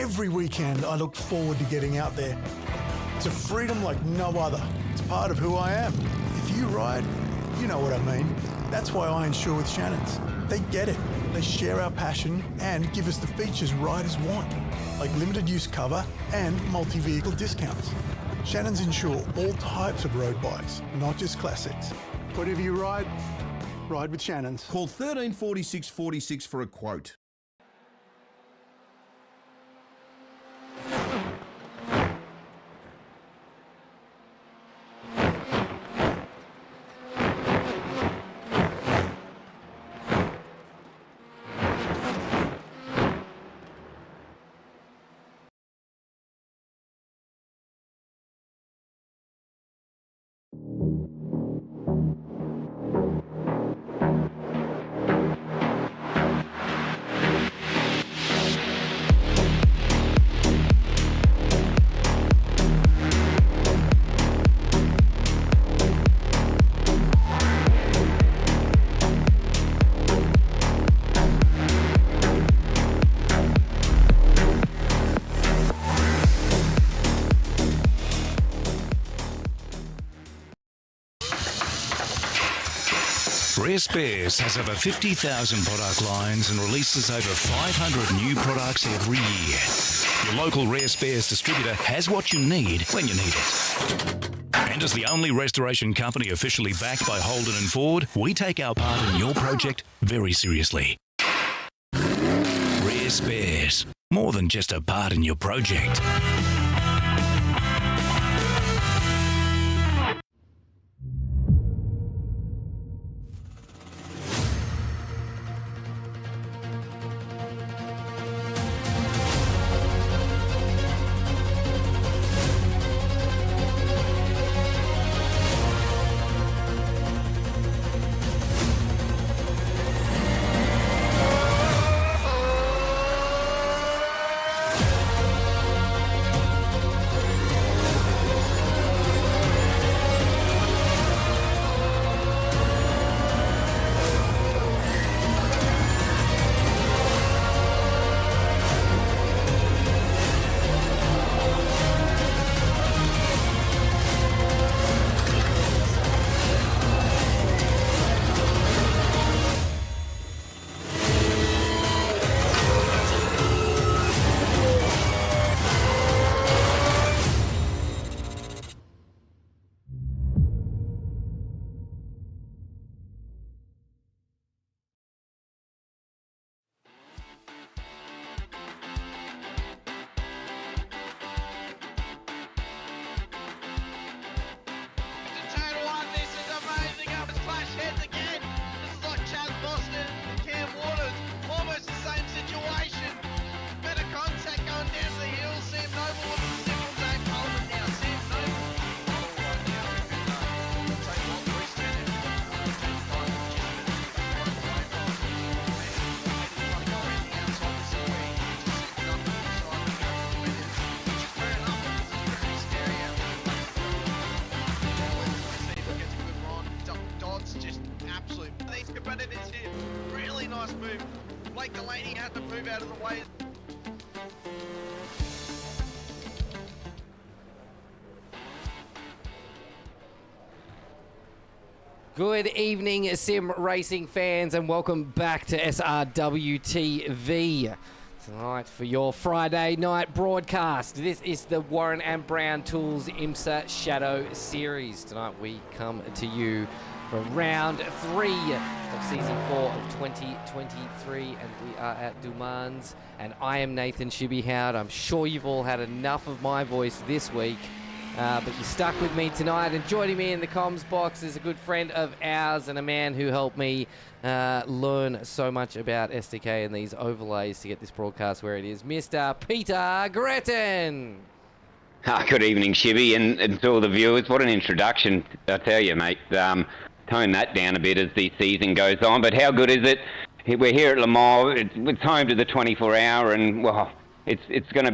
Every weekend, I look forward to getting out there. It's a freedom like no other. It's part of who I am. If you ride, you know what I mean. That's why I insure with Shannons. They get it. They share our passion and give us the features riders want, like limited use cover and multi-vehicle discounts. Shannons insure all types of road bikes, not just classics. Whatever you ride, ride with Shannons. Call 134646 for a quote. Rare Spares has over 50,000 product lines and releases over 500 new products every year. Your local Rare Spares distributor has what you need when you need it. And as the only restoration company officially backed by Holden and Ford, we take our part in your project very seriously. Rare Spares, more than just a part in your project. Good evening, sim racing fans, and welcome back to SRWTV. Tonight for your Friday night broadcast. This is the Warren and Brown Tools IMSA Shadow Series. Tonight we come to you for round 3 of season 4 of 2023, and we are at Dumans, and I am Nathan ShiBBy Howard. I'm sure you've all had enough of my voice this week. But you're stuck with me tonight, and joining me in the comms box is a good friend of ours and a man who helped me learn so much about SDK and these overlays to get this broadcast where it is, Mr. Peter Gretton. Good evening, ShiBBy, and to all the viewers. What an introduction, I tell you, mate. Tone that down a bit as the season goes on, but how good is it? We're here at Le Mans. It's home to the 24-hour, and, well, It's going to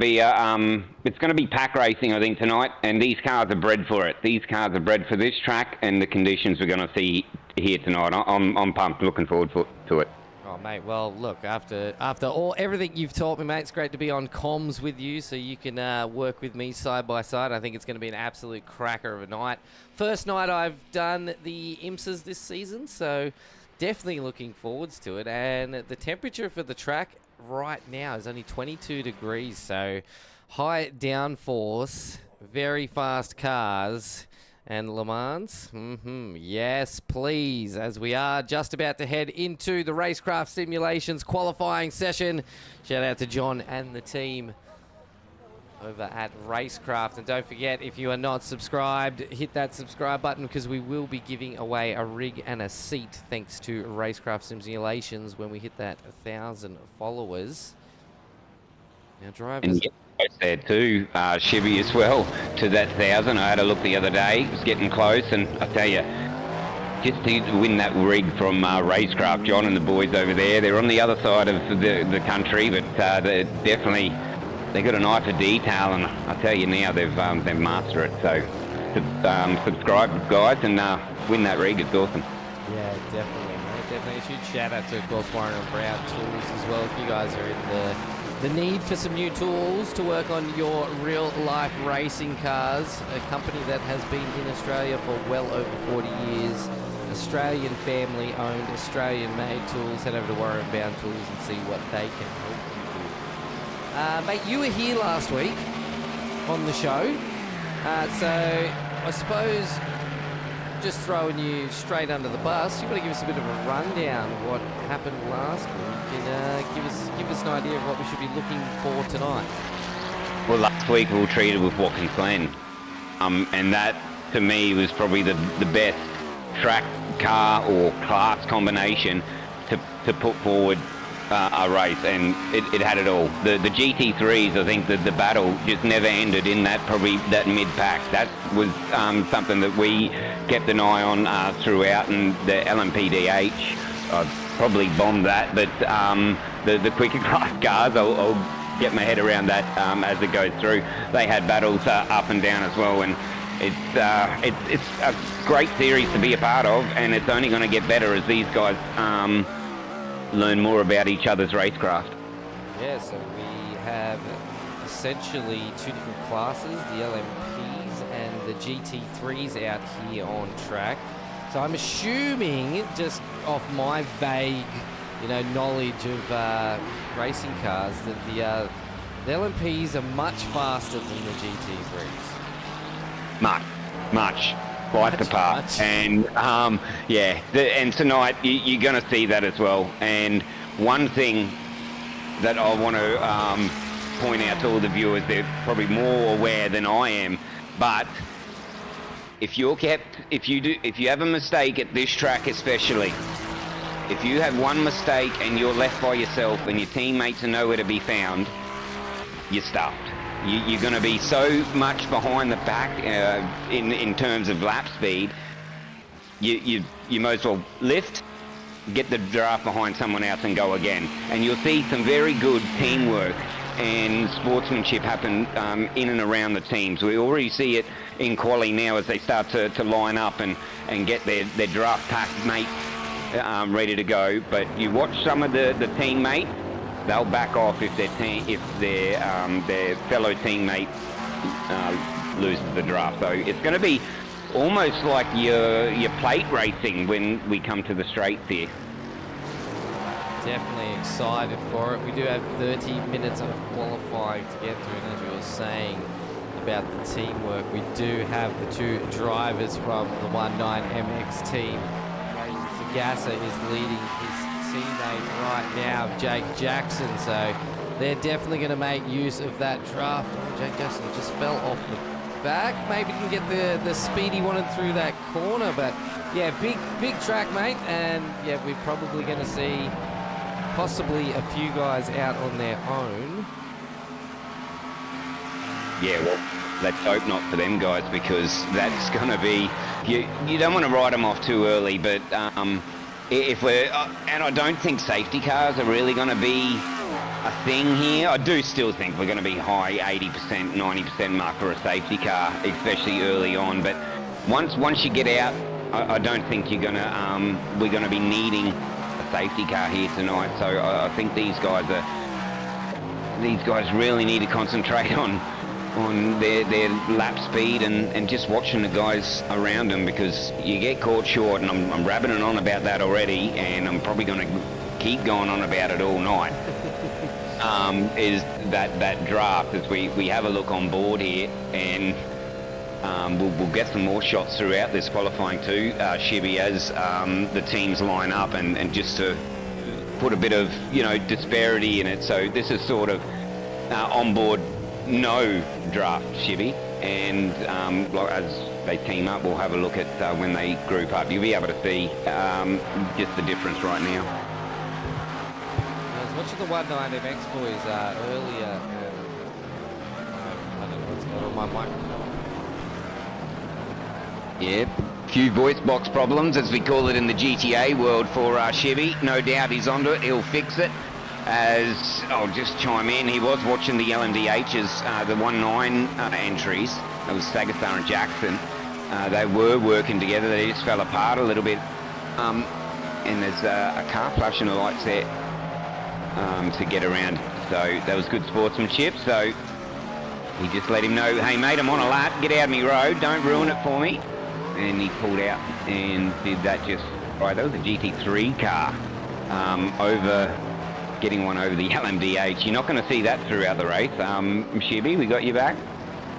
be pack racing, I think, tonight, and these cars are bred for it. These cars are bred for this track and the conditions we're going to see here tonight. I'm pumped, looking forward to it. Oh, mate, well, look, after everything you've taught me, mate, it's great to be on comms with you so you can work with me side by side. I think it's going to be an absolute cracker of a night. First night I've done the IMSAs this season, so definitely looking forwards to it. And the temperature for the track right now is only 22 degrees, so high downforce, very fast cars. And Le Mans, yes, please, as we are just about to head into the Racecraft Simulations qualifying session. Shout out to John and the team over at Racecraft. And don't forget, if you are not subscribed, hit that subscribe button because we will be giving away a rig and a seat thanks to Racecraft Simulations when we hit that 1,000 followers. Now, drivers... there too, ShiBBy as well, to that 1,000. I had a look the other day, it was getting close, and I tell you, just to win that rig from Racecraft, John and the boys over there, they're on the other side of the country, but they're definitely, they got an eye for detail, and I tell you now, they've mastered it. So subscribe, guys, and win that rig. It's awesome. Yeah, definitely, mate. Definitely a huge shout out to, of course, Warren and Brown Tools as well. If you guys are in the need for some new tools to work on your real-life racing cars, a company that has been in Australia for well over 40 years, Australian family-owned, Australian-made tools. Head over to Warren and Brown Tools and see what they can help you with. Mate, you were here last week on the show, so I suppose just throwing you straight under the bus, you want to give us a bit of a rundown of what happened last week and give us an idea of what we should be looking for tonight. Well, last week we were treated with Watkins Glen, and that to me was probably the best track, car or class combination to put forward a race, and it had it all. The GT3s, I think the battle just never ended in that mid-pack. That was something that we kept an eye on throughout, and the LMPDH, probably bombed that, but the quicker class cars, I'll get my head around that as it goes through. They had battles up and down as well, and it's a great series to be a part of, and it's only going to get better as these guys learn more about each other's racecraft. Yeah, so we have essentially two different classes, the LMPs and the GT3s out here on track. So I'm assuming, just off my vague, knowledge of racing cars, that the LMPs are much faster than the GT3s. Much. Quite apart. And and tonight you're going to see that as well. And one thing that I want to point out to all the viewers, they're probably more aware than I am, but if you have a mistake at this track especially, if you have one mistake and you're left by yourself and your teammates are nowhere to be found, you're stuffed. You're going to be so much behind the pack in terms of lap speed. You might as well lift, get the draft behind someone else and go again. And you'll see some very good teamwork and sportsmanship happen in and around the teams. We already see it in quali now as they start to line up and get their draft pack mates ready to go. But you watch some of the teammates, they'll back off if their fellow teammate loses the draft. So it's going to be almost like your plate racing when we come to the straights here. Definitely excited for it. We do have 30 minutes of qualifying to get through, and as we were saying about the teamwork, we do have the two drivers from the 19MX team. Sagasa is leading his teammate right now, Jake Jackson, so they're definitely going to make use of that draft. Jake Jackson just fell off the back, maybe can get the speed he wanted through that corner, but yeah, big track, mate, and yeah, we're probably going to see possibly a few guys out on their own. Yeah, well, let's hope not for them guys, because that's going to be, you don't want to write them off too early, but if we're, and I don't think safety cars are really going to be a thing here. I do still think we're going to be high 80%, 90% mark for a safety car, especially early on. But once you get out, I don't think we're going to be needing a safety car here tonight. So I think these guys really need to concentrate on their lap speed and just watching the guys around them, because you get caught short, and I'm rabbiting on about that already, and I'm probably going to keep going on about it all night. Is that draft, as we have a look on board here, and we'll get some more shots throughout this qualifying too, ShiBBy, as the teams line up, and just to put a bit of disparity in it. So this is sort of onboard no draft, ShiBBy, and as they team up, we'll have a look at when they group up. You'll be able to see just the difference right now. I was watching the 19MX boys earlier, and I don't know what's going on with my microphone. Yep, few voice box problems, as we call it in the GTA world, for ShiBBy. No doubt he's onto it, he'll fix it. As I'll just chime in, he was watching the LMDHs, the 1-9 entries. That was Sagasar and Jackson. They were working together, they just fell apart a little bit. And there's a car flashing the lights there to get around. So that was good sportsmanship. So he just let him know, hey mate, I'm on a lap, get out of me road, don't ruin it for me. And he pulled out and did that just right. That was a GT3 car getting one over the LMDH. You're not going to see that throughout the race. ShiBBy, we got you back?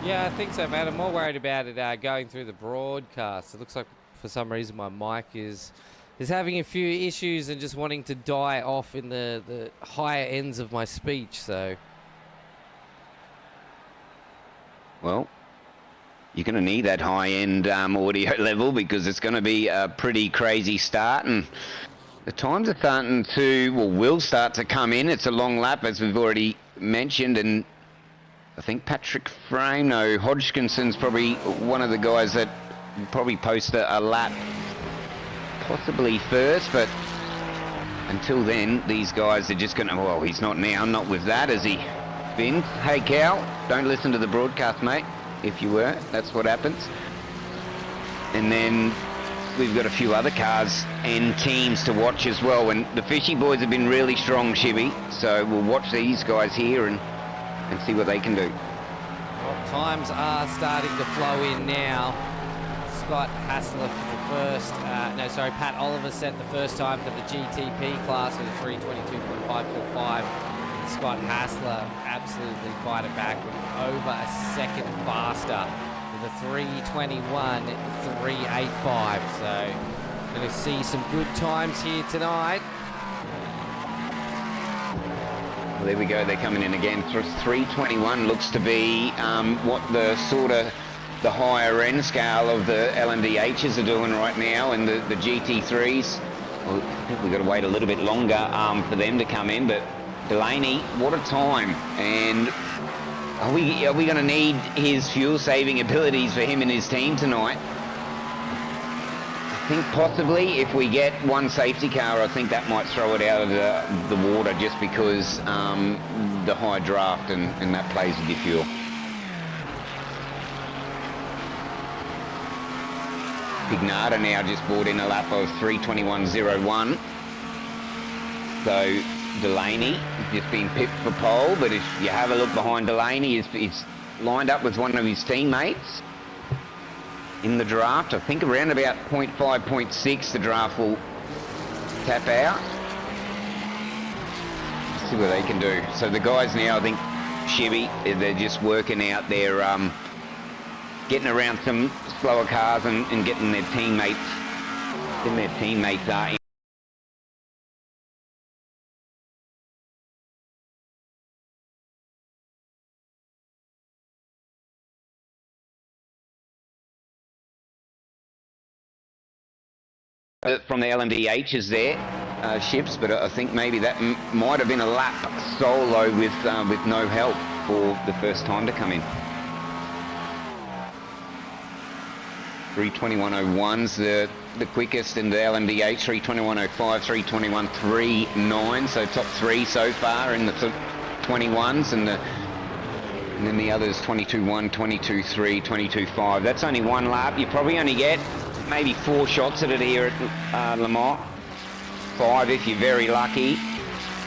Yeah, I think so, man. I'm more worried about it going through the broadcast. It looks like for some reason my mic is having a few issues and just wanting to die off in the higher ends of my speech, so. Well, you're going to need that high-end audio level, because it's going to be a pretty crazy start, and the times are starting to, will start to come in. It's a long lap, as we've already mentioned, and I think Hodgkinson's probably one of the guys that probably post a lap possibly first, but until then, these guys are just going to, well, he's not now, not with that, as he spins. Hey, Cal, don't listen to the broadcast, mate. If you were, that's what happens. And then we've got a few other cars and teams to watch as well, and the Fishy boys have been really strong, ShiBBy, so we'll watch these guys here and see what they can do. Well, times are starting to flow in now. Scott Hassler for the first, Pat Oliver set the first time for the GTP class with a 3:22.545. Scott Hassler absolutely fight it back with over a second faster with a 3:21.385. So going to see some good times here tonight. Well, there we go, they're coming in again. 3:21 looks to be what the sort of the higher end scale of the LMDHs are doing right now, and the GT3s. Well, I think we've got to wait a little bit longer for them to come in, but Delaney, what a time. And are we going to need his fuel saving abilities for him and his team tonight? I think possibly if we get one safety car, I think that might throw it out of the water, just because the high draft and that plays with your fuel. Pignata now just brought in a lap of 3:21.01. So Delaney has just been pipped for pole, but if you have a look behind Delaney, he's lined up with one of his teammates in the draft. I think around about 0.5, 0.6 the draft will tap out. Let's see what they can do. So the guys now, I think, ShiBBy, they're just working out their, getting around some slower cars and getting their teammates in. From the LMDH is there, ships, but I think maybe that might have been a lap solo with no help for the first time to come in. 3:21.01's the quickest in the LMDH, 3:21.05, 3:21.39, so top three so far in the 21s, and then the others 22.1, 22.3, 22.5. That's only one lap. You probably only get maybe 4 shots at it here at Le Mans. 5 if you're very lucky.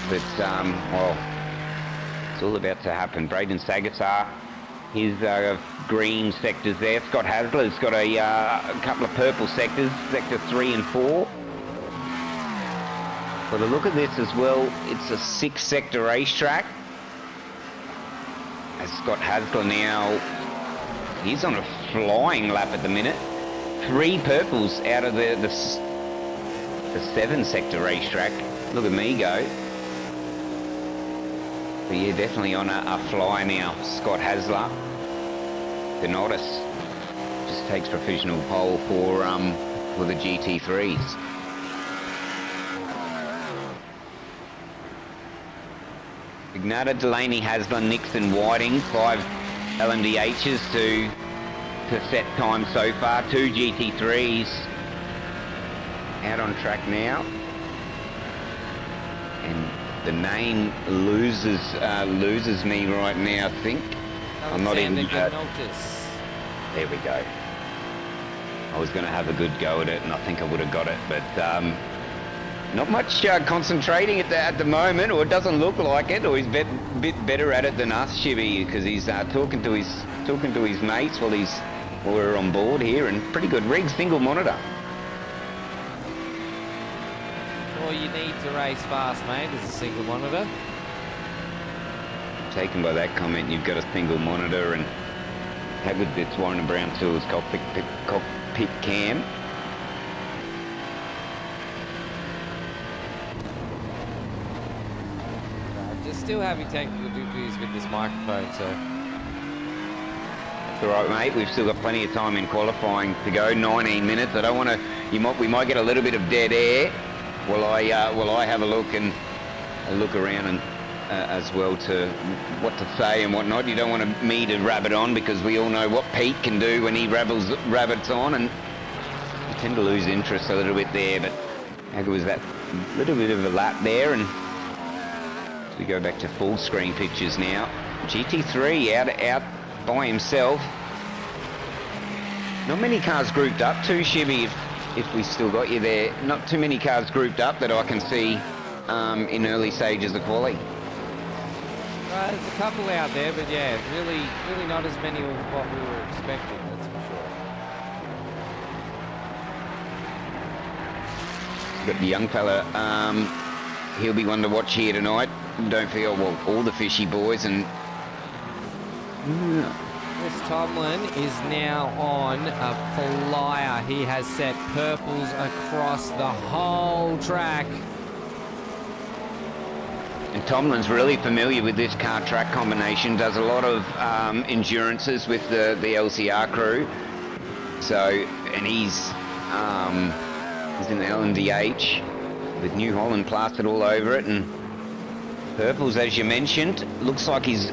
But, well, it's all about to happen. Braden Sagasar, his green sectors there. Scott Hasler's got a couple of purple sectors, sector 3 and 4. But a look at this as well, it's a 6-sector racetrack. As Scott Hasler now, he's on a flying lap at the minute. 3 purples out of the 7-sector racetrack. Look at me go. But yeah, definitely on a fly now. Scott Hasler. Benotis just takes professional pole for the GT3s. Ignata, Delaney, Hasler, Nixon, Whiting, 5 LMDHs to set time so far. 2 GT3s out on track now. And the name loses me right now, I think. I'm not even... There we go. I was going to have a good go at it, and I think I would have got it, but not much concentrating at the moment, or it doesn't look like it, or he's a bit better at it than us, ShiBBy, because he's talking to his mates while we're on board here, and pretty good rig, single monitor. All you need to race fast, mate, is a single monitor. Taken by that comment, you've got a single monitor, and how good this Warren and Brown Tools cockpit cam. Just still having technical difficulties with this microphone, so. It's all right, mate. We've still got plenty of time in qualifying to go. 19 minutes. I don't want to. We might get a little bit of dead air. Will I have a look around and as well to what to say and whatnot. You don't want me to rabbit on, because we all know what Pete can do when he rabbits on, and you tend to lose interest a little bit there. But how good was that? Little bit of a lap there, and we go back to full screen pictures now. GT3 out by himself. Not many cars grouped up too, ShiBBy, if we still got you there. Not too many cars grouped up that I can see in early stages of quali. There's a couple out there, but yeah, really not as many of what we were expecting, that's for sure. Got the young fella, he'll be one to watch here tonight. Don't forget, well, all the fishy boys, and Chris Tomlin is now on a flyer. He has set purples across the whole track. And Tomlin's really familiar with this car track combination, does a lot of endurances with the LCR crew. So, and he's in the LMDH with New Holland plastered all over it, and purples, as you mentioned, looks like he's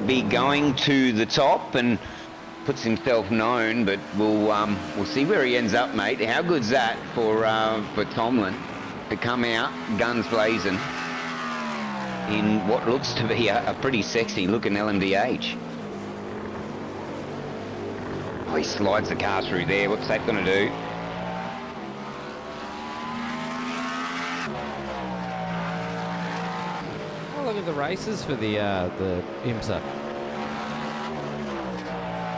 be going to the top and puts himself known, but we'll see where he ends up, mate. How good's that for Tomlin to come out guns blazing in what looks to be a pretty sexy looking LMDH. Oh, he slides the car through there. What's that going to do? Oh, look at the races for the IMSA.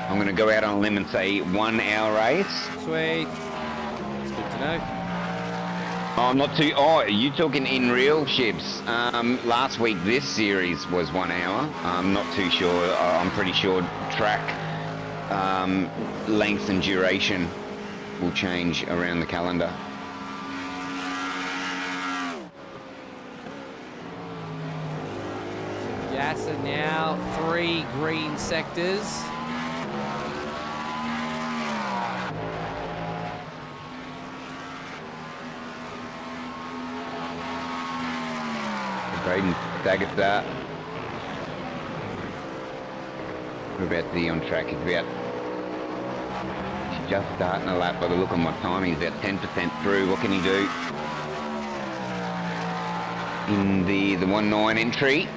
I'm going to go out on a limb and say 1 hour race. Sweet. It's good to know. Oh, not too... Oh, are you talking in real, Shibs? Last week, this series was 1 hour. I'm not too sure. I'm pretty sure track length and duration will change around the calendar. Yasser now, 3 green sectors. Braden Sagasar. We're about to be on track. It's about... She's just starting a lap by the look on my time. He's about 10% through. What can he do? In the 1.9 entry.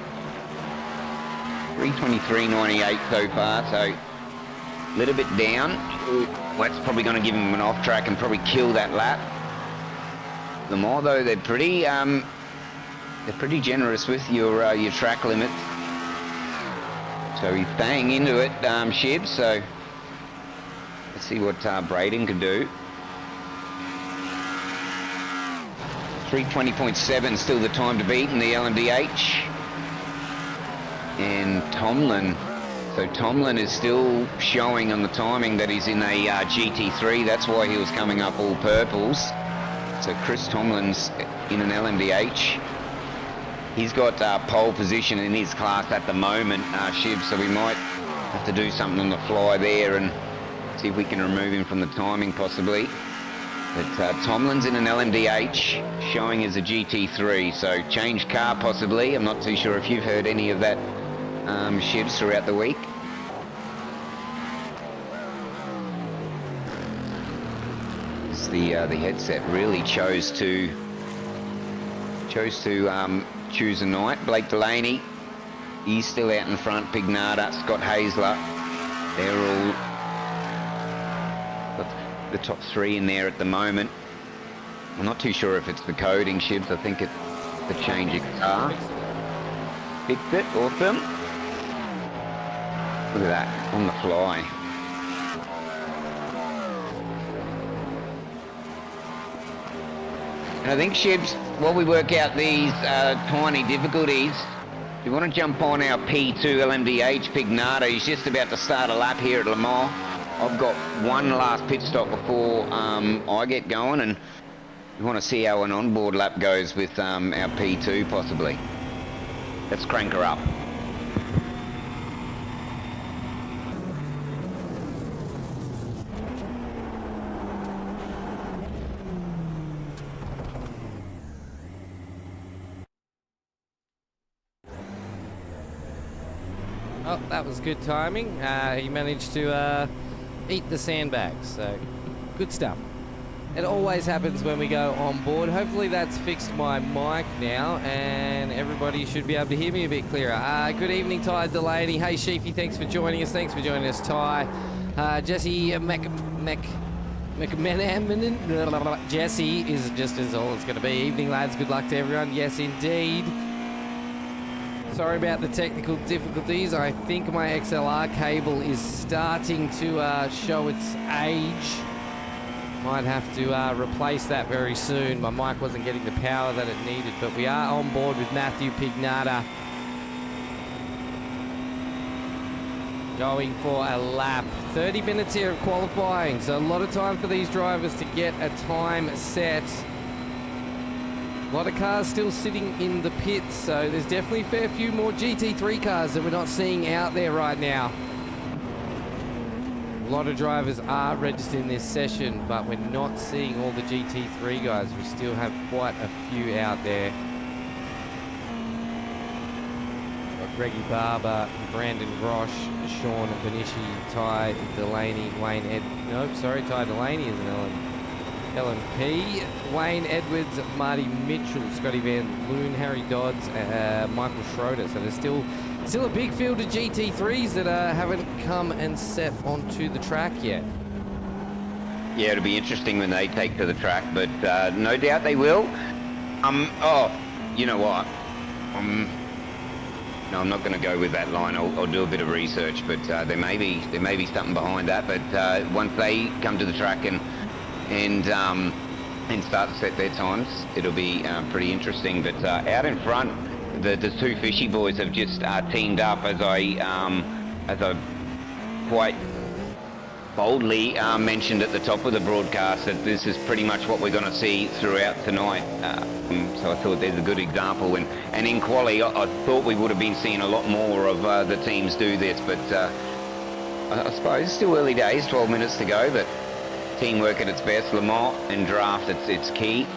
3:23.98 so far, so a little bit down. Ooh, that's probably going to give him an off track and probably kill that lap. The more though, they're pretty generous with your track limits. So he's staying into it, Shib. So let's see what Braden can do. 3:20.7 still the time to beat in the LMDH. And Tomlin. So Tomlin is still showing on the timing that he's in a GT3. That's why he was coming up all purples. So Chris Tomlin's in an LMDH. He's got pole position in his class at the moment, Shib, so we might have to do something on the fly there and see if we can remove him from the timing possibly. But Tomlin's in an LMDH, showing as a GT3, so change car possibly. I'm not too sure if you've heard any of that, Shibs, throughout the week. The headset really chose to choose a night. Blake Delaney, he's still out in front. Pignata, Scott Hazler, they're all got the top three in there at the moment. I'm not too sure if it's the coding, Shibs. I think it's the change of car. Fixed it, awesome. Look at that, on the fly. And I think, Shibs, while we work out these tiny difficulties, we want to jump on our P2 LMDH Pignata. He's just about to start a lap here at Le Mans. I've got one last pit stop before I get going, and we want to see how an onboard lap goes with our P2 possibly. Let's crank her up. Oh, that was good timing. He managed to eat the sandbags, so good stuff. It always happens when we go on board. Hopefully that's fixed my mic now, and everybody should be able to hear me a bit clearer. Good evening, Ty Delaney. Hey, Sheefy, thanks for joining us. Thanks for joining us, Ty. Jesse McMenamin. Jesse is just as all it's going to be. Evening, lads. Good luck to everyone. Yes, indeed. Sorry about the technical difficulties. I think my XLR cable is starting to show its age. Might have to replace that very soon. My mic wasn't getting the power that it needed, but we are on board with Matthew Pignata. Going for a lap. 30 minutes here of qualifying, so a lot of time for these drivers to get a time set. A lot of cars still sitting in the pits, so there's definitely a fair few more GT3 cars that we're not seeing out there right now. A lot of drivers are registered in this session, but we're not seeing all the GT3 guys. We still have quite a few out there. Got Greggy Barber, Brandon Grosh, Sean Benishi, Ty Delaney, Ty Delaney is an LMP, Wayne Edwards, Marty Mitchell, Scotty Van Loon, Harry Dodds, Michael Schroeder. So there's still a big field of GT3s that haven't come and set onto the track yet. Yeah, it'll be interesting when they take to the track, but no doubt they will. Oh, you know what? No, I'm not going to go with that line. I'll do a bit of research, but there may be something behind that. But once they come to the track and start to set their times, it'll be pretty interesting. But out in front, the two Fishy boys have just teamed up, as I quite boldly mentioned at the top of the broadcast, that this is pretty much what we're going to see throughout tonight. So I thought there's a good example. And in quali, I thought we would have been seeing a lot more of the teams do this, but I suppose it's still early days, 12 minutes to go, but teamwork at its best. Le Mans and draft, it's key.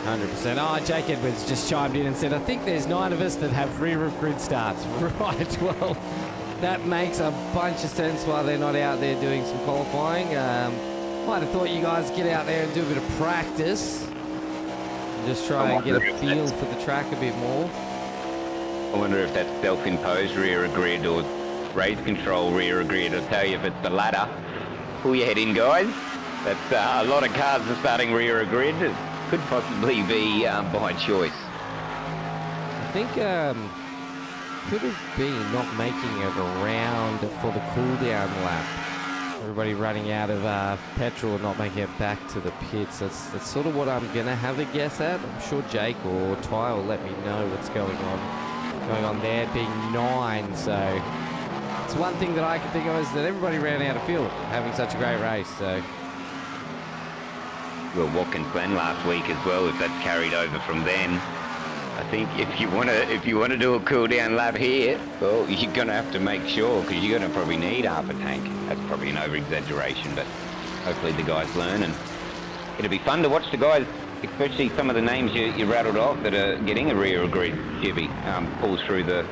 100%. Oh, Jake Edwards just chimed in and said, I think there's 9 of us that have rear of grid starts. Right, well, that makes a bunch of sense why they're not out there doing some qualifying. Might have thought you guys get out there and do a bit of practice. Just try and get a feel for the track a bit more. I wonder if that's self-imposed rear of grid or race control rear of grid. I'll tell you, if it's the latter, pull your head in, guys. That's a lot of cars are starting rear of grid. It could possibly be by choice. I think could have been not making it around for the cool-down lap. Everybody running out of petrol and not making it back to the pits. That's sort of what I'm going to have a guess at. I'm sure Jake or Ty will let me know what's going on there, being 9. So it's one thing that I can think of is that everybody ran out of fuel, having such a great race. So Well, Watkins Glen last week as well, if that's carried over from then. I think if you want to do a cool down lap here, well, you're going to have to make sure, because you're going to probably need half a tank. That's probably an over-exaggeration, but hopefully the guys learn, and it'll be fun to watch the guys, especially some of the names you rattled off that are getting a rear grid, ShiBBy, pulls through the...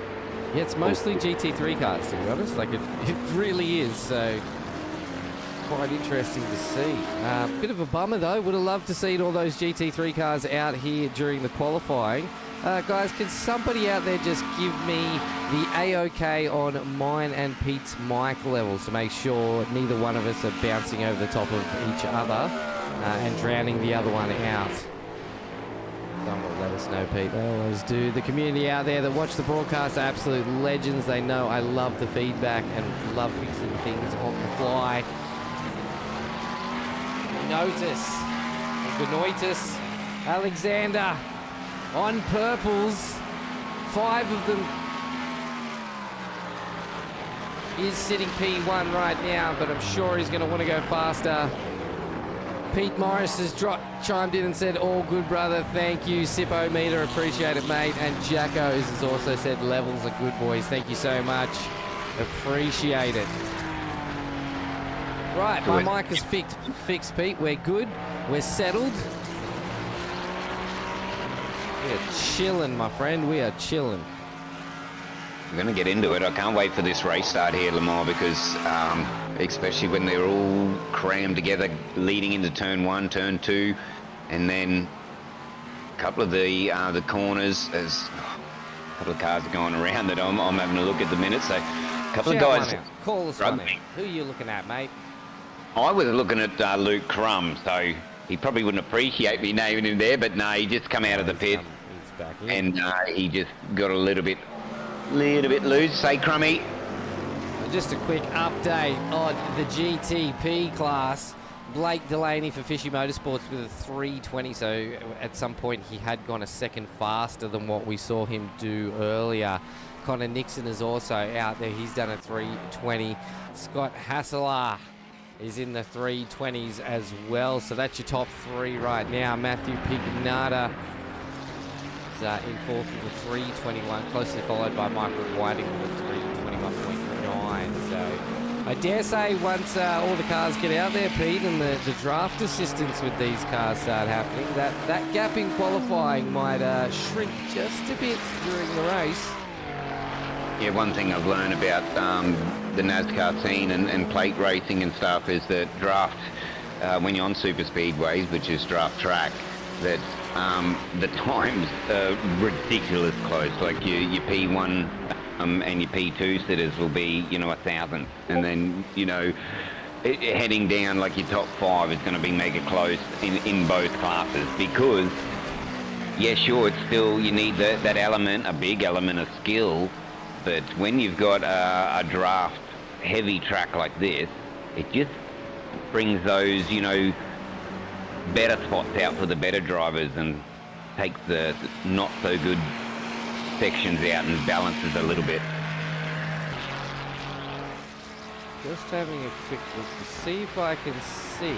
yeah, it's mostly GT3 cars, to be honest. Like, it really is, so quite interesting to see. Bit of a bummer, though. Would have loved to see all those GT3 cars out here during the qualifying. Guys, can somebody out there just give me the A-OK on mine and Pete's mic levels to make sure neither one of us are bouncing over the top of each other and drowning the other one out? Someone will let us know, Pete. They always do. The community out there that watch the broadcast are absolute legends. They know I love the feedback and love fixing things on the fly. Benoitis, Alexander on purples. 5 of them is sitting P1 right now, but I'm sure he's going to want to go faster. Pete Morris has chimed in and said, all good, brother. Thank you. Sippo meter, appreciate it, mate. And Jacko's has also said, levels are good, boys. Thank you so much. Appreciate it. Right, my mic is fixed, Pete. We're good. We're settled. We are chilling, my friend. We are chilling. We're going to get into it. I can't wait for this race start here, Lamar, because especially when they're all crammed together leading into turn 1, turn 2, and then a couple of the corners, there's a couple of cars going around that I'm having a look at the minute. So a couple of guys. Call us on it. Who are you looking at, mate? I was looking at Luke Crum, so he probably wouldn't appreciate me naming him there, but no, he just come out of the pit, he's back in. and he just got a little bit loose. Say, Crummy. Just a quick update on the GTP class. Blake Delaney for Fishy Motorsports with a 320, so at some point he had gone a second faster than what we saw him do earlier. Connor Nixon is also out there. He's done a 320. Scott Hasselaar is in the 320s as well. So that's your top 3 right now. Matthew Pignata is in 4th with a 321, closely followed by Michael Whiting with a 321.9. So I dare say once all the cars get out there, Pete, and the draft assistance with these cars start happening, that gap in qualifying might shrink just a bit during the race. Yeah, one thing I've learned about the NASCAR scene and plate racing and stuff is that draft, when you're on super speedways, which is draft track, that the times are ridiculous close. Like your P1 and your P2 sitters will be, 1,000, and then heading down like your top 5 is going to be mega close in both classes, because yeah, sure, it's still, you need that element, a big element of skill. But when you've got a draft heavy track like this, it just brings those, better spots out for the better drivers and takes the not so good sections out and balances a little bit. Just having a quick look to see if I can see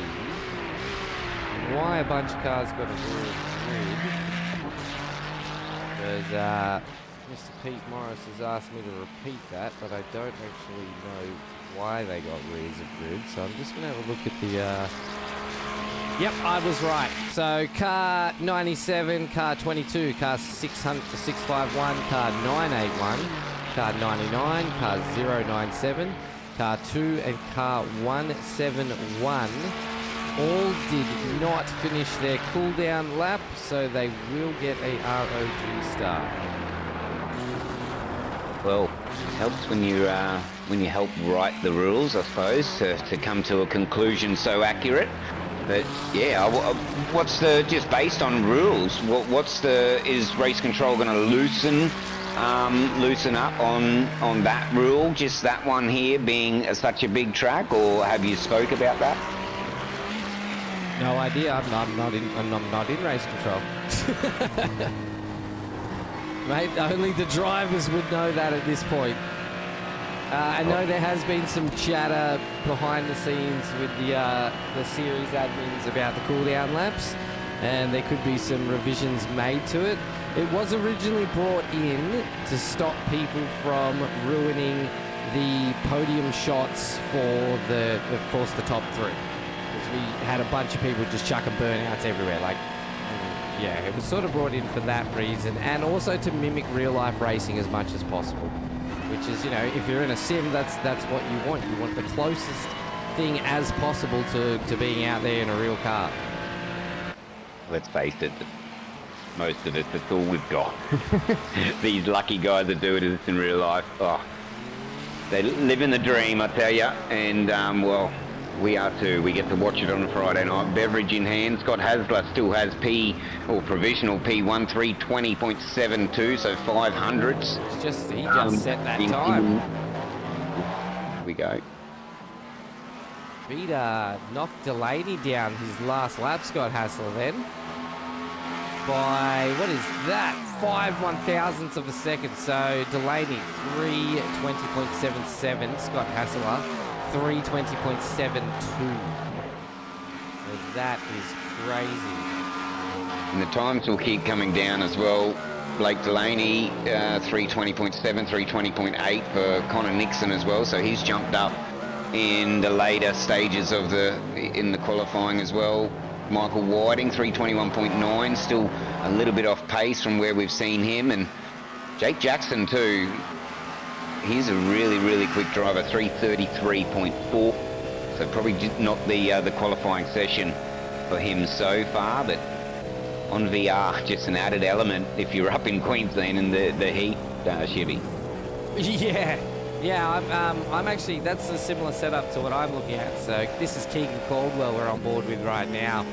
why a bunch of cars got a grid. Because Mr. Pete Morris has asked me to repeat that, but I don't actually know why they got rears of grid. So I'm just going to have a look at the... Yep, I was right. So car 97, car 22, car 651, car 981, car 99, car 097, car 2 and car 171 all did not finish their cool-down lap, so they will get a ROG start. Well, it helps when you help write the rules, I suppose, to come to a conclusion so accurate. But yeah, what's the, just based on rules, is race control going to loosen up on that rule, just that one here being such a big track, or have you spoke about that? No idea. I'm not in race control. Mate, only the drivers would know that at this point. I know there has been some chatter behind the scenes with the series admins about the cooldown laps, and there could be some revisions made to it. It was originally brought in to stop people from ruining the podium shots for of course, the top three. Because we had a bunch of people just chucking burnouts everywhere. Like, yeah, it was sort of brought in for that reason, and also to mimic real life racing as much as possible. Which is, you know, if you're in a sim, that's what you want. You want the closest thing as possible to being out there in a real car. Let's face it, most of us, that's all we've got. These lucky guys that do it in real life, oh, they live in the dream, I tell you. And, well, we are too. We get to watch it on a Friday night. Beverage in hand. Scott Hasler still has provisional P1320.72, so 500s. He just set that time. Here we go. Peter knocked Delaney down his last lap, Scott Hasler, then. By, what is that? 5/1000ths of a second. So Delaney, 3:20.77. Scott Hasler, 3:20.72. So that is crazy. And the times will keep coming down as well. Blake Delaney, 3:20.7, 3:20.8 for Connor Nixon as well. So he's jumped up in the later stages of the qualifying as well. Michael Whiting, 3:21.9, still a little bit off pace from where we've seen him. And Jake Jackson too. He's a really, really quick driver, 3:33.4. So probably not the qualifying session for him so far, but on VR, just an added element if you're up in Queensland in the heat, ShiBBy. Yeah, I'm actually, that's a similar setup to what I'm looking at. So this is Keegan Caldwell we're on board with right now.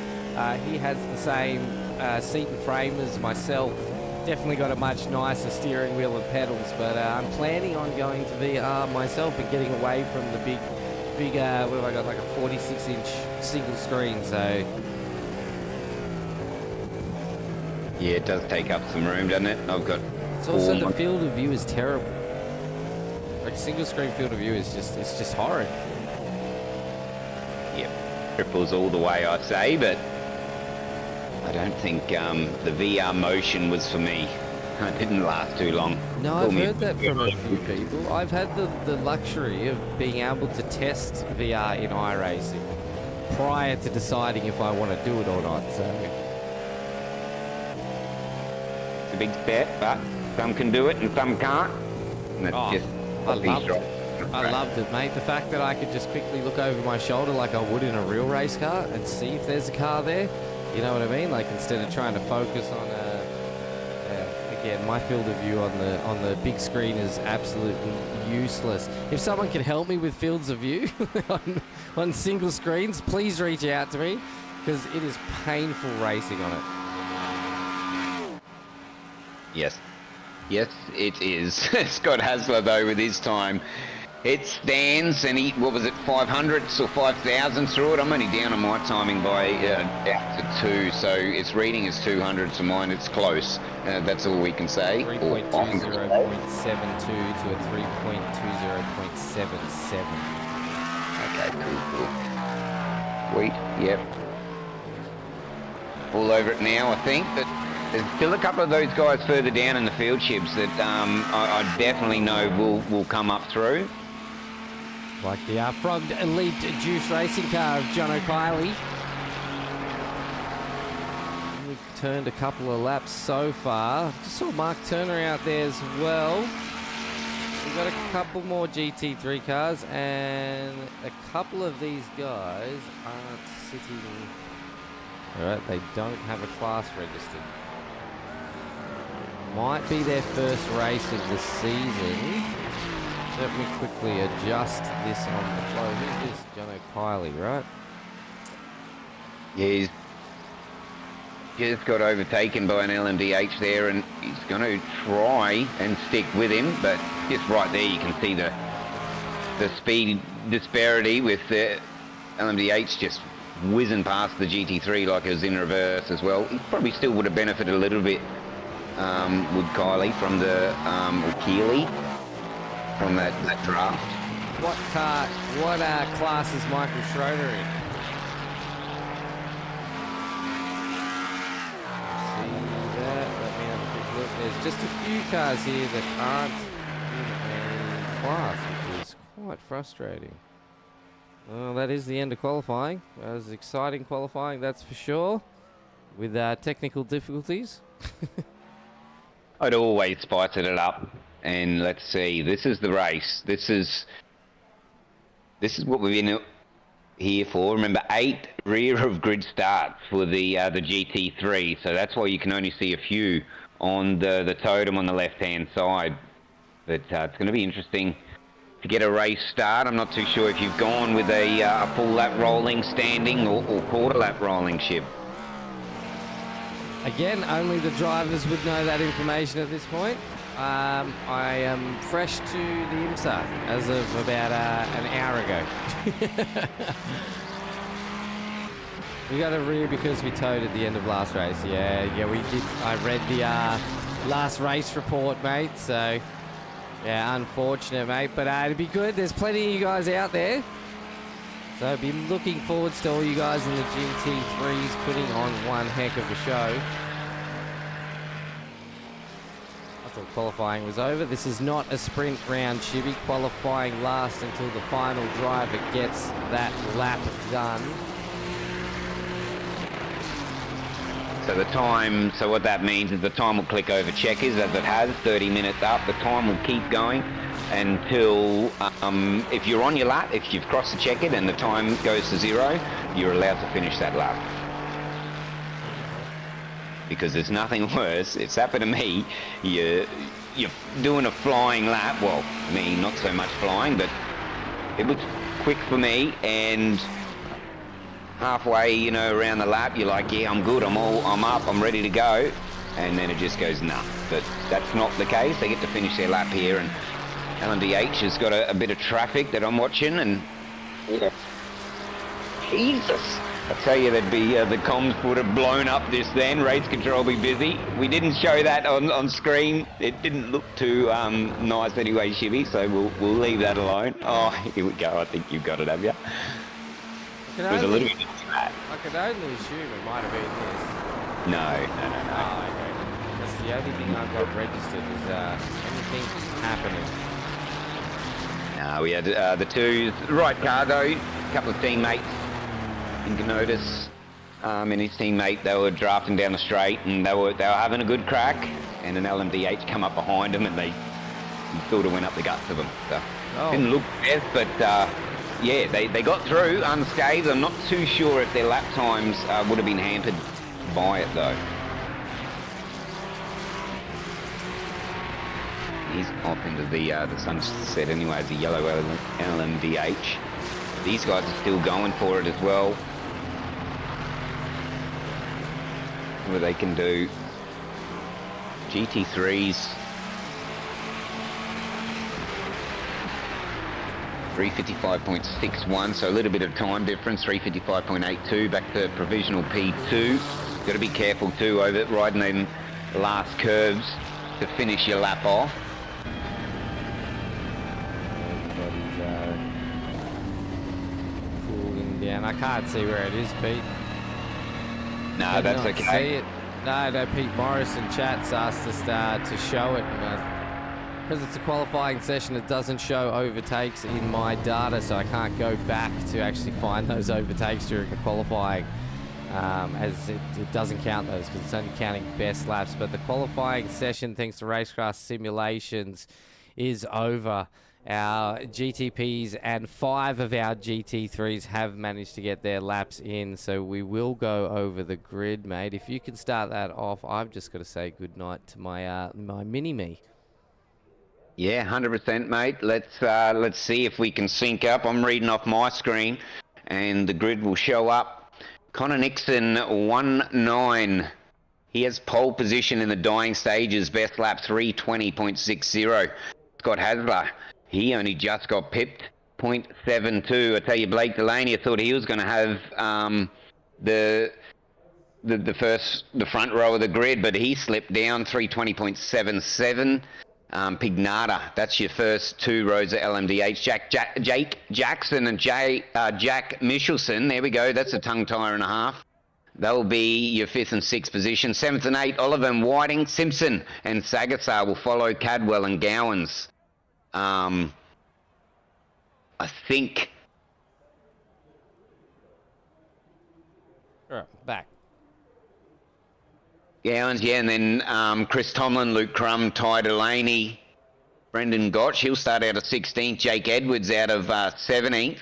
He has the same seat and frame as myself. Definitely got a much nicer steering wheel and pedals, but I'm planning on going to VR myself and getting away from the big, what have I got, like a 46-inch single screen, so. Yeah, it does take up some room, doesn't it? I've got. It's also, the field of view is terrible. Like, single screen field of view is just horrid. Yep, triples all the way, I say, but I don't think the VR motion was for me. It didn't last too long. No, I've heard that from a few people. I've had the luxury of being able to test VR in iRacing prior to deciding if I want to do it or not, so. It's a big step, but some can do it and some can't. And that's just... I loved it, mate. The fact that I could just quickly look over my shoulder like I would in a real race car and see if there's a car there. You know what I mean? Like, instead of trying to focus on again, my field of view on the big screen is absolutely useless. If someone can help me with fields of view on single screens, please reach out to me, because it is painful racing on it. Yes. Yes, it is. Scott Hasler, though, with his time, it stands, and he, what was it, 500ths or 5,000 through it? I'm only down on my timing by out to 2, so its reading is 200, so mine it's close. That's all we can say. 3.20.72 to a 3.20.77. Okay, cool. Sweet, yep. All over it now, I think, but there's still a couple of those guys further down in the field, ShiBBy, that I definitely know will come up through. Like the Frog Elite Juice racing car of John O'Kiley. We've turned a couple of laps so far. Just saw Mark Turner out there as well. We've got a couple more GT3 cars, and a couple of these guys aren't sitting. All right, they don't have a class registered. Might be their first race of the season. Let me quickly adjust this on the flow. Who's this? John O'Kiley, right? He's just got overtaken by an LMDH there, and he's going to try and stick with him, but just right there you can see the speed disparity with the LMDH just whizzing past the GT3 like it was in reverse as well. He probably still would have benefited a little bit, would Kylie, from the, or Keely, from that draft. What class is Michael Schroeder in? See that? Let me have a quick look. There's just a few cars here that aren't in a class, which is quite frustrating. Well, that is the end of qualifying. That was exciting qualifying, that's for sure, with technical difficulties. I'd always spice it up, and let's see. This is the race. This is what we've been here for. Remember, 8 rear of grid starts for the GT3, so that's why you can only see a few on the totem on the left-hand side. But it's going to be interesting to get a race start. I'm not too sure if you've gone with a full lap rolling standing or quarter lap rolling, Shib. Again, only the drivers would know that information at this point. I am fresh to the IMSA as of about an hour ago. We got a rear because we towed at the end of last race. Yeah, we did. I read the last race report, mate, so yeah, unfortunate, mate, but it'd be good. There's plenty of you guys out there, so I'd be looking forward to all you guys in the GT3s putting on one heck of a show. I thought qualifying was over. This is not a sprint round, ShiBBy. Qualifying lasts until the final driver gets that lap done. So what that means is the time will click over checkers, as it has, 30 minutes up. The time will keep going until, if you're on your lap, if you've crossed the checkered and the time goes to 0, you're allowed to finish that lap. Because there's nothing worse. It's happened to me. You're doing a flying lap. Well, me, not so much flying, but it was quick for me, and halfway, around the lap, you're like, yeah, I'm good, I'm up, I'm ready to go, and then it just goes, nah. But that's not the case. They get to finish their lap here, and LMDH has got a bit of traffic that I'm watching, and Jesus, I tell you, there'd be the comms would have blown up this then. Race control be busy. We didn't show that on screen. It didn't look too nice anyway, ShiBBy, so we'll leave that alone. Oh, here we go. I think you've got it, have you? It was a little bit flat. I could only assume it might have been this. No. Oh, okay. That's the only thing I've got registered is anything happening. No, we had the twos. Right car though. A couple of teammates. You can notice, and his teammate, they were drafting down the straight, and they were having a good crack, and an LMDH come up behind them, and they sort of went up the guts of them. So didn't look best, but yeah, they got through unscathed. I'm not too sure if their lap times would have been hampered by it though. He's off into the sunset anyway as a yellow LMDH. These guys are still going for it as well. What they can do. GT3s. 355.61, so a little bit of time difference. 355.82 back to provisional P2. Got to be careful too over riding them last curves to finish your lap off. Everybody's cooling down. I can't see where it is, Pete. No, that's okay. See it. No, Pete Morris in chat's asked us to show it. Because it's a qualifying session, it doesn't show overtakes in my data, so I can't go back to actually find those overtakes during the qualifying, as it doesn't count those because it's only counting best laps. But the qualifying session, thanks to Racecraft Simulations, is over. Our GTPs and 5 of our GT3s have managed to get their laps in, so we will go over the grid, mate. If you can start that off, I've just got to say goodnight to my my mini-me. Yeah, 100%, mate. Let's see if we can sync up. I'm reading off my screen, and the grid will show up Connor Nixon, 1-9. He has pole position in the dying stages, best lap 3:20.60. Scott Hasler, he only just got pipped, 0.72. I tell you, Blake Delaney, I thought he was going to have the front row of the grid, but he slipped down, 3:20.77. Pignata, that's your first 2 rows of LMDH. Jake Jackson and Jack Michelson, there we go, that's a tongue tire and a half. They'll be your 5th and 6th position. 7th and 8th, Oliver and Whiting, Simpson and Sagathar will follow Cadwell and Gowans. I think... All right, back. Gowans, yeah, and then Chris Tomlin, Luke Crum, Ty Delaney, Brendan Gotch, he'll start out of 16th. Jake Edwards out of 17th.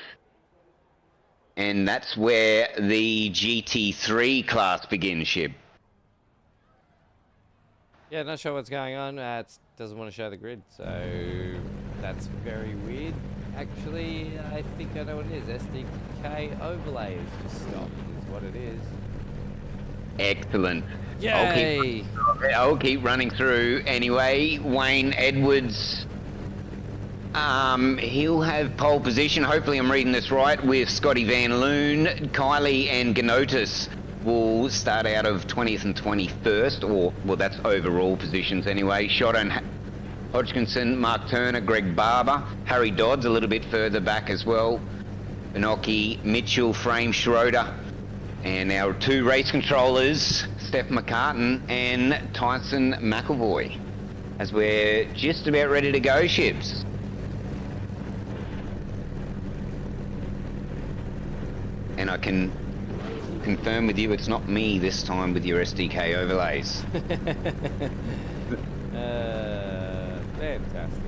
And that's where the GT3 class begins, Shib. Yeah, not sure what's going on. It doesn't want to show the grid, so that's very weird. Actually, I think I know what it is. SDK overlay is just stopped, is what it is. Excellent. Yay! I'll keep running through anyway. Wayne Edwards, he'll have pole position. Hopefully I'm reading this right, with Scotty Van Loon. Kylie and Ganotis will start out of 20th and 21st, or, well, that's overall positions anyway. Shotton Hodgkinson, Mark Turner, Greg Barber. Harry Dodds a little bit further back as well. Binoki, Mitchell, Frame Schroeder. And our 2 race controllers, Steph McCartan and Tyson McEvoy, as we're just about ready to go, Shibs. And I can confirm with you, it's not me this time with your SDK overlays. Fantastic.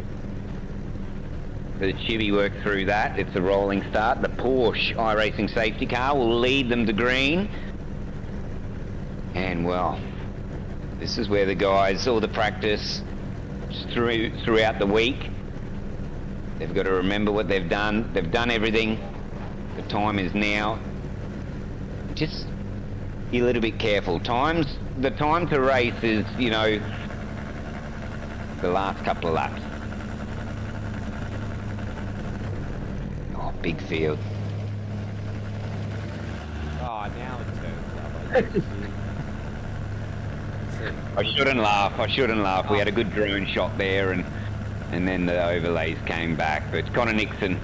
The ShiBBy work through that. It's a rolling start. The Porsche iRacing safety car will lead them to green. And, well, this is where the guys, all the practice throughout the week, they've got to remember what they've done. They've done everything. The time is now. Just be a little bit careful. The time to race is, you know, the last couple of laps. Oh, big field. Oh, now it turns up. I shouldn't laugh. We had a good drone shot there, and then the overlays came back. But Connor Nixon,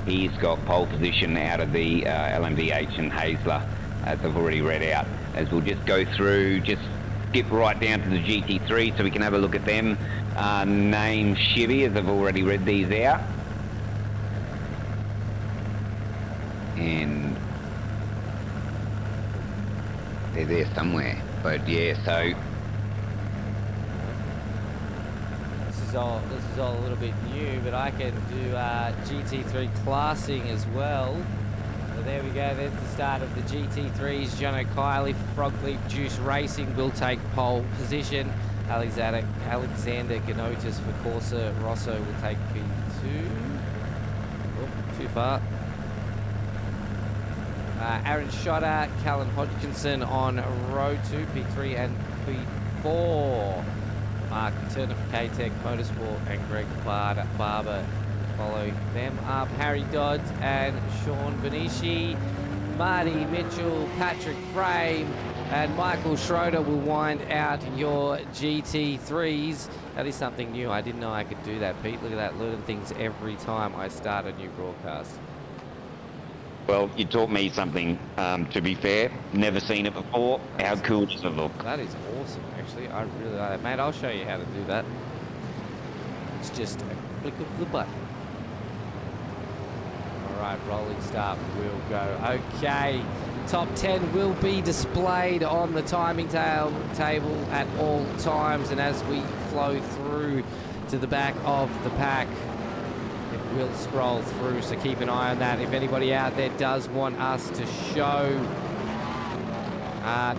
he's got pole position out of the LMDH and Hazler, as I've already read out. As we'll just go through, just skip right down to the GT3 so we can have a look at them. Name ShiBBy, as I've already read these out. And they're there somewhere. But yeah, so This is all a little bit new, but I can do GT3 classing as well. So there we go, there's the start of the GT3s. Jono Kiley, Frog Leap Juice Racing will take pole position. Alexander Ganotis for Corsa Rosso will take P2. Oh, too far. Aaron Schotter, Callan Hodgkinson on row 2, P3 and P4. Mark Turner for K-Tech Motorsport and Greg Barber follow them up. Harry Dodds and Sean Benici, Marty Mitchell, Patrick Frame and Michael Schroeder will wind out your GT3s. That is something new. I didn't know I could do that, Pete. Look at that, learning things every time I start a new broadcast. well, you taught me something, to be fair. Never seen it before. How cool does it look? That is awesome, actually. I really like it. Mate, I'll show you how to do that. It's just a flick of the button. All right, rolling start, we'll go. Okay, top 10 will be displayed on the timing table at all times, and as we flow through to the back of the pack, it will scroll through, so keep an eye on that. If anybody out there does want us to show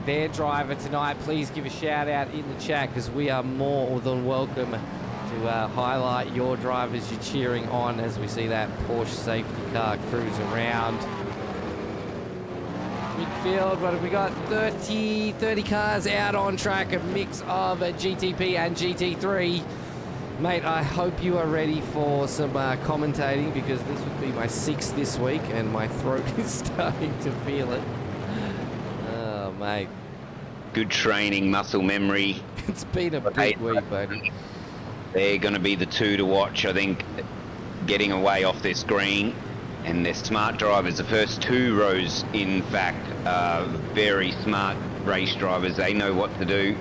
their driver tonight, please give a shout out in the chat, because we are more than welcome to highlight your drivers you're cheering on as we see that Porsche safety car cruise around. Midfield, what have we got? 30 cars out on track, a mix of GTP and GT3. Mate, I hope you are ready for some commentating, because this would be my 6th this week and my throat is starting to feel it. Oh, mate. Good training, muscle memory. It's been a big week, buddy. They're going to be the two to watch, I think, getting away off this green. And they're smart drivers. The first 2 rows, in fact, are very smart race drivers. They know what to do.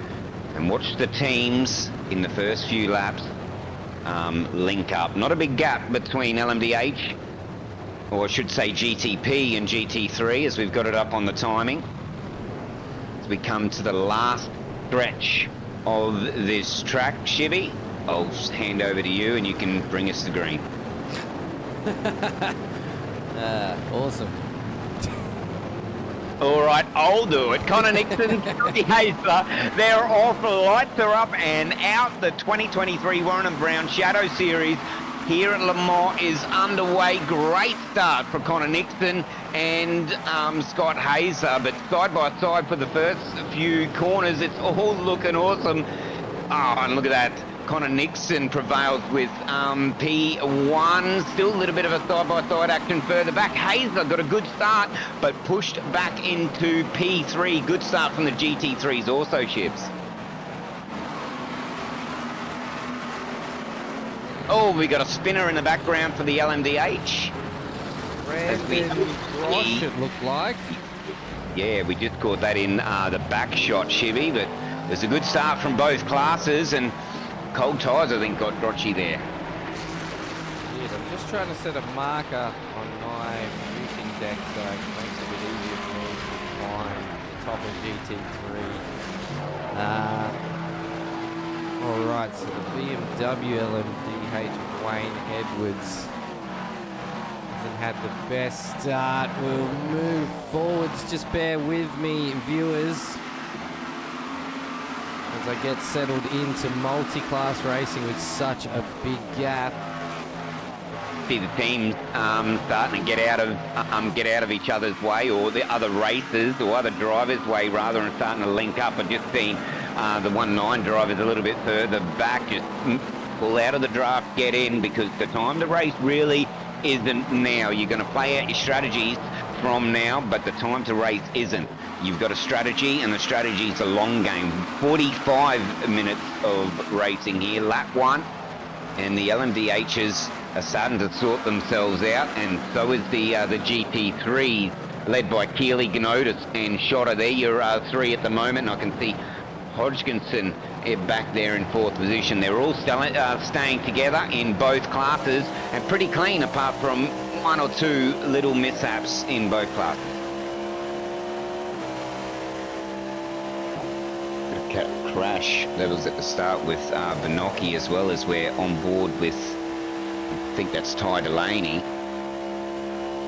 And watch the teams in the first few laps link up. Not a big gap between LMDH, or I should say GTP and GT3, as we've got it up on the timing. As we come to the last stretch of this track, ShiBBy, I'll hand over to you and you can bring us the green. Awesome. All right, I'll do it. Connor Nixon, Johnny Hazer, they're off. The lights are up and out. The 2023 Warren and Brown Shadow Series here at Le Mans is underway. Great start for Connor Nixon and Scott Hazer, but side by side for the first few corners, it's all looking awesome. Oh, and look at that. Connor Nixon prevails with P1. Still a little bit of a side-by-side action further back. Hazer got a good start, but pushed back into P3. Good start from the GT3s also, Shibs. Oh, we got a spinner in the background for the LMDH. Rosh, it looked like. Yeah, we just caught that in the back shot, ShiBBy, but there's a good start from both classes, and cold tyres, I think, got Grotchy there. Yes, I'm just trying to set a marker on my producing deck so it makes it a bit easier for me to find the top of GT3. Alright, so the BMW LMDH Wayne Edwards hasn't had the best start. We'll move forwards. Just bear with me, viewers, as I get settled into multi-class racing with such a big gap. See the teams starting to get out of each other's way, or the other racers or other drivers' way rather, and starting to link up. I've just seen the 1-9 drivers a little bit further back just pull out of the draft, get in, because the time to race really isn't now. You're going to play out your strategies from now, but the time to race isn't. You've got a strategy, and the strategy is a long game. 45 minutes of racing here, lap 1, and the LMDHs are starting to sort themselves out, and so is the GT3, led by Keely, Gnotis, and Shotter. There your 3 at the moment. I can see Hodgkinson back there in 4th position. They're all staying together in both classes, and pretty clean apart from 1 or 2 little mishaps in both classes. Crash that was at the start with Benocchi, as well as we're on board with, I think that's Ty Delaney.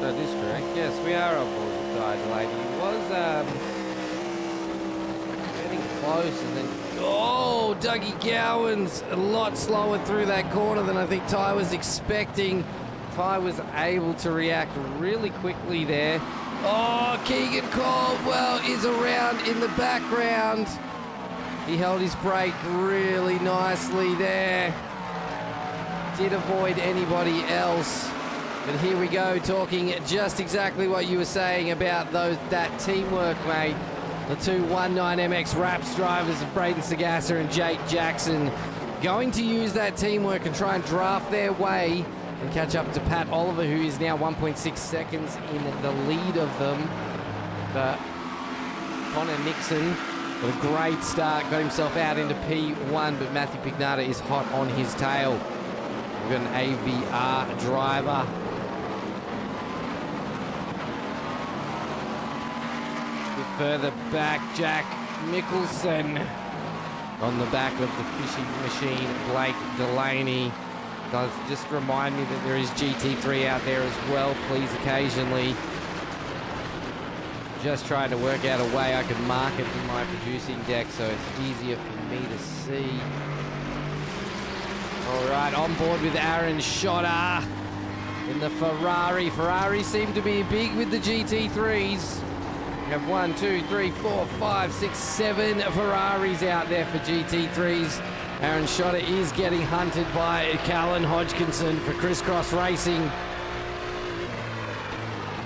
That is correct. Yes, we are on board with Ty Delaney. He was getting close, and then Dougie Gowan's a lot slower through that corner than I think Ty was expecting. Ty was able to react really quickly there. Oh, Keegan Caldwell is around in the background. He held his brake really nicely there. Did avoid anybody else. But here we go, talking just exactly what you were saying about that teamwork, mate. The two 19MX Raps drivers of Braden Sagassa and Jake Jackson going to use that teamwork and try and draft their way and catch up to Pat Oliver, who is now 1.6 seconds in the lead of them. But Connor Nixon, with a great start, got himself out into P1, but Matthew Pignata is hot on his tail. We've got an AVR driver. A bit further back, Jack Mickelson on the back of the fishing machine, Blake Delaney. Does just remind me that there is GT3 out there as well, please, occasionally. Just trying to work out a way I can mark it in my producing deck so it's easier for me to see. All right, on board with Aaron Shotter in the Ferrari. Ferrari seem to be big with the GT3s. We have 1, 2, 3, 4, 5, 6, 7 Ferraris out there for GT3s. Aaron Schotter is getting hunted by Callan Hodgkinson for Crisscross Racing.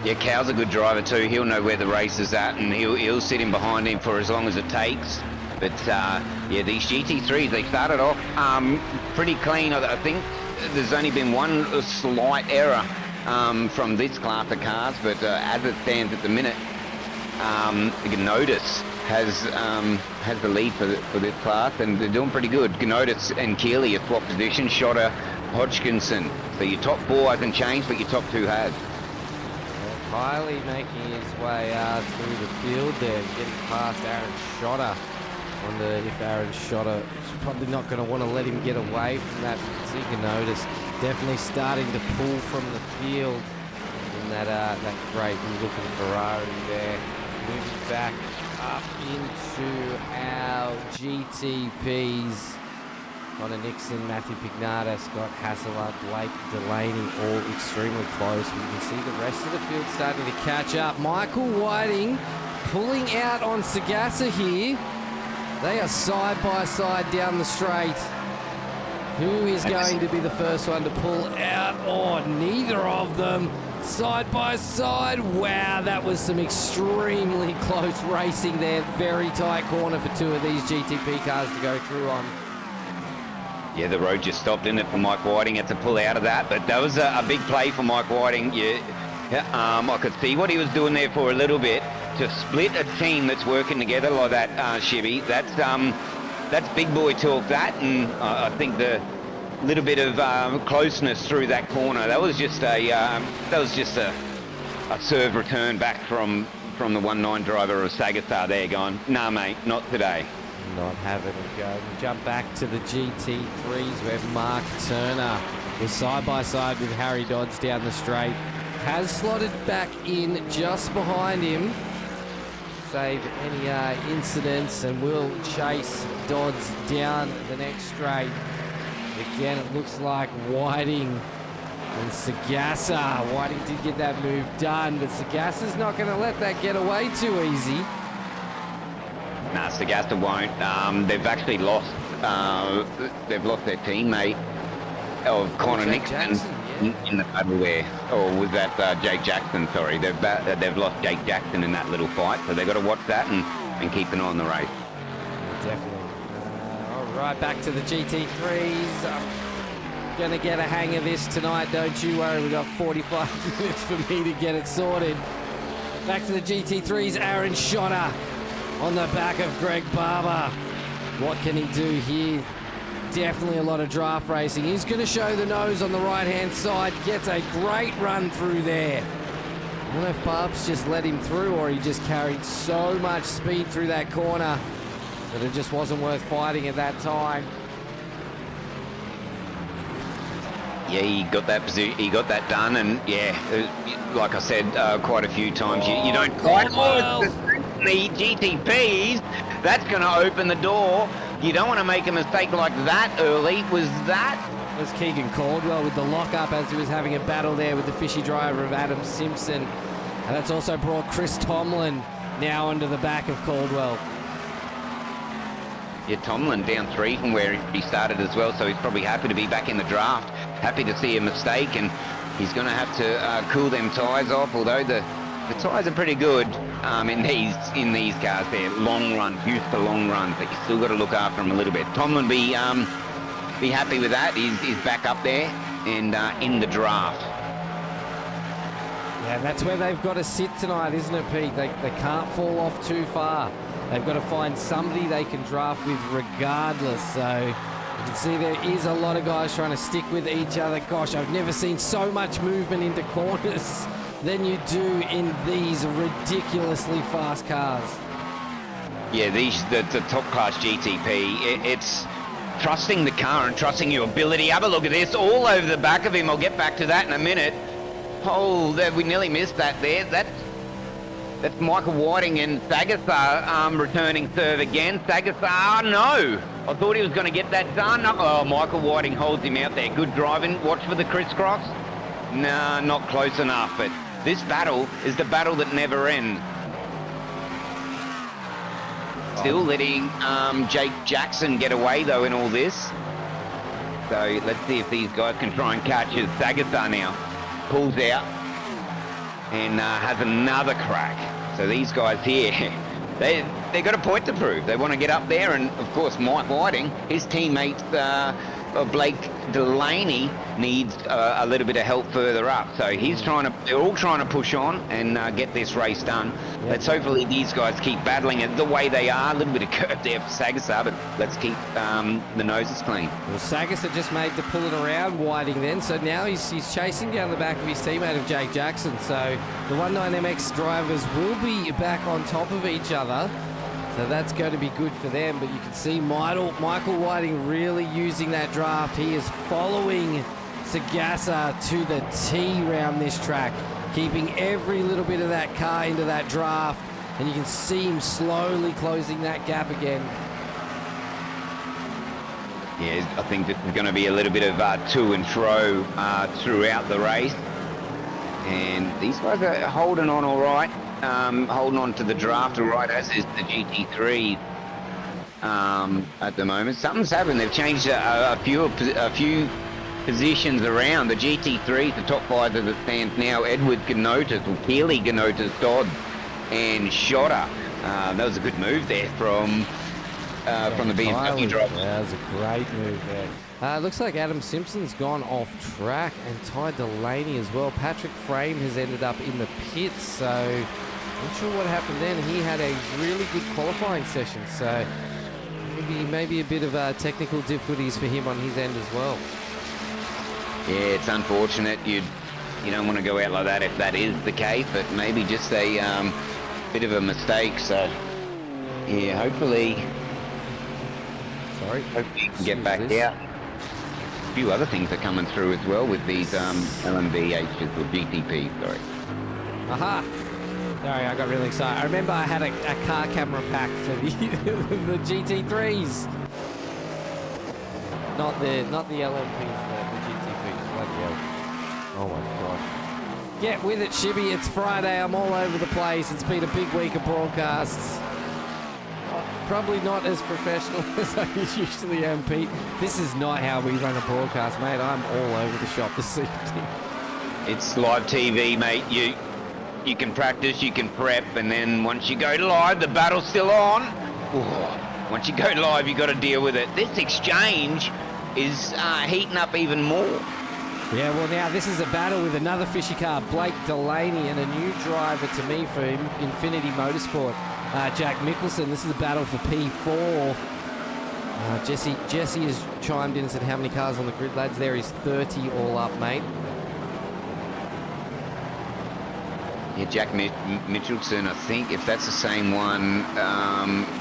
Yeah, Cal's a good driver too. He'll know where the race is at, and he'll sit in behind him for as long as it takes. But yeah, these GT3s, they started off pretty clean. I think there's only been one slight error from this class of cars, but as it stands at the minute, Gnotis has the lead for this class, and they're doing pretty good. Gnotis and Keeley have swapped position. Schotter, Hodgkinson. So your top 4 hasn't changed, but your top 2 has. Kylie making his way through the field there, getting past Aaron Schotter. Wonder if Aaron Schotter is probably not going to want to let him get away from that. So you can notice definitely starting to pull from the field in that great looking Ferrari there. Moving back up into our GTPs. Connor Nixon, Matthew Pignata, Scott Hasselard, Blake Delaney, all extremely close. We can see the rest of the field starting to catch up. Michael Whiting pulling out on Sagassa here. They are side by side down the straight. Who is going to be the first one to pull out? Oh, neither of them. Side by side. Wow, that was some extremely close racing there. Very tight corner for 2 of these GTP cars to go through on. Yeah, the road just stopped in it for Mike Whiting. Had to pull out of that, but that was a big play for Mike Whiting. Yeah, I could see what he was doing there for a little bit. To split a team that's working together like that, ShiBBy, that's big boy talk. That, and I think the little bit of closeness through that corner. That was just a serve return back from the 1-9 driver of Sagasar there, going, nah, mate, not today. Not having a go. We jump back to the GT3s where Mark Turner was side by side with Harry Dodds down the straight. Has slotted back in just behind him. Save any incidents, and will chase Dodds down the next straight. Again, it looks like Whiting and Sagassa. Whiting did get that move done, but Sagassa's not going to let that get away too easy. Nah, Sagasta won't. They've actually lost. They've lost their teammate of Connor Nixon in the battle there. Or was that Jake Jackson? Sorry, they've lost Jake Jackson in that little fight. So they've got to watch that and keep an eye on the race. Definitely. All right, back to the GT3s. Going to get a hang of this tonight, don't you worry. We've got 45 minutes for me to get it sorted. Back to the GT3s, Aaron Schotter on the back of Greg Barber. What can he do here? Definitely a lot of draft racing. He's going to show the nose on the right-hand side. Gets a great run through there. I don't know if Barb's just let him through, or he just carried so much speed through that corner that it just wasn't worth fighting at that time. Yeah, he got that position. He got that done, and yeah, like I said quite a few times, you don't quite the GTPs. That's going to open the door. You don't want to make a mistake like that early. Was Keegan Caldwell with the lockup as he was having a battle there with the fishy driver of Adam Simpson. And that's also brought Chris Tomlin now onto the back of Caldwell. Yeah, Tomlin down 3 from where he started as well, so he's probably happy to be back in the draft. Happy to see a mistake, and he's going to have to cool them tyres off, although the tyres are pretty good in these cars there. Long runs, used to long runs, but you still got to look after them a little bit. Tomlin be happy with that. He's back up there and in the draft. Yeah, that's where they've got to sit tonight, isn't it, Pete? They can't fall off too far. They've got to find somebody they can draft with regardless. So you can see there is a lot of guys trying to stick with each other. Gosh, I've never seen so much movement into corners than you do in these ridiculously fast cars. Yeah, the top class GTP, it's trusting the car and trusting your ability. Have a look at this, all over the back of him. I'll get back to that in a minute. Oh, we nearly missed that there. That's Michael Whiting and Sagasar returning serve again. Sagasar, no. I thought he was going to get that done. Oh, Michael Whiting holds him out there. Good driving. Watch for the crisscross. Nah, not close enough. But this battle is the battle that never ends. still letting Jake Jackson get away, though, in all this. So let's see if these guys can try and catch as Sagasar now pulls out and has another crack. So these guys here, they got a point to prove. They want to get up there, and of course Mike Whiting, his teammate Blake Delaney, needs a little bit of help further up. So they're all trying to push on and get this race done. Yep. Let's hopefully these guys keep battling it the way they are. A little bit of curve there for Sagasar, but let's keep the noses clean. Well, Sagasar just made the pulling around Whiting then, so now he's chasing down the back of his teammate of Jake Jackson. So the 19MX drivers will be back on top of each other. So that's going to be good for them, but you can see Michael Whiting really using that draft. He is following Sagasar to the T round this track, keeping every little bit of that car into that draft, and you can see him slowly closing that gap again. Yeah, I think this is going to be a little bit of to and fro throughout the race, and these guys are holding on all right. Holding on to the draft all right, as is the GT3 at the moment. Something's happened. They've changed a few positions around. The GT3, the top five as it stands now, Edward Ganotas, or Keely Ganotas, Dodd, and Shotter. That was a good move there from the BMW driver. Yeah, that was a great move there. Looks like Adam Simpson's gone off track, and Ty Delaney as well. Patrick Frame has ended up in the pits, so not sure what happened then. He had a really good qualifying session, so maybe a bit of technical difficulties for him on his end as well. Yeah, it's unfortunate. You don't want to go out like that if that is the case, but maybe just a bit of a mistake. So yeah, hopefully you can get back out. A few other things are coming through as well with these LMVHs or GTPs, sorry. Aha! Sorry, I got really excited. I remember I had a car camera pack for the GT3s. Not the LMPs, the GT3s. Bloody hell. Oh my god. Get with it, ShiBBy. It's Friday. I'm all over the place. It's been a big week of broadcasts. Probably not as professional as I usually am, Pete. This is not how we run a broadcast, mate. I'm all over the shop this evening. It's live TV, mate. You can practice, you can prep, and then once you go live, the battle's still on. Ooh. Once you go live, you got to deal with it. This exchange is heating up even more. Yeah, well, now this is a battle with another fishy car, Blake Delaney, and a new driver to me for Infinity Motorsport, Jack Mickelson. This is a battle for P4. Jesse has chimed in and said, how many cars on the grid, lads? There is 30 all up, mate. Yeah, Jack Michelson, I think, if that's the same one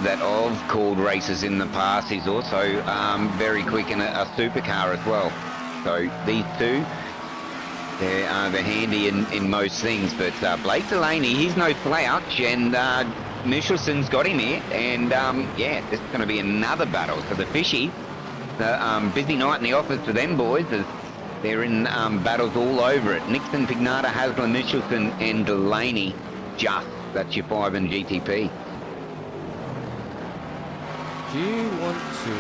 that I've called races in the past, he's also very quick in a supercar as well. So these two, they're handy in most things. But Blake Delaney, he's no slouch, and Michelson's got him here. And yeah, this is going to be another battle. So the Fishy, the busy night in the office for them boys. They're in battles all over it. Nixon, Pignata, Haslam, Michelson, and Delaney. That's your 5 in GTP. Do you want to...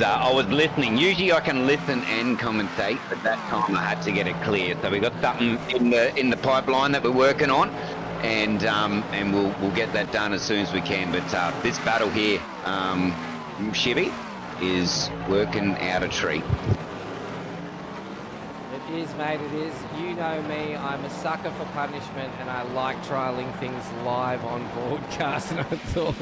I was listening. Usually I can listen and commentate, but that time I had to get it clear. So we got something in the pipeline that we're working on, and we'll get that done as soon as we can. But this battle here, ShiBBy, is working out a treat. It is, mate, it is. You know me, I'm a sucker for punishment, and I like trialling things live on broadcast. And I thought,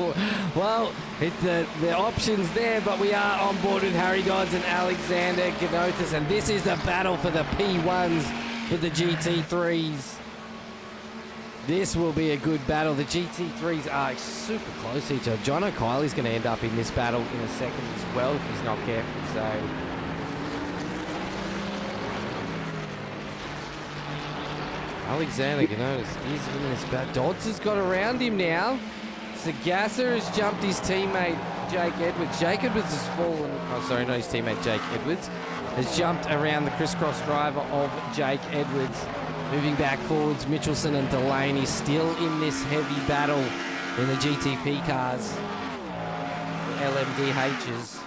well, the option's there, but we are on board with Harry Dodds and Alexander Ganotas, and this is the battle for the P1s for the GT3s. This will be a good battle. The GT3s are super close to each other. John O'Kiley's going to end up in this battle in a second as well if he's not careful. So Alexander Ganonis is in this bat. Dodds has got around him now. Sagasa has jumped his teammate Jake Edwards. Jake Edwards has fallen. Oh, sorry, not his teammate Jake Edwards. Has jumped around the crisscross driver of Jake Edwards. Moving back forwards, Mitchelson and Delaney still in this heavy battle in the GTP cars. The LMDHs.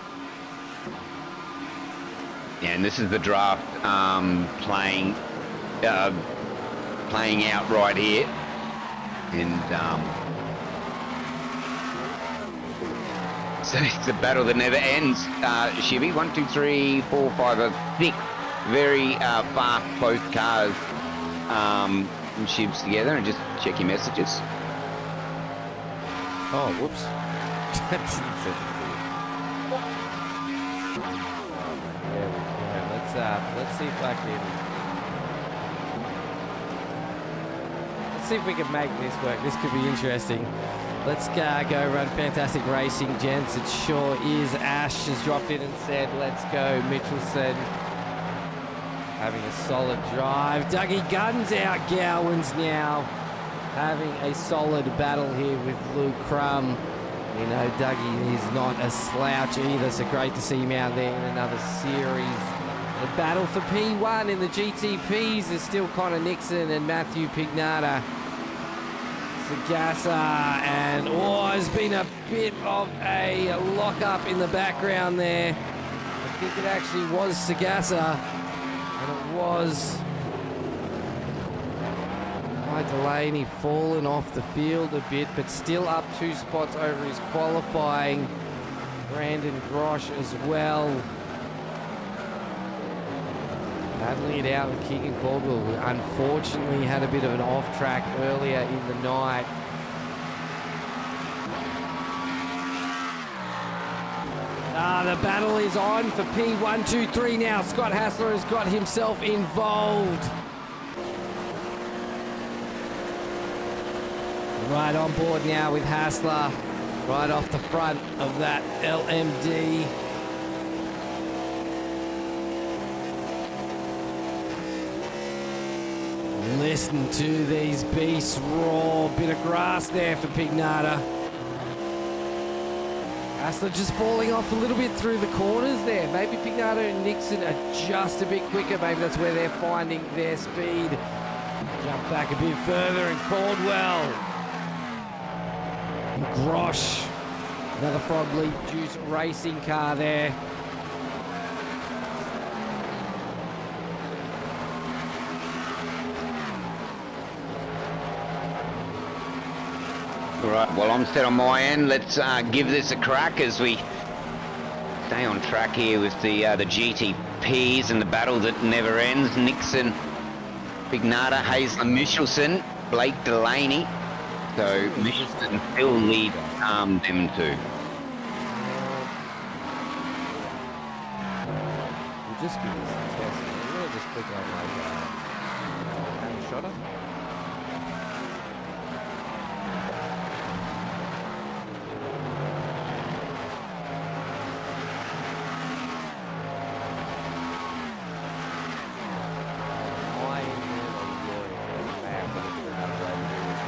Yeah, and this is the draft playing out right here. And so it's a battle that never ends. ShiBBy, 1, 2, 3, 4, 5, 6 very fast, close cars. And Shibs together, and just check your messages. Oh, whoops. Let's see if I can. Let's see if we can make this work. This could be interesting. Let's go run Fantastic Racing, gents. It sure is. Ash has dropped in and said, let's go. Mitchelson having a solid drive. Dougie Gunn's out. Gowans now having a solid battle here with Luke Crum. You know, Dougie is not a slouch either, so great to see him out there in another series. The battle for P1 in the GTPs is still Connor Nixon and Matthew Pignata. Sagasa, and there's been a bit of a lock-up in the background there. I think it actually was Sagasa, and it was Delaney fallen off the field a bit, but still up 2 spots over his qualifying. Brandon Grosh as well. Battling it out with Keegan Caldwell, who unfortunately had a bit of an off track earlier in the night. The battle is on for P1, 2, 3 now. Scott Hassler has got himself involved. Right on board now with Hassler, right off the front of that LMD. Listen to these beasts roar. Bit of grass there for Pignata. Hassler just falling off a little bit through the corners there. Maybe Pignata and Nixon are just a bit quicker. Maybe that's where they're finding their speed. Jump back a bit further, and Caldwell. And Grosh. Another Frog Leap Juice racing car there. All right, well, I'm set on my end. Let's give this a crack as we stay on track here with the GTPs and the battle that never ends. Nixon, Pignata, Hazel, Michelson, Blake Delaney. So Michelson still lead them two. We'll just give this a test. We're going to just click on like shotter.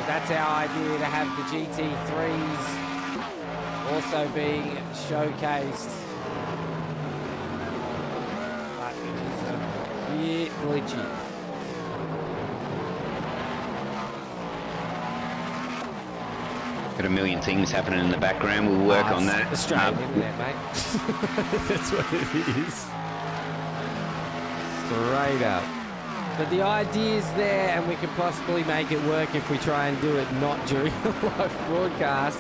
That's our idea, to have the GT3s also being showcased. But it is a bit glitchy. Got a million things happening in the background. We'll work on that. Australian, isn't it, mate? That's what it is. Straight up. But the idea's there, and we can possibly make it work if we try and do it not during the live broadcast.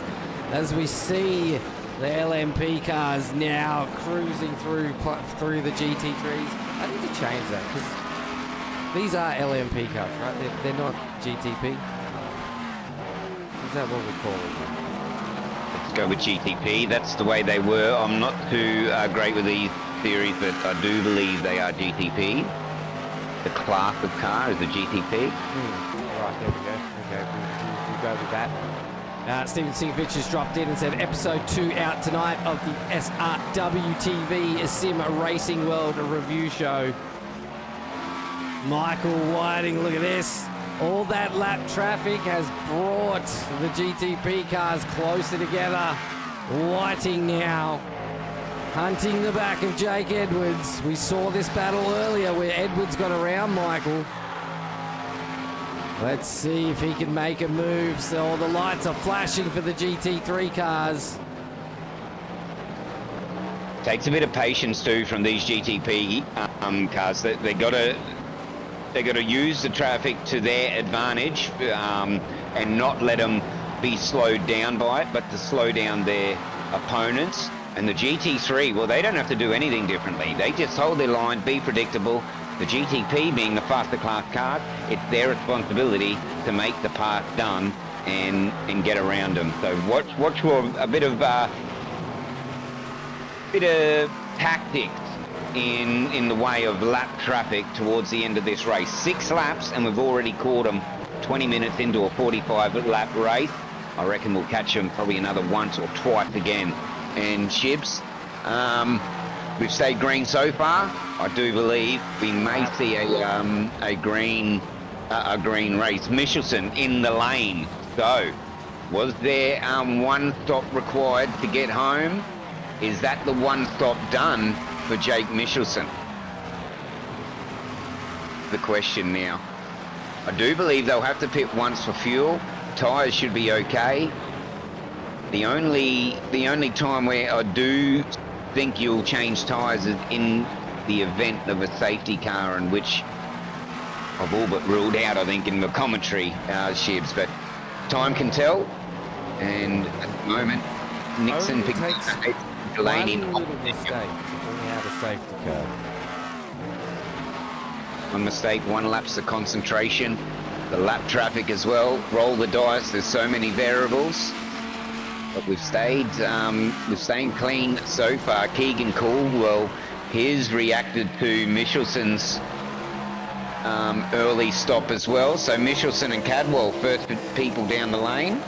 As we see the LMP cars now cruising through the GT3s. I need to change that, because these are LMP cars, right? They're not GTP. Is that what we call it? Let's go with GTP. That's the way they were. I'm not too great with these theories, but I do believe they are GTP. The class of car is the GTP. Right, there we go. Okay, we'll go with that. Stephen Singfitch has dropped in and said episode 2 out tonight of the SRWTV Sim Racing World review show. Michael Whiting, look at this. All that lap traffic has brought the GTP cars closer together. Whiting now hunting the back of Jake Edwards. We saw this battle earlier where Edwards got around Michael. Let's see if he can make a move. So the lights are flashing for the GT3 cars. Takes a bit of patience too from these GTP cars. They got to use the traffic to their advantage and not let them be slowed down by it, but to slow down their opponents. And the GT3, well, they don't have to do anything differently. They just hold their line, be predictable. The GTP, being the faster class car, it's their responsibility to make the path done and get around them. So watch for a bit of tactics in the way of lap traffic towards the end of this race. 6 laps, and we've already caught them 20 minutes into a 45 lap race. I reckon we'll catch them probably another once or twice again. And Shibs, we've stayed green so far. I do believe we may see a green race. Michelson in the lane. So, was there one stop required to get home? Is that the one stop done for Jake Michelson? The question now. I do believe they'll have to pit once for fuel. Tyres should be okay. The only time where I do think you'll change tyres is in the event of a safety car, in which I've all but ruled out, I think, in the commentary, Shibs, but time can tell. And at the moment, Nixon picked Delaney one little mistake to bring out a safety car. One mistake, one lapse of concentration. The lap traffic as well. Roll the dice. There's so many variables, but we've stayed clean so far. Keegan Caldwell, he's reacted to Michelson's early stop as well. So Michelson and Cadwell first people down the lane.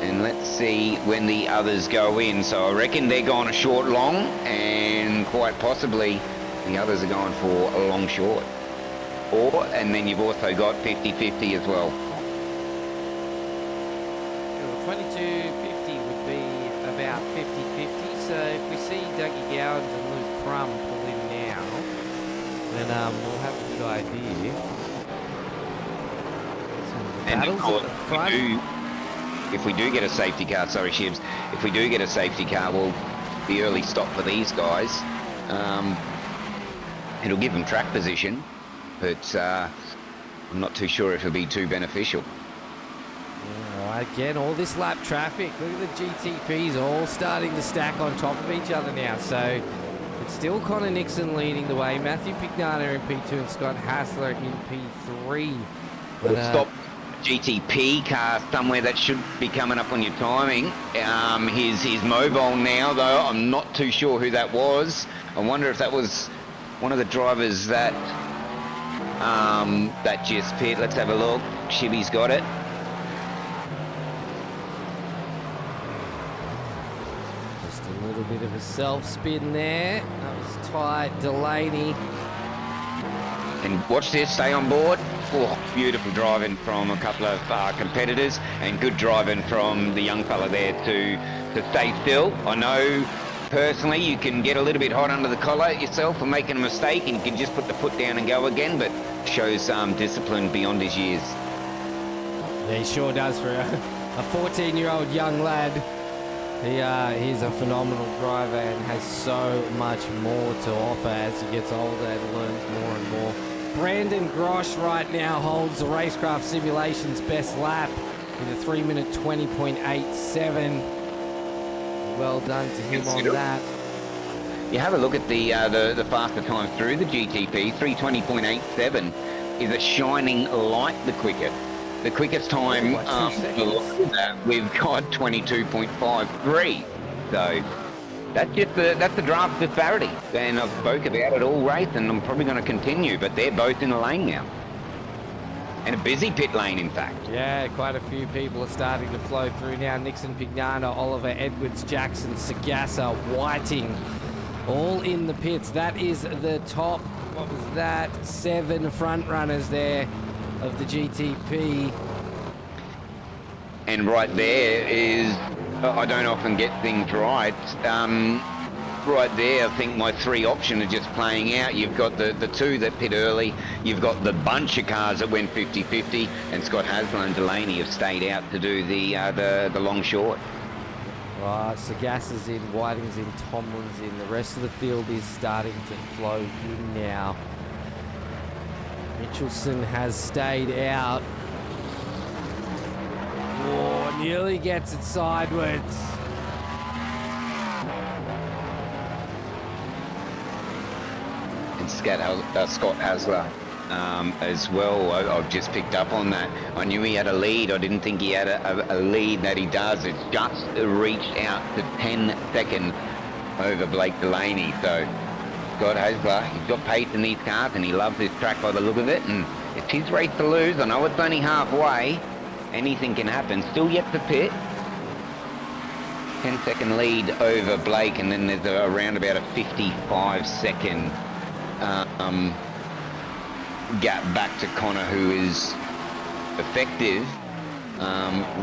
And let's see when the others go in. So I reckon they're going a short long, and quite possibly the others are going for a long short. And then you've also got 50-50 as well. 22.50 would be about 50-50. So if we see Dougie Gowans and Luke Crum pull in now, then we'll have a good idea. And of course, if we do get a safety car, sorry Shibs, if we do get a safety car, well, the early stop for these guys, it'll give them track position, but I'm not too sure if it'll be too beneficial. Yeah, again, all this lap traffic. Look at the GTPs all starting to stack on top of each other now. So it's still Connor Nixon leading the way. Matthew Pignata in P2 and Scott Hassler in P3. But, stop GTP car somewhere that should be coming up on your timing. He's mobile now, though. I'm not too sure who that was. I wonder if that was one of the drivers that just pit. Let's have a look. ShiBBy's got it. Just a little bit of a self-spin there. That was tight. Delaney. And watch this, stay on board. Oh, beautiful driving from a couple of competitors, and good driving from the young fella there to stay still. I know personally you can get a little bit hot under the collar yourself for making a mistake, and you can just put the foot down and go again, but shows discipline beyond his years. Yeah, he sure does for a 14-year-old young lad. He's a phenomenal driver and has so much more to offer as he gets older and learns more and more. Brandon Grosh right now holds the Racecraft Simulations best lap with a 3-minute 20.87. Well done to him on that. You have a look at the faster time through the GTP. 3:20.87 is a shining light the quickest. The quickest time we've got 22.53. So that's the draft disparity. And I've spoke about it all race, and I'm probably going to continue. But they're both in the lane now, and a busy pit lane, in fact. Yeah, quite a few people are starting to flow through now. Nixon, Pignata, Oliver, Edwards, Jackson, Sagassa, Whiting, all in the pits. That is the top. What was that? 7 front runners there of the GTP. And right there is, I don't often get things right. Right there, I think my three option are just playing out. You've got the two that pit early, you've got the bunch of cars that went 50-50, and Scott Hasler and Delaney have stayed out to do the long short. Right, Sagas is in, Whiting's in, Tomlin's in. The rest of the field is starting to flow in now. Mitchelson has stayed out. Oh, nearly gets it sideways. And Scott Hasler as well. I've just picked up on that. I knew he had a lead. I didn't think he had a lead that he does. It's just reached out to 10 seconds over Blake Delaney. So Scott Hasler, he's got pace in these cars and he loves this track by the look of it. And it's his race to lose. I know it's only halfway. Anything can happen. Still yet to pit. 10-second lead over Blake, and then there's around about a 55-second gap back to Connor, who is effective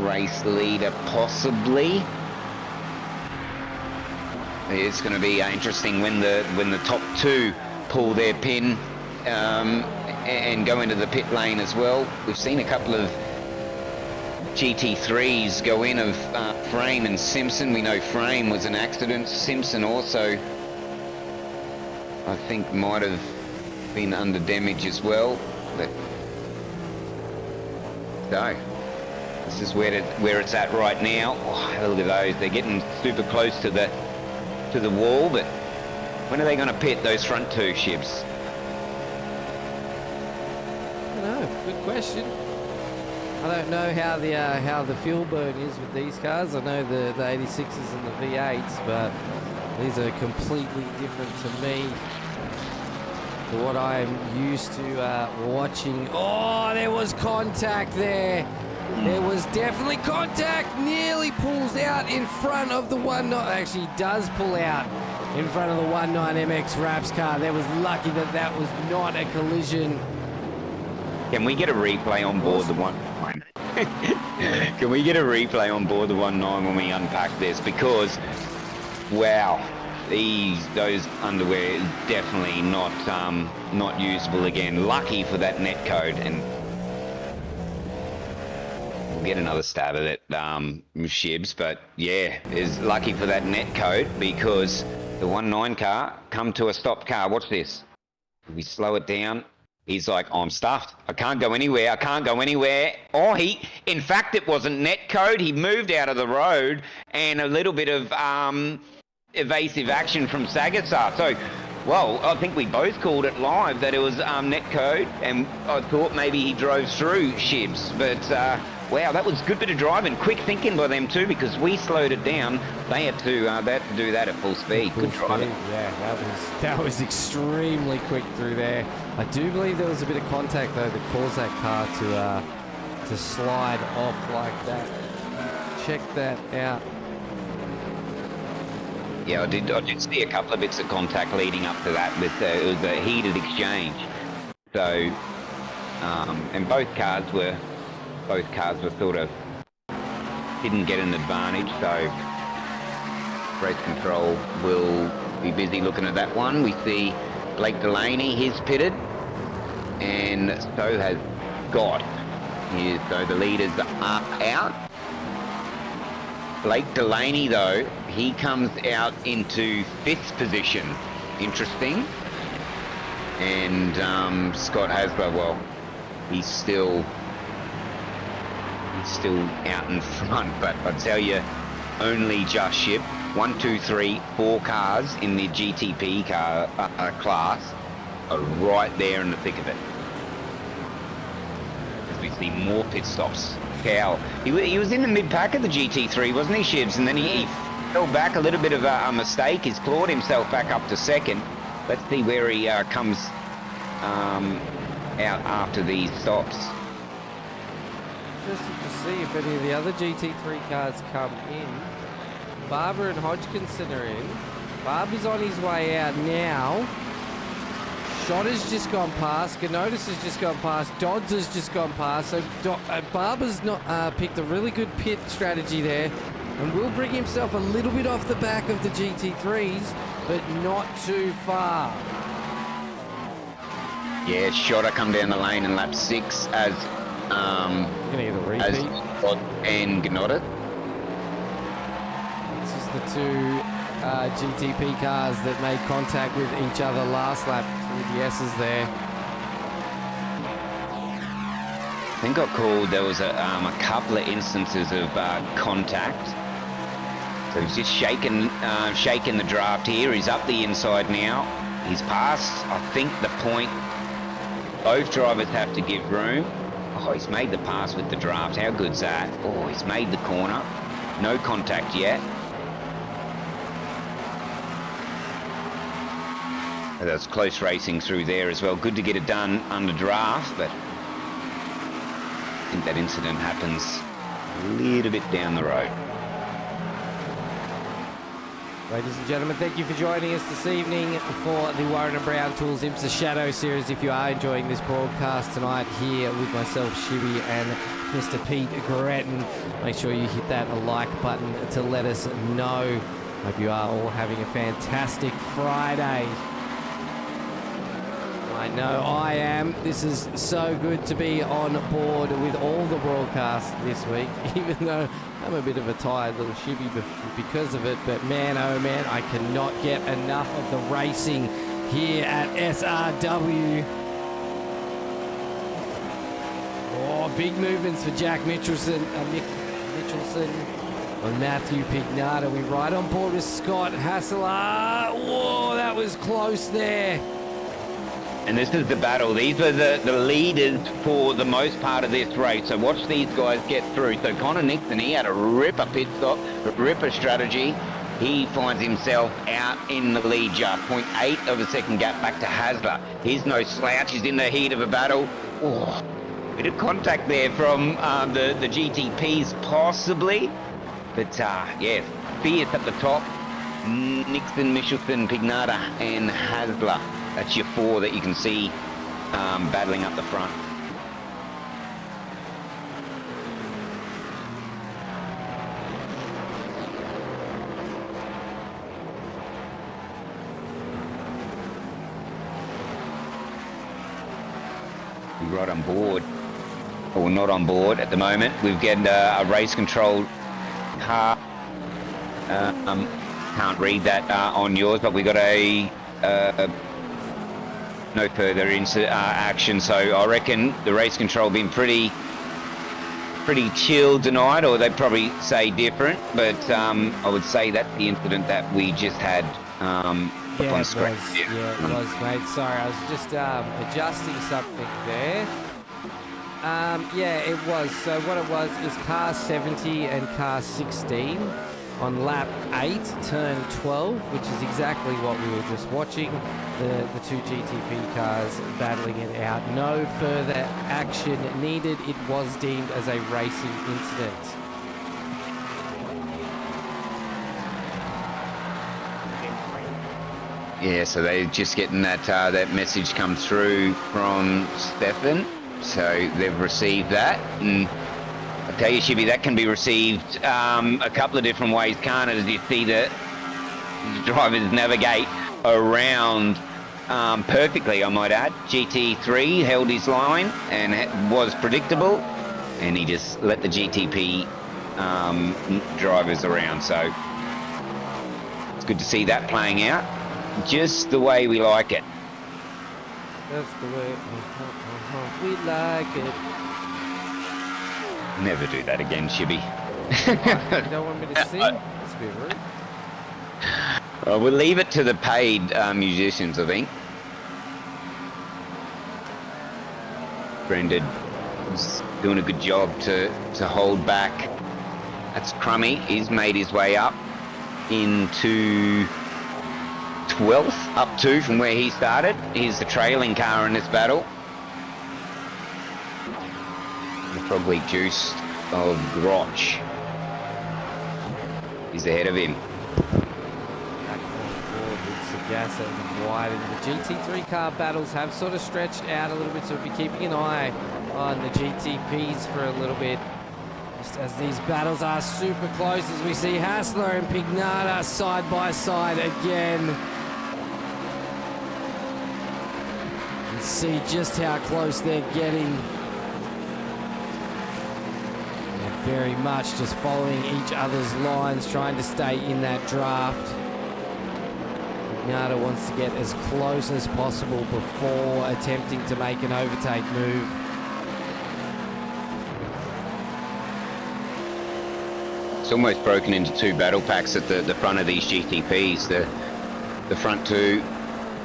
race leader possibly. It's going to be interesting when the top two pull their pin and go into the pit lane as well. We've seen a couple of GT3s go in of Frame and Simpson. We know Frame was an accident. Simpson also, I think, might have been under damage as well. But so this is where it's at right now. Oh, look at those. They're getting super close to the wall. But when are they going to pit those front two, Shibs? I don't know. Good question. I don't know how the fuel burn is with these cars. I know the 86s and the V8s, but these are completely different to me, to what I am used to watching. Oh, there was contact there. There was definitely contact. Nearly pulls out in front of the 19. Actually, does pull out in front of the 19 MX Raps car. That was lucky that was not a collision. Can we get a replay on board the 19? Can we get a replay on board the 19 when we unpack this? Because, wow, those underwear is definitely not usable again. Lucky for that net code, and we'll get another stab at it, Shibs. But yeah, is lucky for that net code, because the 19 car come to a stop car. Watch this. We slow it down. He's like, oh, I'm stuffed. I can't go anywhere. I can't go anywhere. Oh, in fact, it wasn't net code. He moved out of the road, and a little bit of evasive action from Sagasar. So, well, I think we both called it live that it was net code, and I thought maybe he drove through Shibs. But, wow, that was a good bit of driving. Quick thinking by them too, because we slowed it down. They had to do that at full speed. Good driving. Yeah, that was extremely quick through there. I do believe there was a bit of contact though that caused that car to slide off like that. Check that out. Yeah, I did see a couple of bits of contact leading up to that with it was a heated exchange. So, and both cars were sort of didn't get an advantage. So race control will be busy looking at that one. We see Blake Delaney, he's pitted, and so has Scott. So the leaders are out. Blake Delaney, though, he comes out into 5th position. Interesting. And Scott Hasler, well, he's still out in front, but I tell you, only just Shib. 1, 2, 3, 4 cars in the GTP car class are right there in the thick of it. As we see more pit stops. Cow. He was in the mid-pack of the GT3, wasn't he, Shibs? And then he fell back, a little bit of a mistake. He's clawed himself back up to 2nd. Let's see where he comes out after these stops. Interesting to see if any of the other GT3 cars come in. Barber and Hodgkinson are in. Barber's on his way out now. Shotter's just gone past. Ganotis has just gone past. Dodds has just gone past. So Barber's not picked a really good pit strategy there, and will bring himself a little bit off the back of the GT3s, but not too far. Yeah, Shotter come down the lane in lap 6 as Gonna get a repeat. And Ganotis. This is the two GTP cars that made contact with each other last lap through the S's there. I think I called there was a couple of instances of contact. So he's just shaking the draft here. He's up the inside now. He's passed, I think, the point. Both drivers have to give room. Oh, he's made the pass with the draft. How good's that? Oh, he's made the corner. No contact yet. That's close racing through there as well. Good to get it done under draft, but I think that incident happens a little bit down the road. Ladies and gentlemen, thank you for joining us this evening for the Warren and Brown Tools IMSA Shadow Series. If you are enjoying this broadcast tonight here with myself, ShiBBy, and Mr. Pete Gretton, make sure you hit that like button to let us know. Hope you are all having a fantastic Friday. I know I am. This is so good to be on board with all the broadcasts this week, even though I'm a bit of a tired little ShiBBy because of it. But man, oh man, I cannot get enough of the racing here at SRW. Oh, big movements for Jack Mitchelson on Matthew Pignata. We right on board with Scott Hassler. Whoa, that was close there. And this is the battle. These were the leaders for the most part of this race. So watch these guys get through. So Connor Nixon, he had a ripper pit stop, ripper strategy. He finds himself out in the lead just 0.8 of a second gap back to Hasler. He's no slouch. He's in the heat of a battle. Oh, bit of contact there from the GTPs possibly. But yeah, fierce at the top. Nixon, Michelson, Pignata and Hasler. That's your four that you can see battling up the front. We're right on board, or not on board at the moment. We've got a race control car. Can't read that on yours, but we got a no further into action, so I reckon the race control been pretty chill tonight, or they'd probably say different, but I would say that's the incident that we just had up on screen. Yeah, it was, mate. Sorry, I was just adjusting something there. Yeah, it was. So what it was is car 70 and car 16 on lap 8, turn 12, which is exactly what we were just watching. The two GTP cars battling it out. No further action needed. It was deemed as a racing incident. Yeah, so they're just getting that that message come through from Stefan. So they've received that, and I tell you, ShiBBy, that can be received a couple of different ways, can't it? As you see the drivers navigate around perfectly, I might add. GT3 held his line and it was predictable, and he just let the GTP drivers around. So it's good to see that playing out, just the way we like it. That's the way we like it. Never do that again, ShiBBy. You don't want me to sing? That's a bit rude. We'll leave it to the paid musicians, I think. Brendan is doing a good job to hold back. That's Crummy. He's made his way up into 12th, up 2 from where he started. He's the trailing car in this battle. The Frogweek Juice of Grotch is ahead of him. Back on board with gas and widen. The GT3 car battles have sort of stretched out a little bit, so we'll be keeping an eye on the GTPs for a little bit. Just as these battles are super close, as we see Hassler and Pignata side by side again. And see just how close they're getting. They're very much just following each other's lines, trying to stay in that draft. Pignata wants to get as close as possible before attempting to make an overtake move. It's almost broken into two battle packs at the front of these GTPs. The front two,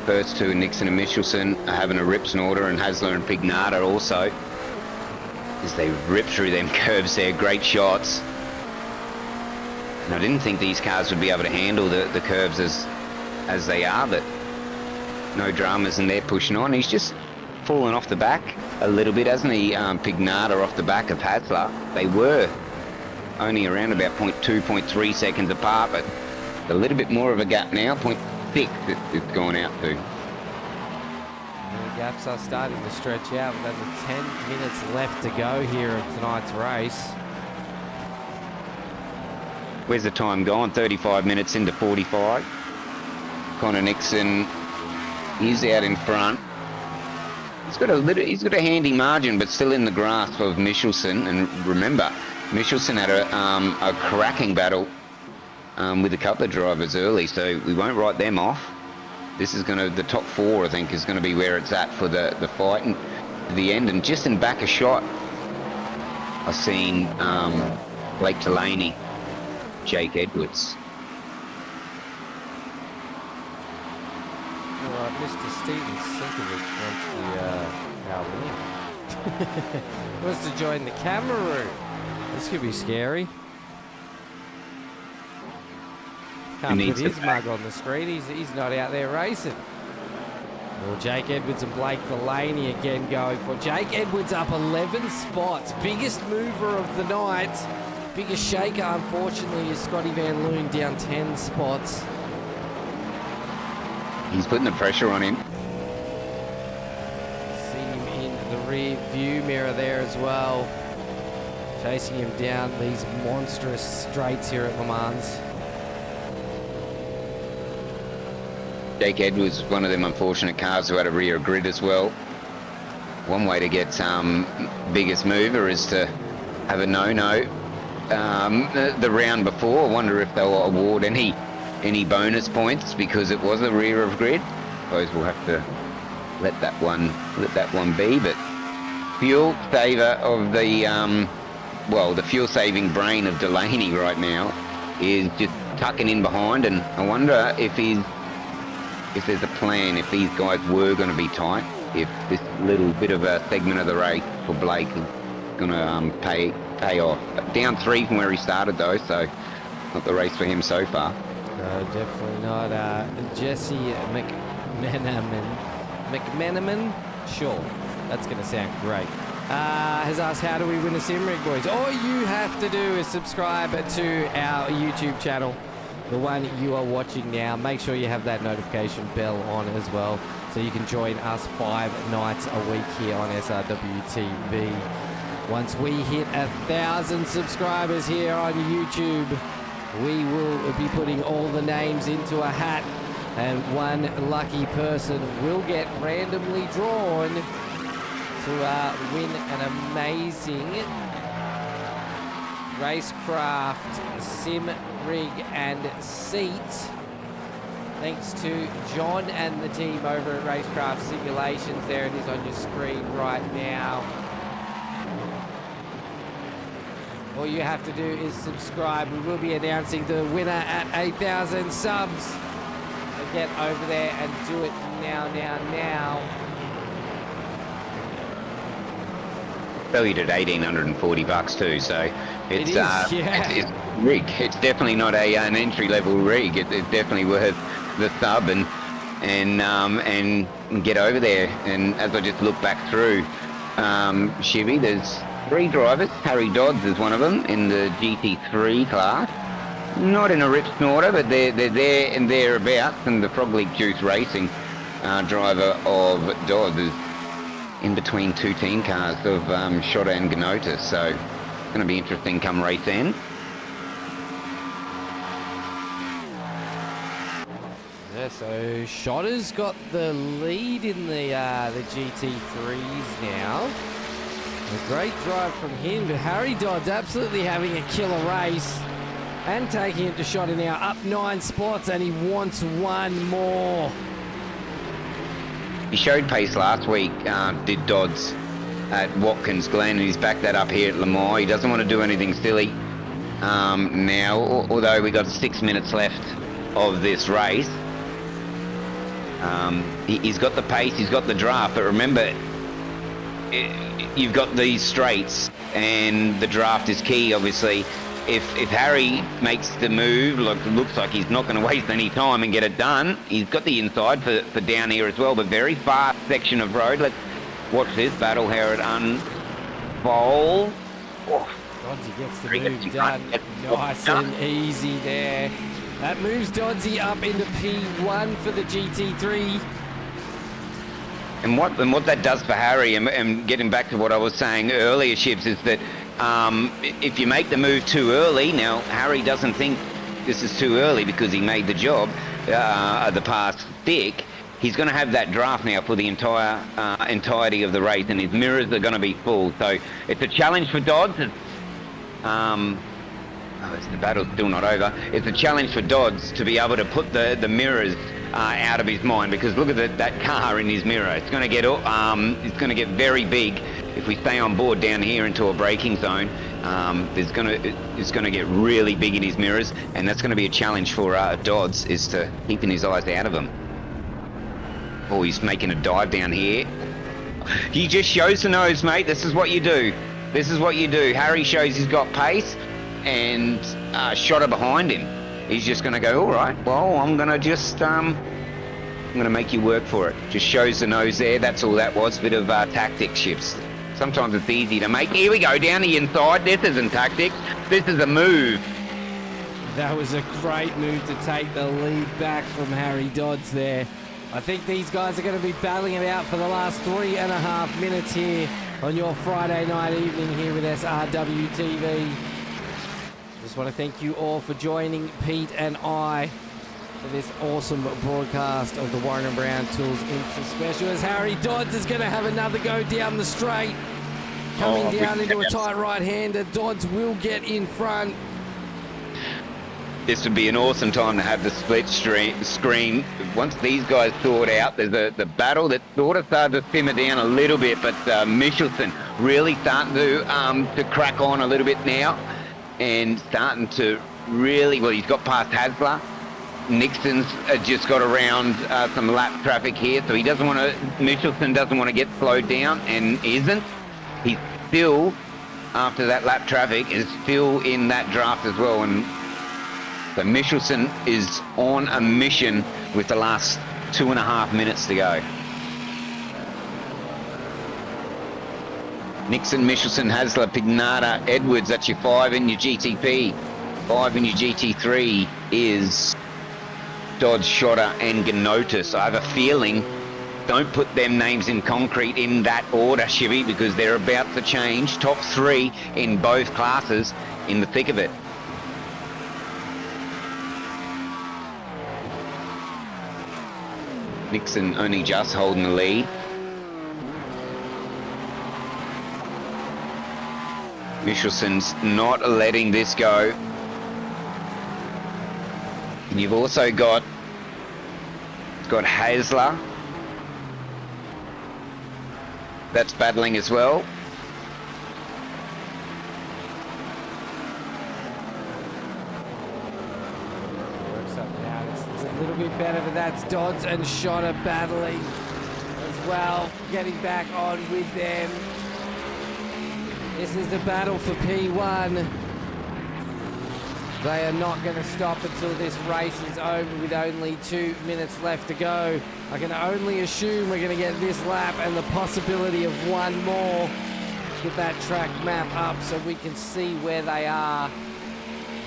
first two, Nixon and Michelson, are having a rip snorter, and Hassler and Pignata also, as they rip through them curves there. Great shots. And I didn't think these cars would be able to handle the curves as they are, but no dramas, and they're pushing on. He's just fallen off the back a little bit, hasn't he? Pignata off the back of Hassler. They were only around about 0.2, 0.3 seconds apart, but a little bit more of a gap now. 0.6 it's gone out to. The gaps are starting to stretch out with under 10 minutes left to go here of tonight's race. Where's the time gone? 35 minutes into 45. Connor Nixon is out in front. He's got a handy margin, but still in the grasp of Michelson. And remember, Michelson had a cracking battle with a couple of drivers early, so we won't write them off. This is the top four, I think, is going to be where it's at for the fight and the end. And just in back a shot, I've seen Blake Delaney, Jake Edwards. All right, Mr. Steven Sinkovich wants the wants to join the camera room. This could be scary. Can't put his mug on the screen. He's not out there racing. Well, Jake Edwards and Blake Delaney again going for Jake Edwards up 11 spots. Biggest mover of the night. Biggest shaker, unfortunately, is Scotty Van Loon down 10 spots. He's putting the pressure on him. See him in the rear view mirror there as well. Chasing him down these monstrous straights here at Le Mans. Jake Edwards, one of them unfortunate cars who had a rear grid as well. One way to get biggest mover is to have a no-no. The round before, I wonder if they'll award any bonus points because it was a rear of grid. I suppose we'll have to let that one be. But fuel saver of the the fuel saving brain of Delaney right now is just tucking in behind, and I wonder if there's a plan, if these guys were going to be tight, if this little bit of a segment of the race for Blake is going to pay off. Down 3 from where he started though, so not the race for him so far. No, definitely not. Jesse McMenamin, sure, that's going to sound great. Has asked, how do we win a sim rig, boys? All you have to do is subscribe to our YouTube channel, the one you are watching now. Make sure you have that notification bell on as well, so you can join us 5 nights a week here on SRWTV. Once we hit 1,000 subscribers here on YouTube, we will be putting all the names into a hat, and one lucky person will get randomly drawn to win an amazing racecraft sim rig and seat, thanks to John and the team over at Racecraft Simulations. There it is on your screen right now. All you have to do is subscribe. We will be announcing the winner at 8,000 subs. So get over there and do it now. Valued at $1,840 too, so it's it's rig. It's definitely not an entry level rig. It's definitely worth the sub and get over there. And as I just look back through, ShiBBy, there's 3 drivers. Harry Dodds is one of them in the GT3 class. not in a rip snorter, but they're there and thereabouts. And the Frog League Juice Racing driver of Dodds is in between two team cars of Shotta and Gnota. So it's going to be interesting come race end. Yeah, so Shotta's got the lead in the GT3s now. A great drive from him, but Harry Dodds absolutely having a killer race and taking it to Shotta now, up 9 spots, and he wants one more. He showed pace last week, did Dodds at Watkins Glen, and he's backed that up here at Le Mans. He doesn't want to do anything silly now, although we got 6 minutes left of this race. He's got the pace, he's got the draft, but remember, you've got these straights, and the draft is key, obviously. If Harry makes the move, looks like he's not going to waste any time and get it done. He's got the inside for down here as well, but very fast section of road. Let's watch this battle, how it unfolds. Oh. Doddsy gets the move done, nice and easy there. That moves Doddsy up into P1 for the GT3. And what that does for Harry, and getting back to what I was saying earlier, Shibs, is that if you make the move too early, now Harry doesn't think this is too early because he made the job the past stick. He's going to have that draft now for the entirety of the race, and his mirrors are going to be full. So it's a challenge for Dodds. The battle's still not over. It's a challenge for Dodds to be able to put the mirrors out of his mind, because look at that car in his mirror. It's going to get very big if we stay on board down here into a braking zone. It's going to get really big in his mirrors, and that's going to be a challenge for Dodds, is to keeping his eyes out of them. Oh, he's making a dive down here. He just shows the nose, mate. This is what you do. This is what you do. Harry shows he's got pace, and Shotta behind him. He's just going to go, all right, well, I'm going to just, I'm going to make you work for it. Just shows the nose there. That's all that was. Bit of tactic shifts. Sometimes it's easy to make. Here we go, down the inside. This isn't tactics. This is a move. That was a great move to take the lead back from Harry Dodds there. I think these guys are going to be battling it out for the last 3.5 minutes here on your Friday night evening here with SRW TV. Just want to thank you all for joining Pete and I for this awesome broadcast of the Warren & Brown Tools IMSA Special, as Harry Dodds is going to have another go down the straight. Coming down into a tight right-hander. Dodds will get in front. This would be an awesome time to have the split screen. Once these guys sort out, there's the battle that sort of started to simmer down a little bit, but Michelson really starting to crack on a little bit now, and starting to really, well, he's got past Hasler. Nixon's just got around some lap traffic here, so he doesn't want to, Michelson doesn't want to get slowed down, and isn't. He's still, after that lap traffic, is still in that draft as well, and so Michelson is on a mission with the last 2.5 minutes to go. Nixon, Michelson, Hasler, Pignata, Edwards, that's your 5 in your GTP. 5 in your GT3 is Dodds, Shotta and Gnotis. I have a feeling, don't put them names in concrete in that order, ShiBBy, because they're about to change. Top 3 in both classes in the thick of it. Nixon only just holding the lead. Michelson's not letting this go. And you've also got Hasler. That's battling as well. It's a little bit better, but that's Dodds and Shotta battling as well, getting back on with them. This is the battle for P1. They are not going to stop until this race is over with only 2 minutes left to go. I can only assume we're going to get this lap and the possibility of one more. Let's get that track map up so we can see where they are.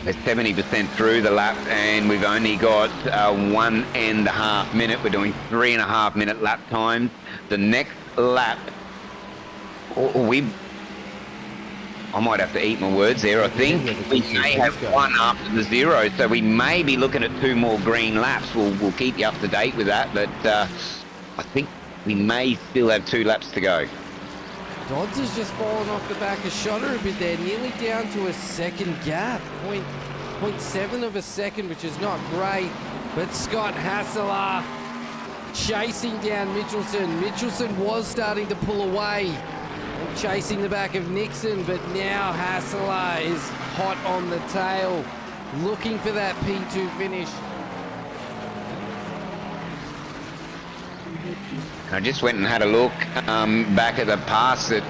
We're 70% through the lap, and we've only got 1.5 minute. We're doing 3.5 minute lap times. The next lap, I might have to eat my words there. I think we may have one after the 0, so we may be looking at 2 more green laps. We'll keep you up to date with that, but I think we may still have 2 laps to go. Dodds has just fallen off the back of Shotter a bit there, nearly down to a second gap. 0.7 of a second, which is not great. But Scott Hassler chasing down Mitchelson. Mitchelson was starting to pull away and chasing the back of Nixon, but now Hassler is hot on the tail, looking for that P2 finish. I just went and had a look back at the pass that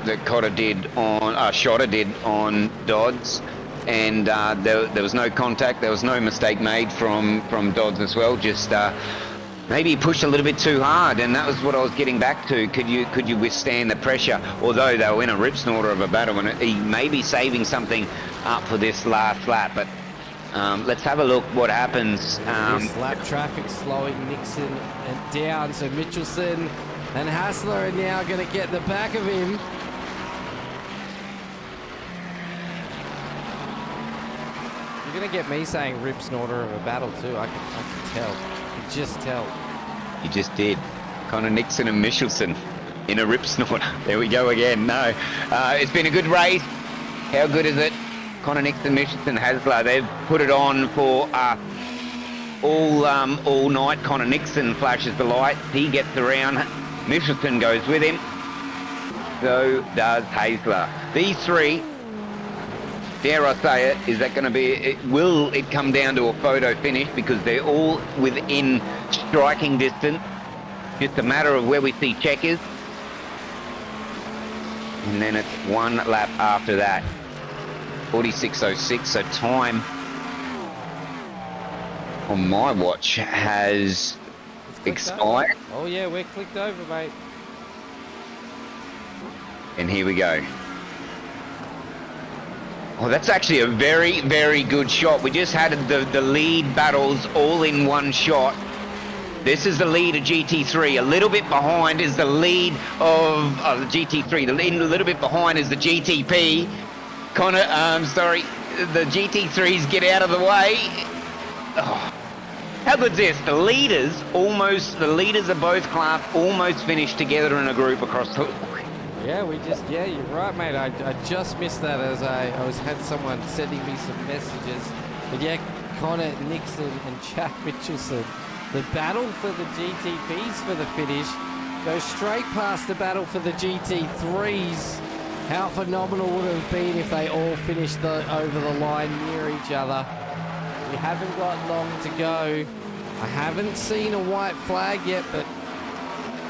Shotter did on Dodds, and there was no contact. There was no mistake made from Dodds as well. Just maybe he pushed a little bit too hard, and that was what I was getting back to. Could you withstand the pressure? Although they were in a rip snorter of a battle, and he may be saving something up for this last lap, but. Let's have a look what happens. This lap traffic slowing Nixon and down, so Mitchelson and Hassler are now going to get the back of him. You're going to get me saying rip snorter of a battle too. I can tell. I can just tell. You just did. Connor Nixon and Mitchelson in a rip snorter. There we go again. No, it's been a good race. How good is it? Connor Nixon, Mitchelson, Hassler, they've put it on for all night. Connor Nixon flashes the light. He gets around. Mitchelson goes with him. So does Hassler. These 3, dare I say it, is that going to be... will it come down to a photo finish because they're all within striking distance? Just a matter of where we see checkers. And then it's 1 lap after that. 46.06, so time on my watch has expired. Oh yeah, we're clicked over, mate. And here we go. Oh, that's actually a very, very good shot. We just had the lead battles all in one shot. This is the lead of GT3. A little bit behind is the lead of the GT3. The lead a little bit behind is the GTP. Connor, the GT3s get out of the way. Oh, how good's this? The leaders of both class almost finished together in a group across the... Yeah, you're right, mate. I just missed that as I had someone sending me some messages. But yeah, Connor Nixon and Jack Mitchelson, the battle for the GTPs for the finish goes straight past the battle for the GT3s. How phenomenal would it have been if they all finished over the line near each other. We haven't got long to go. I haven't seen a white flag yet, but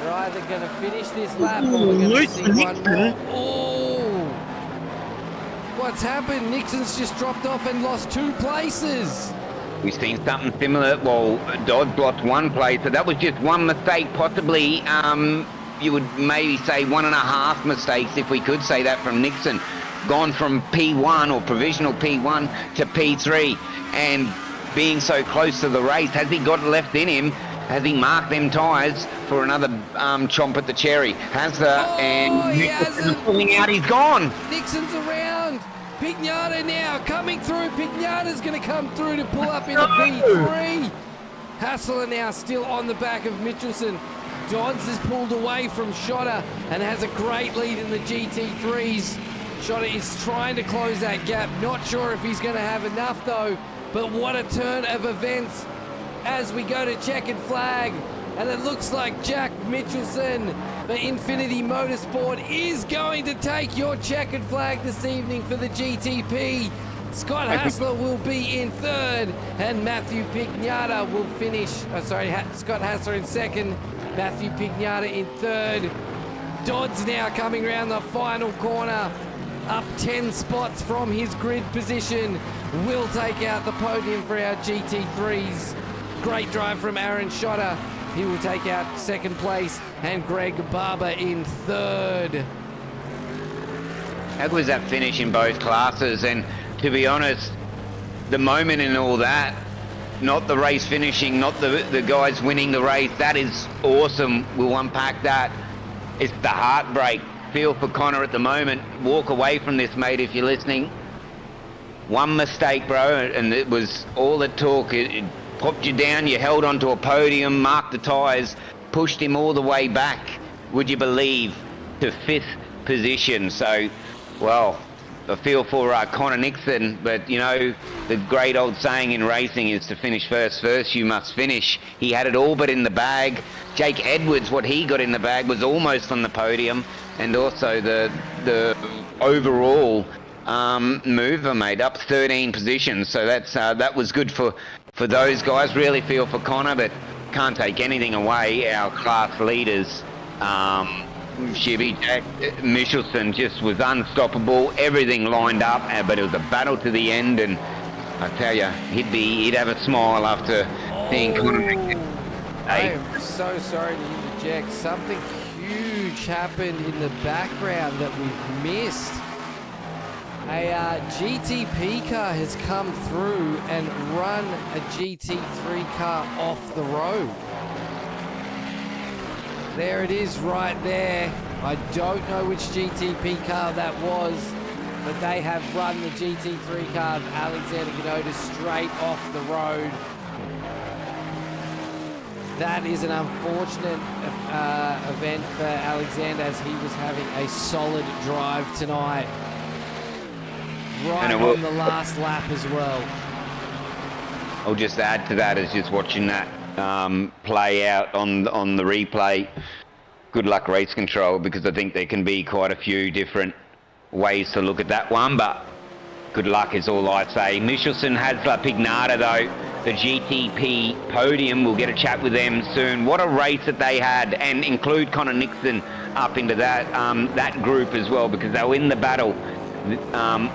we're either going to finish this lap or we're going to see one more. Oh! What's happened? Nixon's just dropped off and lost 2 places. We've seen something similar. Well, Dodds lost 1 place, so that was just 1 mistake, possibly... you would maybe say 1.5 mistakes, if we could say that, from Nixon. Gone from P1 or provisional P1 to P3, and being so close to the race, has he got left in him? Has he marked them tyres for another chomp at the cherry? And Nixon pulling out, he's gone. Nixon's around. Pignata now coming through. Pignata's going to come through to pull up into P3. Hassler now still on the back of Mitchelson. Dodds has pulled away from Shotter and has a great lead in the GT3s. Shotter is trying to close that gap. Not sure if he's going to have enough though, but what a turn of events as we go to checkered flag. And it looks like Jack Mitchelson for Infinity Motorsport is going to take your checkered flag this evening for the GTP. Scott Hassler will be in 3rd and Matthew Pignata will finish, Scott Hassler in 2nd, Matthew Pignata in 3rd. Dodds now coming around the final corner, up 10 spots from his grid position, will take out the podium for our GT3s. Great drive from Aaron Shotter. He will take out 2nd place, and Greg Barber in 3rd. How was that finish in both classes? And to be honest, the moment and all that, not the race finishing, not the guys winning the race. That is awesome. We'll unpack that. It's the heartbreak. Feel for Connor at the moment. Walk away from this, mate, if you're listening. One mistake, bro, and it was all it took. It popped you down, you held onto a podium, marked the tyres, pushed him all the way back, would you believe, to 5th position. So, well, I feel for Connor Nixon, but, you know, the great old saying in racing is to finish first you must finish. He had it all but in the bag. Jake Edwards, what he got in the bag was almost on the podium, and also the overall mover, mate, up 13 positions. So that's that was good for those guys. Really feel for Connor, but can't take anything away. Our class leaders, ShiBBy, Jack Michelson just was unstoppable. Everything lined up, but it was a battle to the end. And I tell you, he'd have a smile after seeing Connor. I am so sorry to interject. Something huge happened in the background that we've missed. A GTP car has come through and run a GT3 car off the road. There it is right there. I don't know which GTP car that was, but they have run the GT3 car of Alexander Gretton straight off the road. That is an unfortunate event for Alexander, as he was having a solid drive tonight. Right on the last lap as well. I'll just add to that, is just watching that play out on the replay. Good luck, race control, because I think there can be quite a few different ways to look at that one, but good luck is all I say. Michelson has La Pignata though, the GTP podium. We'll get a chat with them soon. What a race that they had, and include Connor Nixon up into that group as well, because they were in the battle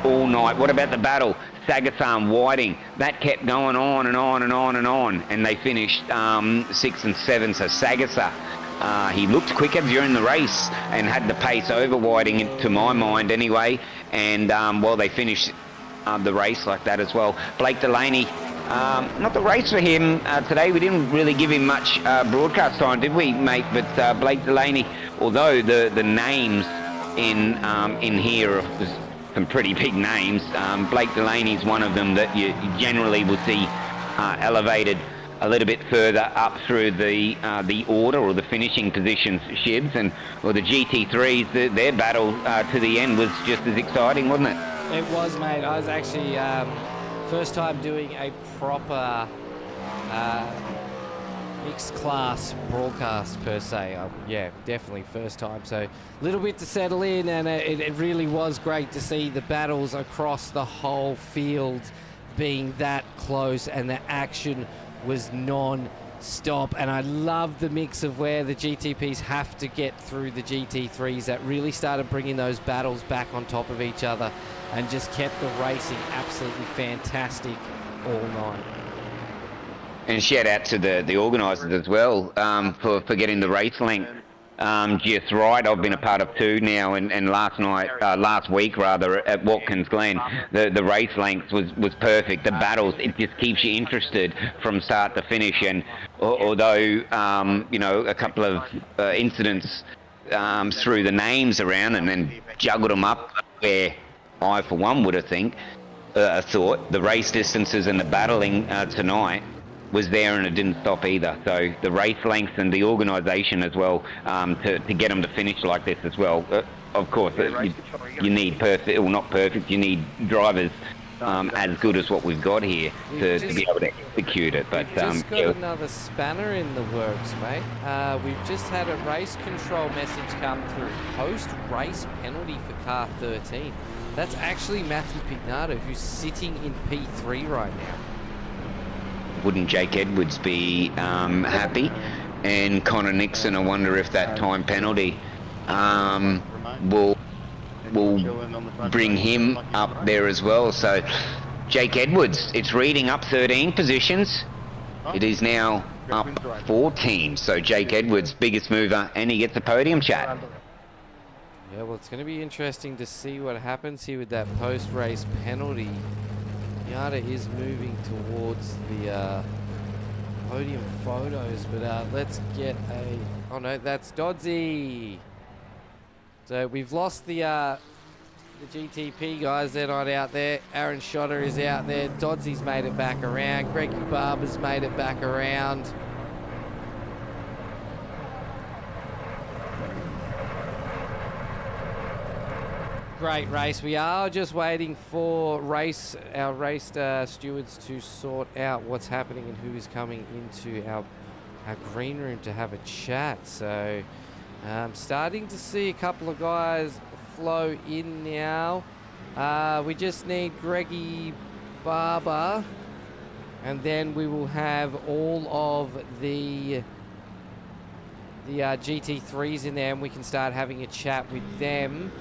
all night. What about the battle? Sagasar and Whiting, that kept going on and on and on and on, and they finished 6 and 7. So Sagasar, he looked quicker during the race and had the pace over Whiting, to my mind anyway, and well, they finished the race like that as well. Blake Delaney, not the race for him today. We didn't really give him much broadcast time, did we, mate? But Blake Delaney, although the names in here are some pretty big names, Blake Delaney's one of them that you generally will see elevated a little bit further up through the order or the finishing positions, Shibs, and or the GT3s. Their battle to the end was just as exciting, wasn't it? It was, mate. I was actually first time doing a proper mixed class broadcast per se. Yeah, definitely first time. So a little bit to settle in, and it really was great to see the battles across the whole field being that close, and the action was non-stop. And I love the mix of where the GTPs have to get through the GT3s. That really started bringing those battles back on top of each other and just kept the racing absolutely fantastic all night. And shout out to the organisers as well for getting the race length just right. I've been a part of two now, and last week rather, at Watkins Glen, the race length was perfect. The battles, it just keeps you interested from start to finish. And although you know, a couple of incidents threw the names around and then juggled them up, where I for one would have thought the race distances and the battling tonight was there, and it didn't stop either. So the race lengths and the organisation as well, to get them to finish like this as well. Of course, you need perfect, well, not perfect, you need drivers as good as what we've got here to be able to execute it. But we've just got another spanner in the works, mate. We've just had a race control message come through. Post-race penalty for car 13. That's actually Matthew Pignata, who's sitting in P3 right now. Wouldn't Jake Edwards be happy? And Connor Nixon, I wonder if that time penalty will bring him up there as well. So Jake Edwards, it's reading up 13 positions. It is now up 14. So Jake Edwards, biggest mover, and he gets a podium chat. Yeah, well, it's going to be interesting to see what happens here with that post-race penalty. Miata is moving towards the podium photos, but let's get a... Oh no, that's Dodsy. So we've lost the GTP guys. They're not out there. Aaron Schotter is out there. Dodsy's made it back around. Greggy Barber's made it back around. Great race. We are just waiting for our race stewards to sort out what's happening and who is coming into our green room to have a chat. So starting to see a couple of guys flow in now. We just need Greggy Barber, and then we will have all of the GT3s in there, and we can start having a chat with them.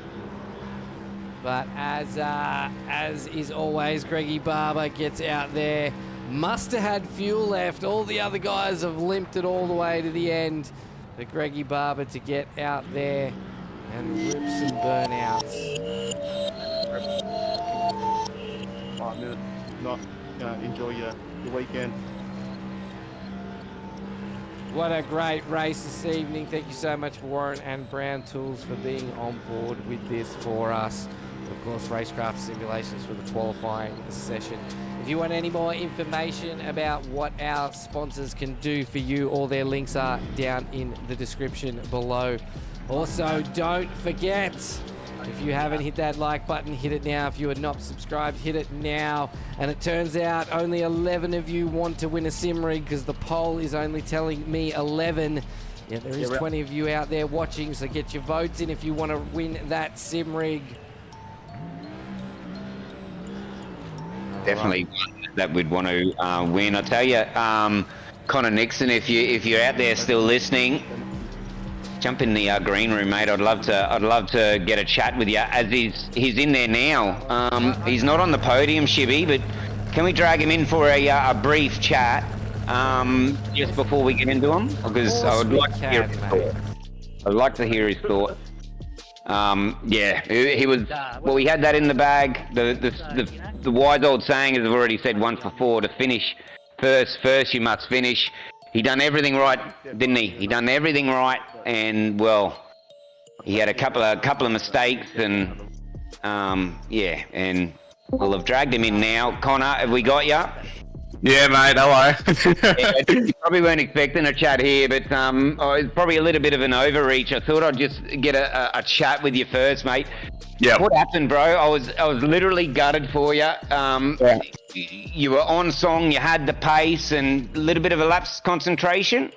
But as is always, Greggy Barber gets out there. Must have had fuel left. All the other guys have limped it all the way to the end. But Greggy Barber to get out there and rip some burnouts. 5 minutes, not enjoy your weekend. What a great race this evening. Thank you so much for Warren and Brown Tools for being on board with this for us. Of course, racecraft simulations for the qualifying session. If you want any more information about what our sponsors can do for you, all their links are down in the description below. Also, don't forget, if you haven't hit that like button, hit it now. If you are not subscribed, hit it now. And it turns out only 11 of you want to win a sim rig, because the poll is only telling me 11. Yeah, there is 20 of you out there watching, so get your votes in if you want to win that sim rig. Definitely that we'd want to win. I tell you, Connor Nixon, if you're out there still listening, jump in the green room, mate. I'd love to get a chat with you. As he's in there now. He's not on the podium, ShiBBy, but can we drag him in for a brief chat just before we get into him? Because I would like to hear his thoughts. I'd like to hear his thoughts. Yeah, he was. Well, we had that in the bag. The wise old saying, as I've already said once before, to finish first you must finish. He done everything right, didn't he? He done everything right, and well, he had a couple of mistakes, and yeah, and well, I've dragged him in now. Connor, have we got you? Yeah, mate, hello. Yeah, you probably weren't expecting a chat here, but it's probably a little bit of an overreach. I thought I'd just get a chat with you first, mate. Yeah. What happened, bro? I was literally gutted for you. Yeah. You were on song, you had the pace, and a little bit of a lapse concentration.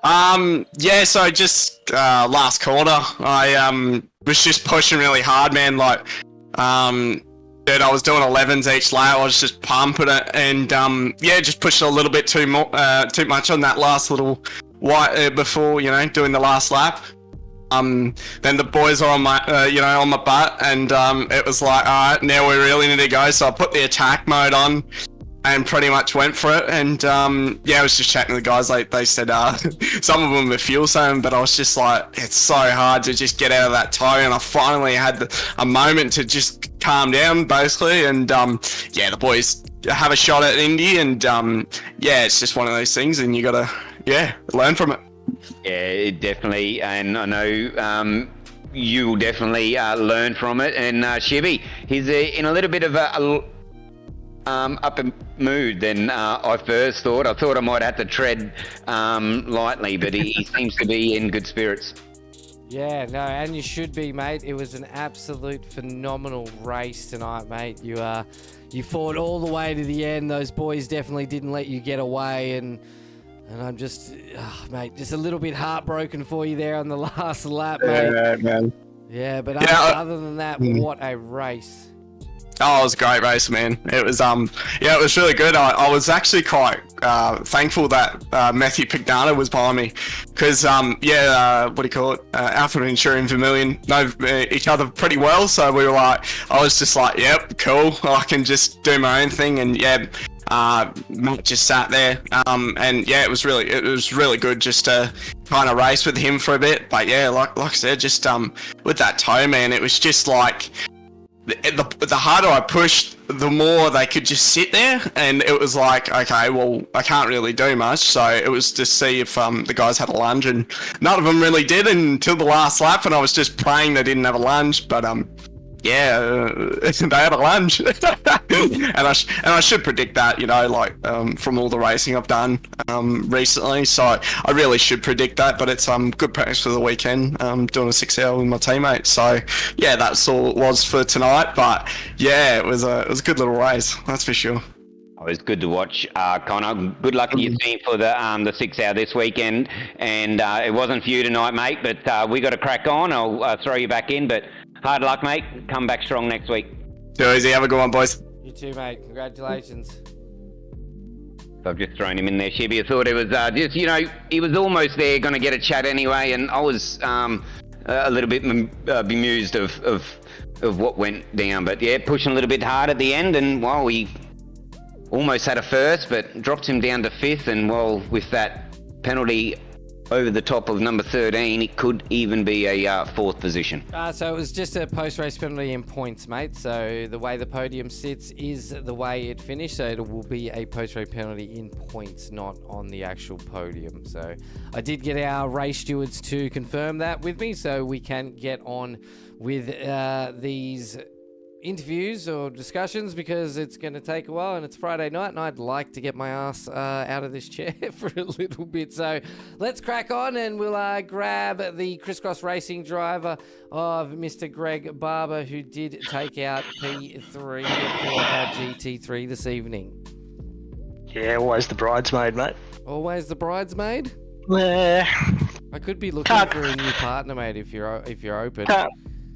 Yeah, so just last quarter, I was just pushing really hard, man. Like, dude, I was doing 11s each lap. I was just pumping it, and yeah, just pushed a little bit too much on that last little white before, you know, doing the last lap. Then the boys are on my, on my butt, and it was like, all right, now we really need to go. So I put the attack mode on, and pretty much went for it. And yeah, I was just chatting to the guys. Like they said, some of them were fuel saving, but I was just like, it's so hard to just get out of that toe. And I finally had a moment to just calm down, basically. And yeah, the boys have a shot at Indy, and yeah, it's just one of those things, and you gotta learn from it. Yeah, definitely, and I know you will definitely learn from it. And ShiBBy, he's in a little bit of a upper mood than I first thought. I thought I might have to tread lightly, but he seems to be in good spirits. Yeah, no, and you should be, mate. It was an absolute phenomenal race tonight, mate. You fought all the way to the end. Those boys definitely didn't let you get away, and I'm just, mate, just a little bit heartbroken for you there on the last lap, mate. Yeah, man. Yeah, but other than that, what a race. Oh, it was a great race, man. It was, yeah, it was really good. I was actually quite thankful that Matthew Pignata was behind me, because, yeah, what do you call it? Alpha and Insuring Vermilion know each other pretty well, so we were like, I was just like, yep, cool, I can just do my own thing, and yeah, Matt just sat there, and yeah, it was really good just to kind of race with him for a bit. But yeah, like I said, just with that toe, man, it was just like, the harder I pushed, the more they could just sit there, and it was like, okay, well, I can't really do much, so it was to see if the guys had a lunge, and none of them really did until the last lap, and I was just praying they didn't have a lunge, but yeah, they had a lunge, and I should predict that, you know, like from all the racing I've done recently. So I really should predict that. But it's good practice for the weekend. Doing a 6 hour with my teammates. So yeah, that's all it was for tonight. But yeah, it was a good little race, that's for sure. Oh, it's good to watch, Connor. Good luck to your team for the 6 hour this weekend. And it wasn't for you tonight, mate. But we got to crack on. I'll throw you back in, but. Hard luck, mate. Come back strong next week. Too easy. Have a good one, boys. You too, mate. Congratulations. So I've just thrown him in there, ShiBBy. I thought it was just, you know, he was almost there, going to get a chat anyway, and I was a little bit bemused of what went down. But yeah, pushing a little bit hard at the end, and well, we almost had a first, but dropped him down to 5th, and well, with that penalty over the top of number 13, it could even be a 4th position. So it was just a post-race penalty in points, mate. So the way the podium sits is the way it finished. So it will be a post-race penalty in points, not on the actual podium. So I did get our race stewards to confirm that with me, so we can get on with these interviews or discussions, because it's going to take a while and it's Friday night and I'd like to get my ass out of this chair for a little bit. So let's crack on, and we'll grab the crisscross racing driver of Mr. Greg Barber, who did take out P3 for our GT3 this evening. Yeah, always the bridesmaid, mate. Always the bridesmaid? Yeah. I could be looking for a new partner, mate, if you're open.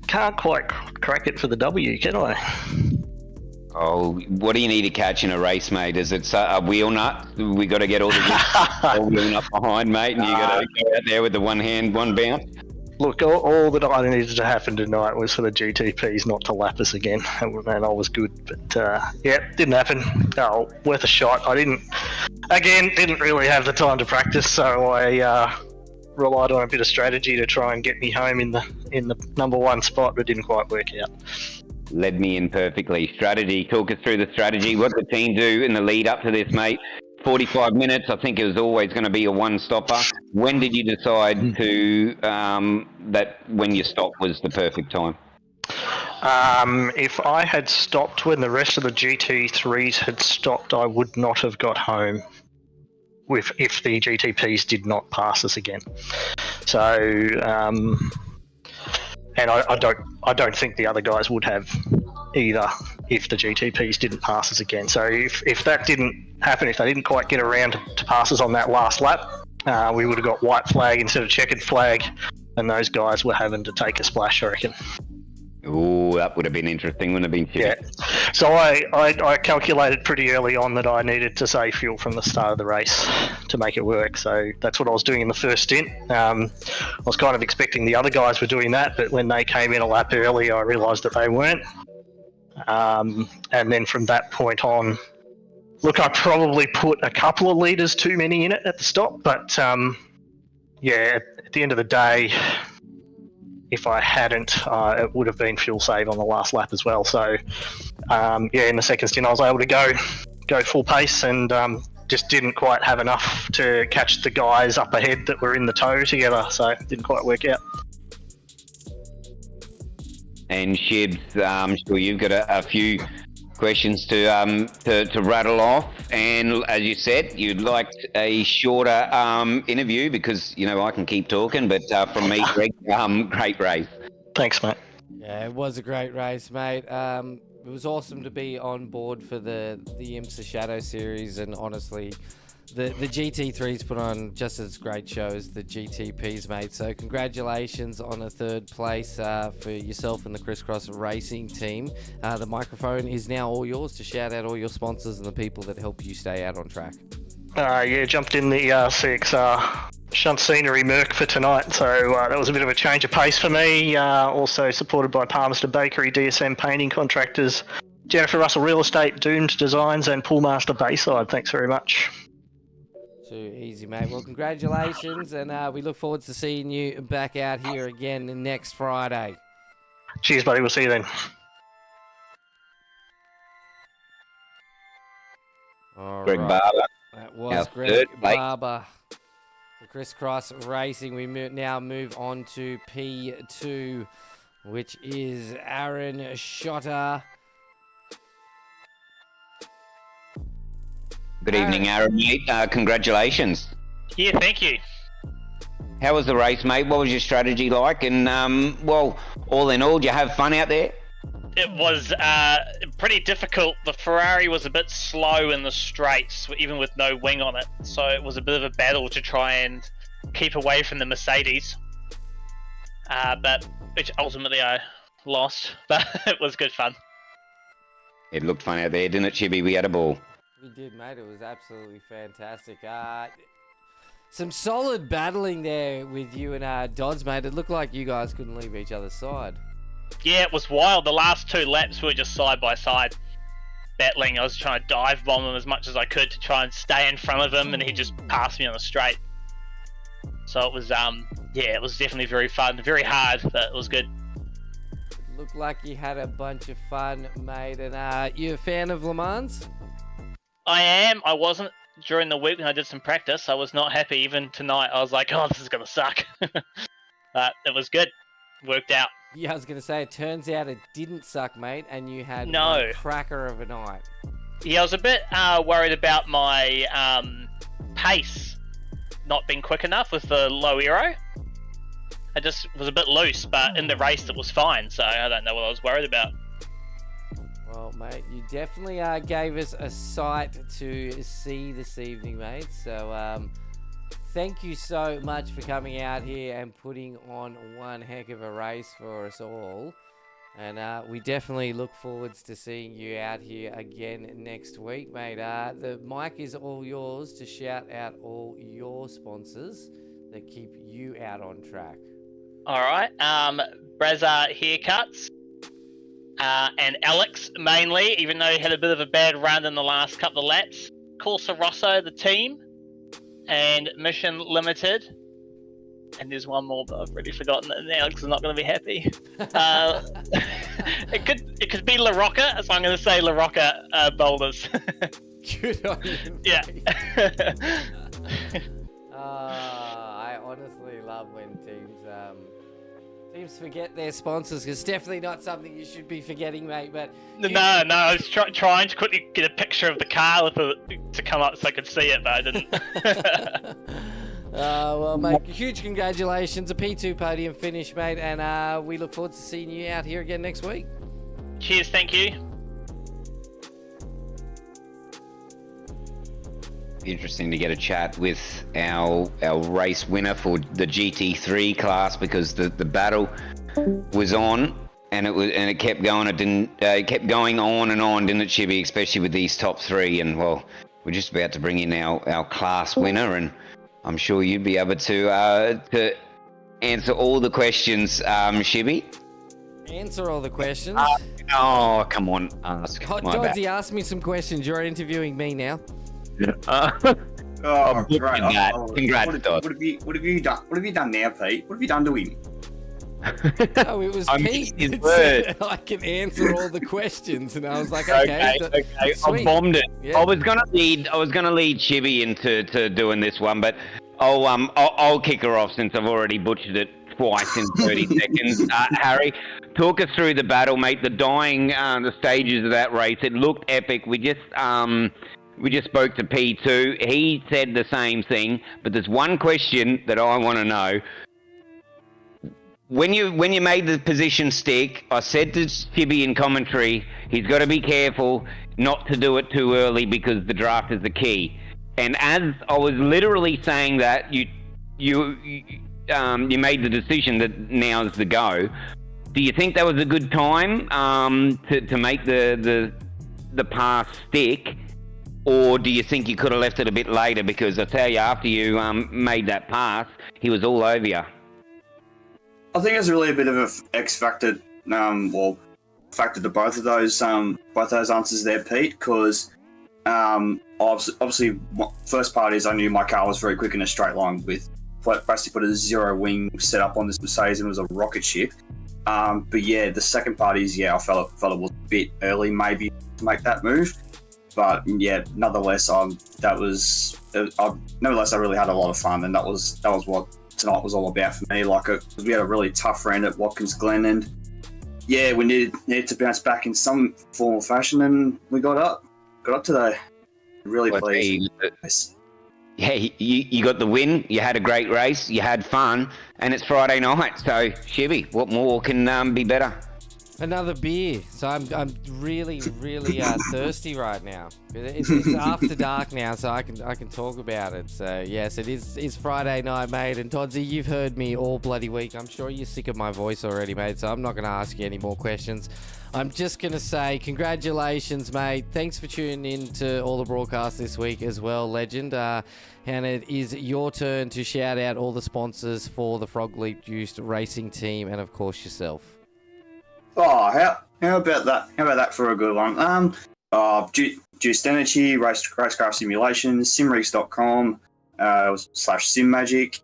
Can't quite crack it for the W, can I? Oh, what do you need to catch in a race, mate? Is it a wheel nut? We got to get all the wheel nut behind, mate, and you got to go out there with the one hand, one bounce. Look, all that I needed to happen tonight was for the GTPs not to lap us again, and I was good. But yeah, didn't happen. Oh, worth a shot. I didn't really have the time to practice, so I relied on a bit of strategy to try and get me home in the number 1 spot, but it didn't quite work out. Led me in perfectly. Strategy. Talk us through the strategy. What did the team do in the lead up to this, mate? 45 minutes. I think it was always going to be a one-stopper. When did you decide to that when you stopped was the perfect time? If I had stopped when the rest of the GT3s had stopped, I would not have got home if the GTPs did not pass us again. So, and I don't think the other guys would have either if the GTPs didn't pass us again. So if that didn't happen, if they didn't quite get around to pass us on that last lap, we would have got white flag instead of checkered flag, and those guys were having to take a splash, I reckon. Oh, that would have been interesting, wouldn't it have been? Yeah. So I calculated pretty early on that I needed to save fuel from the start of the race to make it work. So that's what I was doing in the first stint. I was kind of expecting the other guys were doing that, but when they came in a lap early, I realised that they weren't. And then from that point on, look, I probably put a couple of litres too many in it at the stop, but yeah, at the end of the day, if I hadn't, it would have been fuel save on the last lap as well. So, yeah, in the second stint, I was able to go full pace and just didn't quite have enough to catch the guys up ahead that were in the tow together. So, it didn't quite work out. And Shibs, I'm sure you've got a few questions to rattle off. And as you said, you'd liked a shorter interview because, you know, I can keep talking, but from me, Greg, great race. Thanks, mate. Yeah, it was a great race, mate. It was awesome to be on board for the IMSA Shadow Series, and honestly, the GT3s put on just as great show as the GTPs, mate. So congratulations on a third place for yourself and the Crisscross Racing team. The microphone is now all yours to shout out all your sponsors and the people that help you stay out on track. Yeah, jumped in the CXR Shunt Scenery Merc for tonight, so that was a bit of a change of pace for me. Also supported by Palmerston Bakery, DSM Painting Contractors, Jennifer Russell Real Estate, Doomed Designs, and Poolmaster Bayside. Thanks very much. Too easy, mate. Well, congratulations, and we look forward to seeing you back out here again next Friday. Cheers, buddy. We'll see you then. All Greg right. Barber. That was Our Greg third mate. Barber. The Crisscross Racing. We now move on to P2, which is Aaron Shotter. Good evening, Aaron, mate. Congratulations. Yeah, thank you. How was the race, mate? What was your strategy like? And, well, all in all, did you have fun out there? It was pretty difficult. The Ferrari was a bit slow in the straights, even with no wing on it. So it was a bit of a battle to try and keep away from the Mercedes. But which ultimately I lost. But it was good fun. It looked fun out there, didn't it, Chibi? We had a ball. We did, mate. It was absolutely fantastic. Some solid battling there with you and Dodds, mate. It looked like you guys couldn't leave each other's side. Yeah, it was wild. The last 2 laps were just side by side battling. I was trying to dive bomb him as much as I could to try and stay in front of him, and he just passed me on the straight. So it was, yeah, it was definitely very fun, very hard, but it was good. It looked like you had a bunch of fun, mate. And you a fan of Le Mans? I am. I wasn't during the week when I did some practice. I was not happy. Even tonight, I was like, oh, this is going to suck. But it was good. Worked out. Yeah, I was going to say, it turns out it didn't suck, mate, and you had No. one cracker of a night. Yeah, I was a bit worried about my pace not being quick enough with the low aero. I just was a bit loose, but in the race it was fine, so I don't know what I was worried about. Well, mate, you definitely gave us a sight to see this evening, mate. So, thank you so much for coming out here and putting on one heck of a race for us all. And we definitely look forward to seeing you out here again next week, mate. The mic is all yours to shout out all your sponsors that keep you out on track. All right, Brazza Haircuts. And Alex, mainly, even though he had a bit of a bad run in the last couple of laps. Corsa Rosso, the team. And Mission Limited. And there's one more, but I've already forgotten it, and Alex is not going to be happy. It could be La Rocca, so I'm going to say La Rocca Boulders. Good on you, mate. Yeah. I honestly love when teams forget their sponsors, because it's definitely not something you should be forgetting, mate. But No, I was trying to quickly get a picture of the car to come up so I could see it, but I didn't. Well, mate, huge congratulations. A P2 podium finish, mate, and we look forward to seeing you out here again next week. Cheers, thank you. Interesting to get a chat with our race winner for the GT3 class, because the battle was on and it kept going. It kept going on and on, didn't it, Shibby? Especially with these top 3. And well, we're just about to bring in our class winner, and I'm sure you'd be able to answer all the questions, Shibby. Answer all the questions. Oh, come on, ask. My bad. Doddsy, ask me some questions. You're interviewing me now. Oh, great. Congrats, Dodd. What have you done? What have you done now, Pete? What have you done to him? Oh, it was I Pete missed his that word. said I can answer all the questions, and I was like, okay, Okay. I sweet. bombed it. Yeah. I was gonna lead Shibby into doing this one, but I'll kick her off since I've already butchered it twice in 30 seconds. Harry, talk us through the battle, mate. The stages of that race. It looked epic. We just spoke to P2. He said the same thing, but there's one question that I want to know. When you made the position stick, I said to Shibby in commentary, he's got to be careful not to do it too early because the draft is the key. And as I was literally saying that, you made the decision that now's the go. Do you think that was a good time to make the pass stick? Or do you think you could have left it a bit later? Because I tell you, after you made that pass, he was all over you. I think it's really a bit of an X factor, factor to both of those answers there, Pete. Because obviously, first part is I knew my car was very quick in a straight line with basically put a 0 wing set up on this Mercedes and it was a rocket ship. But yeah, the second part is I felt it was a bit early maybe to make that move. But yeah, nonetheless, nevertheless, I really had a lot of fun, and that was what tonight was all about for me. Like, we had a really tough round at Watkins Glen, and yeah, we needed to bounce back in some form or fashion, and we got up today. Really pleased. Yeah, you got the win. You had a great race. You had fun, and it's Friday night. So, ShiBBy, what more can be better? Another beer. So I'm really thirsty right now. It's after dark now, so I can talk about it. So yes, it's Friday night, mate. And Todsy, you've heard me all bloody week. I'm sure you're sick of my voice already, mate. So I'm not going to ask you any more questions. I'm just going to say congratulations, mate. Thanks for tuning in to all the broadcasts this week as well, legend. And it is your turn to shout out all the sponsors for the Frog Leap Juiced racing team, and of course yourself. Oh, how about that? How about that for a good one? Juiced Energy, Racecraft Simulations, Simrigs.com, /SimMagic,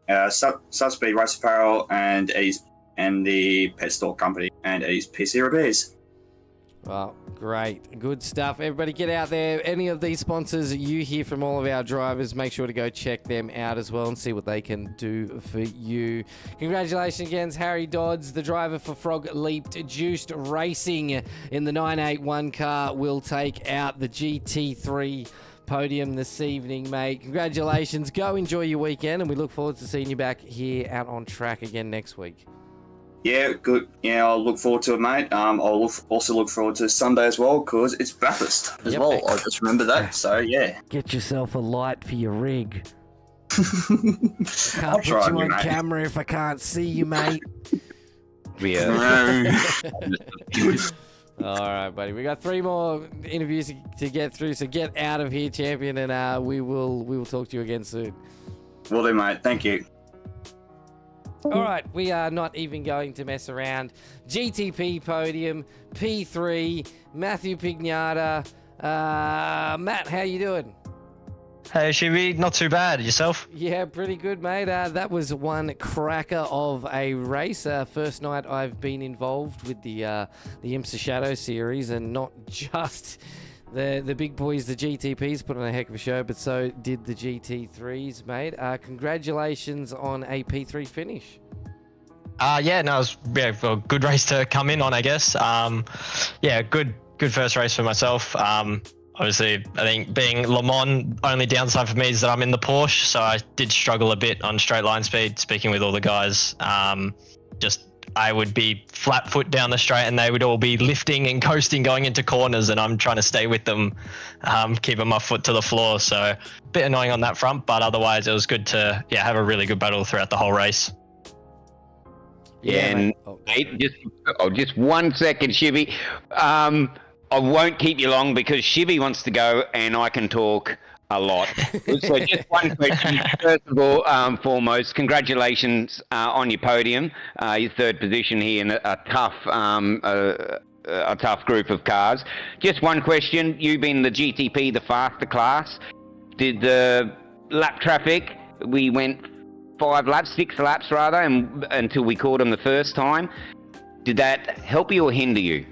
Subspeed Race Apparel, and the Pet Store Company, and Eddie's PC Repairs. Well, great. Good stuff. Everybody get out there. Any of these sponsors you hear from all of our drivers, make sure to go check them out as well and see what they can do for you. Congratulations again, Harry Dodds, the driver for Frog Leaped Juiced Racing in the 981 car, will take out the GT3 podium this evening, mate. Congratulations. Go enjoy your weekend, and we look forward to seeing you back here out on track again next week. Yeah, good. Yeah, I'll look forward to it, mate. I'll also look forward to Sunday as well, because it's Bathurst as well. I just remember that. So, yeah. Get yourself a light for your rig. I'll Can't put you on camera if I can't see you, mate. Yeah. All right, buddy. We got 3 more interviews to get through, so get out of here, champion, and we will talk to you again soon. Will do, mate. Thank you. All right, we are not even going to mess around. GTP podium, P3, Matthew Pignata. Matt, how you doing? Hey, ShiBBy, not too bad. Yourself? Yeah, pretty good, mate. That was one cracker of a race. First night I've been involved with the IMSA Shadow series, and not just the big boys, the GTPs, put on a heck of a show, but so did the GT3s, mate. Congratulations on a P3 finish. Yeah, no, it was a good race to come in on, I guess. Yeah, good first race for myself. Obviously, I think being Le Mans, only downside for me is that I'm in the Porsche, so I did struggle a bit on straight line speed, speaking with all the guys. I would be flat foot down the straight and they would all be lifting and coasting going into corners, and I'm trying to stay with them, keeping my foot to the floor. So a bit annoying on that front, but otherwise it was good to have a really good battle throughout the whole race. Yeah, and just 1 second, ShiBBy. I won't keep you long because ShiBBy wants to go and I can talk a lot. So just one question. First of all, foremost, congratulations on your podium, your 3rd position here in a tough group of cars. Just one question. You being the GTP, the faster class, did the lap traffic, we went 6 laps rather, until we caught them the first time. Did that help you or hinder you?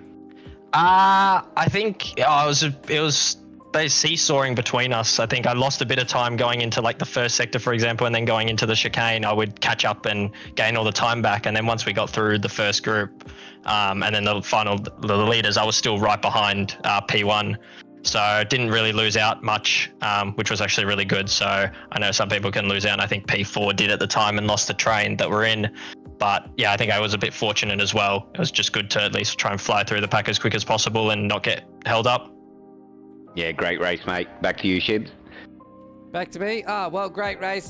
I think it was they seesawing between us. I think I lost a bit of time going into like the first sector, for example, and then going into the chicane, I would catch up and gain all the time back. And then once we got through the first group, and then the leaders, I was still right behind P1. So didn't really lose out much, which was actually really good. So I know some people can lose out, and I think P4 did at the time and lost the train that we're in. But yeah, I think I was a bit fortunate as well. It was just good to at least try and fly through the pack as quick as possible and not get held up. Yeah, great race, mate. Back to you, Shibs. Back to me. Well, great race,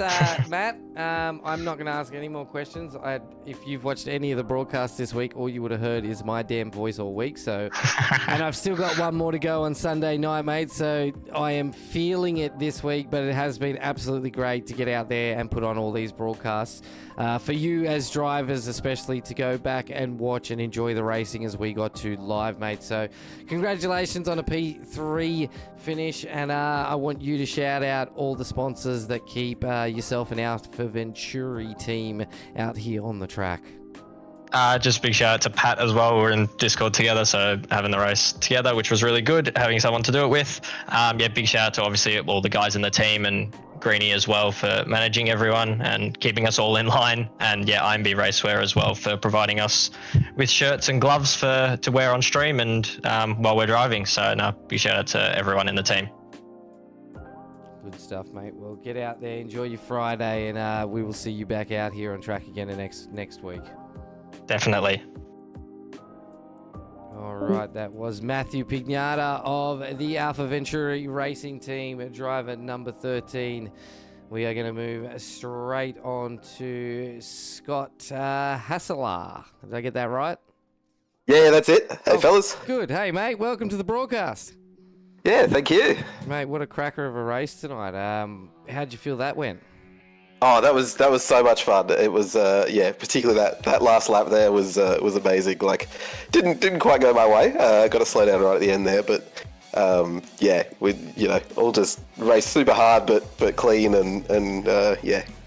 Matt. I'm not going to ask any more questions. If you've watched any of the broadcasts this week, all you would have heard is my damn voice all week. So, and I've still got one more to go on Sunday night, mate. So I am feeling it this week, but it has been absolutely great to get out there and put on all these broadcasts. For you as drivers, especially, to go back and watch and enjoy the racing as we got to live, mate. So congratulations on a P3 finish, and I want you to shout out all the sponsors that keep yourself and Alpha Venturi team out here on the track. Just big shout out to Pat as well. We're in Discord together, so having the race together, which was really good, having someone to do it with. Yeah, big shout out to obviously all the guys in the team and Greenie as well for managing everyone and keeping us all in line. And yeah, IMB Racewear as well for providing us with shirts and gloves to wear on stream and while we're driving. So no, big shout out to everyone in the team. Good stuff, mate. Well, get out there, enjoy your Friday, and we will see you back out here on track again next week. Definitely. All right, that was Matthew Pignata of the Alpha Venturi Racing Team, driver number 13. We are going to move straight on to Scott Hasselaar. Did I get that right? Yeah, that's it. Hey, fellas. Good. Hey, mate. Welcome to the broadcast. Yeah, thank you. Mate, what a cracker of a race tonight. How'd you feel that went? Oh, that was so much fun. It was particularly that last lap there was amazing. Like, didn't quite go my way. Got to slow down right at the end there, but we all just raced super hard but clean and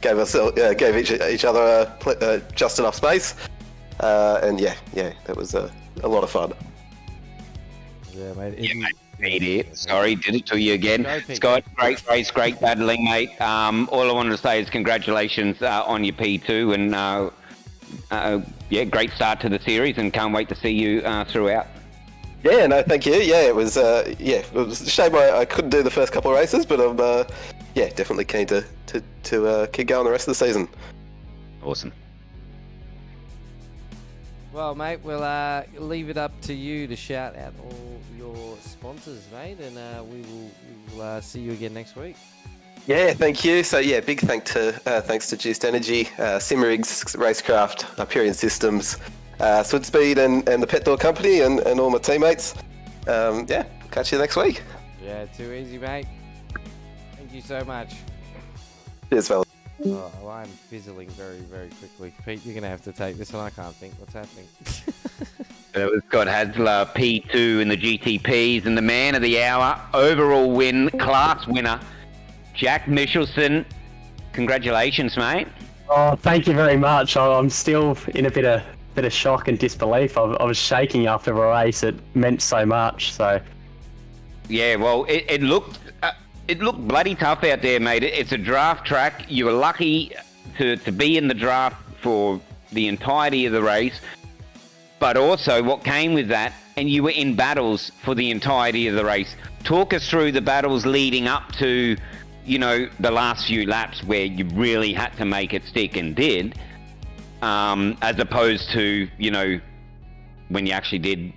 gave each other just enough space. That was a lot of fun. Yeah, mate. Yeah, mate. Sorry, did it to you again. Scott, great race, great battling, mate. All I wanted to say is congratulations on your P2 and great start to the series and can't wait to see you throughout. Yeah, no, thank you. Yeah, it was it was a shame I couldn't do the first couple of races, but I'm definitely keen to keep going the rest of the season. Awesome. Well, mate, we'll leave it up to you to shout out all your sponsors, mate, and we will see you again next week. Yeah, thank you. So big thanks to Juiced Energy, Simrigs, Racecraft, Hyperion Systems, Swoodspeed and the Pet Door Company and all my teammates. Catch you next week. Yeah, too easy, mate. Thank you so much. Cheers, fellas. Oh, I'm fizzling very, very quickly. Pete, you're going to have to take this one. I can't think what's happening. It was Scott Hasler, P2 in the GTPs, and the man of the hour, overall win, class winner, Jack Michelson. Congratulations, mate. Oh, thank you very much. I'm still in a bit of shock and disbelief. I was shaking after the race. It meant so much. So. Yeah, well, it looked bloody tough out there, mate. It's a draft track. You were lucky to be in the draft for the entirety of the race. But also what came with that, and you were in battles for the entirety of the race. Talk us through the battles leading up to, the last few laps where you really had to make it stick and did, as opposed to, when you actually did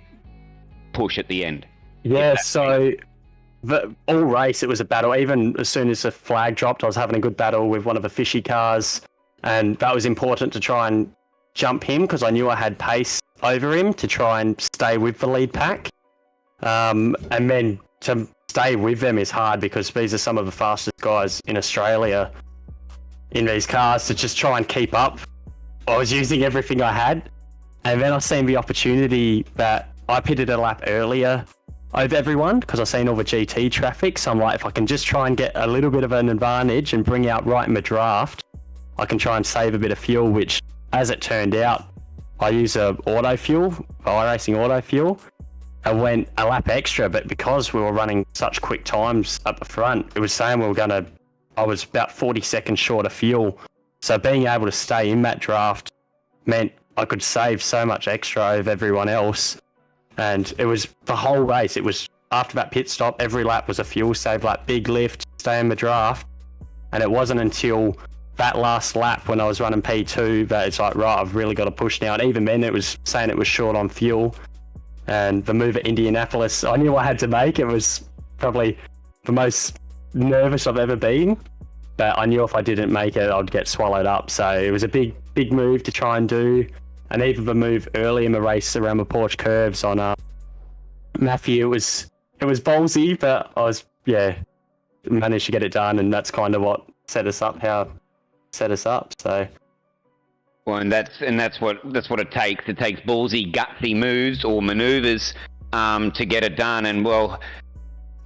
push at the end. Yeah, so all race it was a battle. Even as soon as the flag dropped, I was having a good battle with one of the fishy cars, and that was important to try and jump him because I knew I had pace over him to try and stay with the lead pack. And then to stay with them is hard because these are some of the fastest guys in Australia in these cars. To just try and keep up, I was using everything I had. And then I seen the opportunity that I pitted a lap earlier over everyone because I seen all the GT traffic. So I'm like, if I can just try and get a little bit of an advantage and bring out right in the draft, I can try and save a bit of fuel, which as it turned out, I used auto fuel, iRacing auto fuel. I went a lap extra, but because we were running such quick times up the front, it was saying I was about 40 seconds short of fuel. So being able to stay in that draft meant I could save so much extra over everyone else. And it was the whole race. It was after that pit stop, every lap was a fuel save, like big lift, stay in the draft. And it wasn't until that last lap when I was running P2 that it's like, right, I've really got to push now. And even then it was saying it was short on fuel. And the move at Indianapolis, I knew I had to make. It was probably the most nervous I've ever been. But I knew if I didn't make it, I'd get swallowed up. So it was a big move to try and do. And even the move early in the race around the Porsche curves on Matthew, it was ballsy, but I was, managed to get it done. And that's kind of what set us up, so. Well, and that's what it takes. It takes ballsy, gutsy moves or maneuvers to get it done. And well,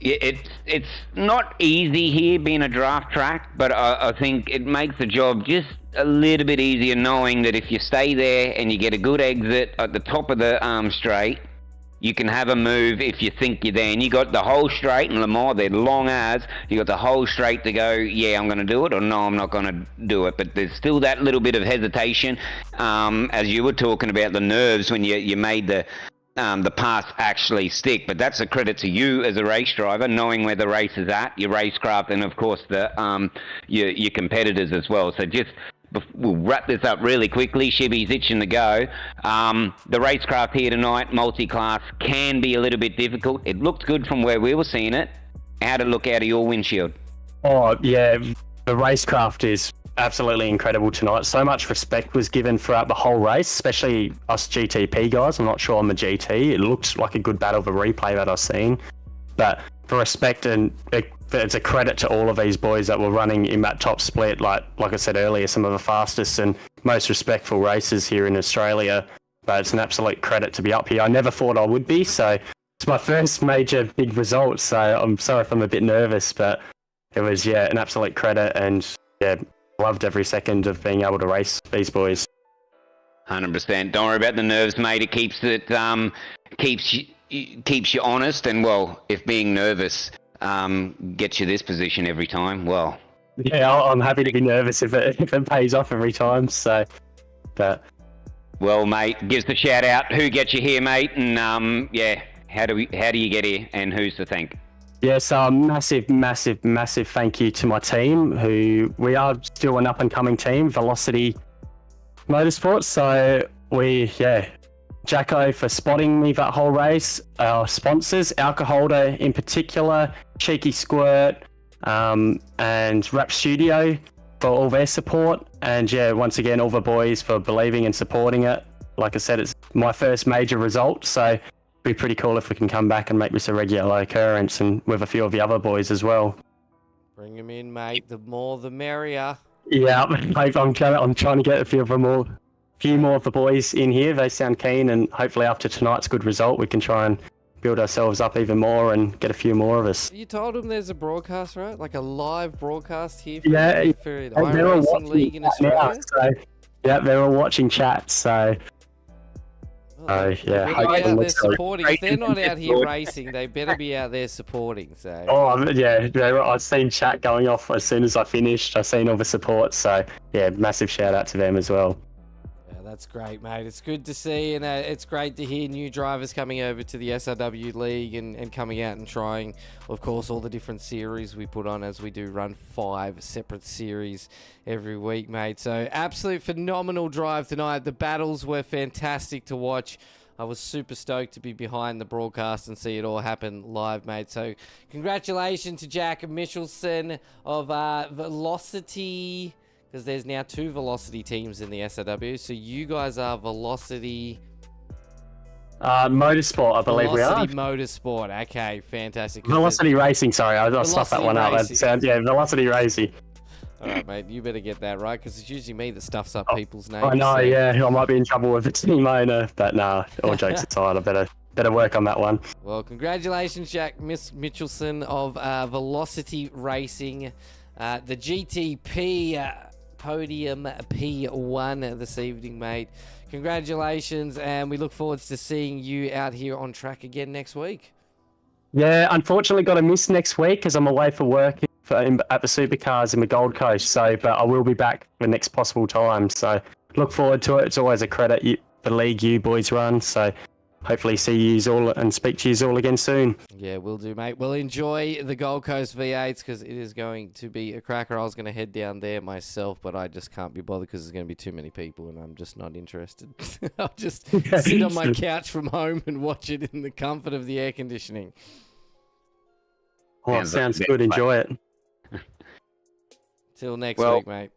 it's not easy here being a draft track, but I think it makes the job just a little bit easier knowing that if you stay there and you get a good exit at the top of the straight, you can have a move if you think you're there. And you got the whole straight in Le Mans, they're long as, you got the whole straight to go, yeah, I'm going to do it, or no, I'm not going to do it. But there's still that little bit of hesitation, as you were talking about the nerves when you made the pass actually stick. But that's a credit to you as a race driver, knowing where the race is at, your racecraft, and of course your competitors as well. So just we'll wrap this up really quickly. ShiBBy's itching to go. The racecraft here tonight, multi-class, can be a little bit difficult. It looked good from where we were seeing it. How'd it look out of your windshield? Oh, yeah, the racecraft is absolutely incredible tonight. So much respect was given throughout the whole race, especially us GTP guys. I'm not sure on the GT. It looked like a good battle of a replay that I've seen. But for respect, and it's a credit to all of these boys that were running in that top split. Like I said earlier, some of the fastest and most respectful races here in Australia. But it's an absolute credit to be up here. I never thought I would be, so it's my first major big result. So I'm sorry if I'm a bit nervous, but it was, yeah, an absolute credit, and yeah, loved every second of being able to race these boys. 100%. Don't worry about the nerves, mate. It keeps you honest, and well, if being nervous gets you this position every time, well. Yeah, I'm happy to be nervous if it pays off every time. So, but well, mate, gives the shout out. Who gets you here, mate? And yeah, how do you get here, and who's to thank? Yes, massive thank you to my team, who we are still an up-and-coming team, Velocity Motorsports. So Jacko for spotting me that whole race, our sponsors, Alcoholder in particular, Cheeky Squirt, and Rap Studio for all their support. And yeah, once again, all the boys for believing and supporting it. Like I said, it's my first major result, so be pretty cool if we can come back and make this a regular occurrence, and with a few of the other boys as well. Bring them in, mate. The more the merrier. Yeah, I'm trying to get a few more of the boys in here. They sound keen, and hopefully after tonight's good result, we can try and build ourselves up even more and get a few more of us. You told them there's a broadcast, right? Like a live broadcast here for the IRacing League in Australia. Yeah, they're all watching chat, so. Yeah, out there supporting. If they're not out here racing, they better be out there supporting. So. Oh yeah, I've seen chat going off as soon as I finished. I've seen all the support, so yeah, massive shout out to them as well. Yeah, that's great, mate. It's good to see, and it's great to hear new drivers coming over to the SRW League and coming out and trying, of course, all the different series we put on, as we do run 5 separate series every week, mate. So absolute phenomenal drive tonight. The battles were fantastic to watch. I was super stoked to be behind the broadcast and see it all happen live, mate. So congratulations to Jack Michelson of Velocity, because there's now 2 Velocity teams in the SRW. So you guys are Velocity Motorsport, I believe we are. Velocity Motorsport. Okay, fantastic. Velocity Racing, sorry. I stuffed that one up. Yeah, Velocity Racing. All right, mate, you better get that right, because it's usually me that stuffs up people's names. I know, yeah. I might be in trouble with the team owner, but nah, all jokes aside, I better work on that one. Well, congratulations, Jack Michelson of Velocity Racing. The GTP podium P1 this evening, mate. Congratulations, and we look forward to seeing you out here on track again next week. Yeah, unfortunately got to miss next week because I'm away for work at the Supercars in the Gold Coast. So, but I will be back the next possible time. So, look forward to it. It's always a credit the league you boys run. So, hopefully see you all and speak to you all again soon. Yeah, we'll do, mate. We'll enjoy the Gold Coast V8s because it is going to be a cracker. I was going to head down there myself, but I just can't be bothered because there's going to be too many people and I'm just not interested. I'll just sit on my couch from home and watch it in the comfort of the air conditioning. Oh, sounds good. Enjoy it. Till next week, mate.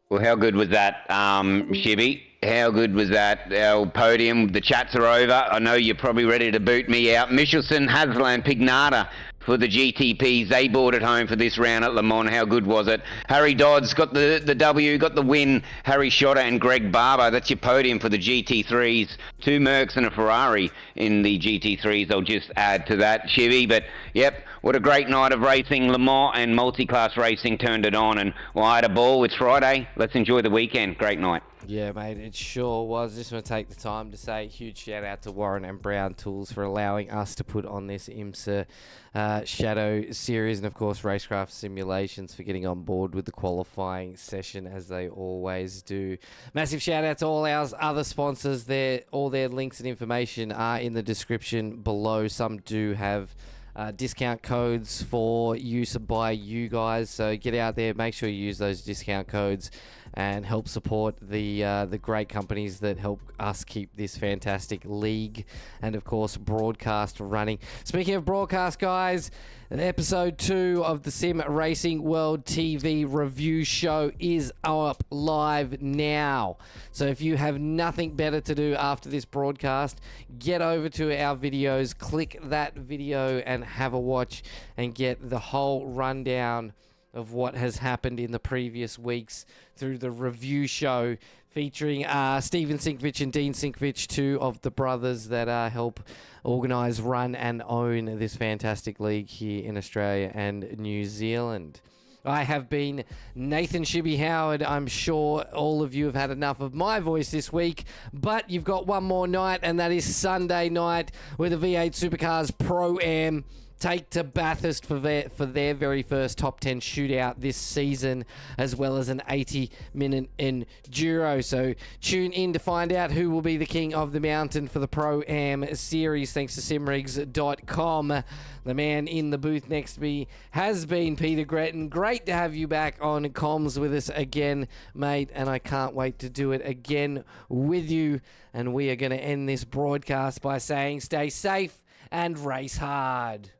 Well, how good was that, ShiBBy? How good was that? Our podium, the chats are over. I know you're probably ready to boot me out. Michelson, Haslam, Pignata for the GTPs. They brought it home for this round at Le Mans. How good was it? Harry Dodds got the W, got the win. Harry Schotter and Greg Barber. That's your podium for the GT3s. 2 Mercs and a Ferrari in the GT3s. I'll just add to that, ShiBBy. But, yep, what a great night of racing. Le Mans and multi-class racing turned it on. And, well, I had a ball. It's Friday. Let's enjoy the weekend. Great night. Yeah, mate, it sure was. Just want to take the time to say a huge shout out to Warren and Brown Tools for allowing us to put on this IMSA Shadow series, and of course Racecraft Simulations for getting on board with the qualifying session as they always do. Massive shout out to all our other sponsors. All their links and information are in the description below. Some do have discount codes for use by you guys, so get out there, make sure you use those discount codes and help support the great companies that help us keep this fantastic league and of course broadcast running. Speaking of broadcast, guys, episode 2 of the Sim Racing World TV review show is up live now. So if you have nothing better to do after this broadcast, get over to our videos, click that video and have a watch and get the whole rundown of what has happened in the previous weeks through the review show featuring Stephen Sinkvich and Dean Sinkvich, 2 of the brothers that help organise, run and own this fantastic league here in Australia and New Zealand. I have been Nathan ShiBBy Howard. I'm sure all of you have had enough of my voice this week, but you've got one more night, and that is Sunday night with the V8 Supercars Pro-Am take to Bathurst for their very first top 10 shootout this season, as well as an 80-minute enduro. So tune in to find out who will be the king of the mountain for the Pro-Am series, thanks to simrigs.com. The man in the booth next to me has been Peter Gretton. Great to have you back on comms with us again, mate, and I can't wait to do it again with you. And we are going to end this broadcast by saying stay safe and race hard.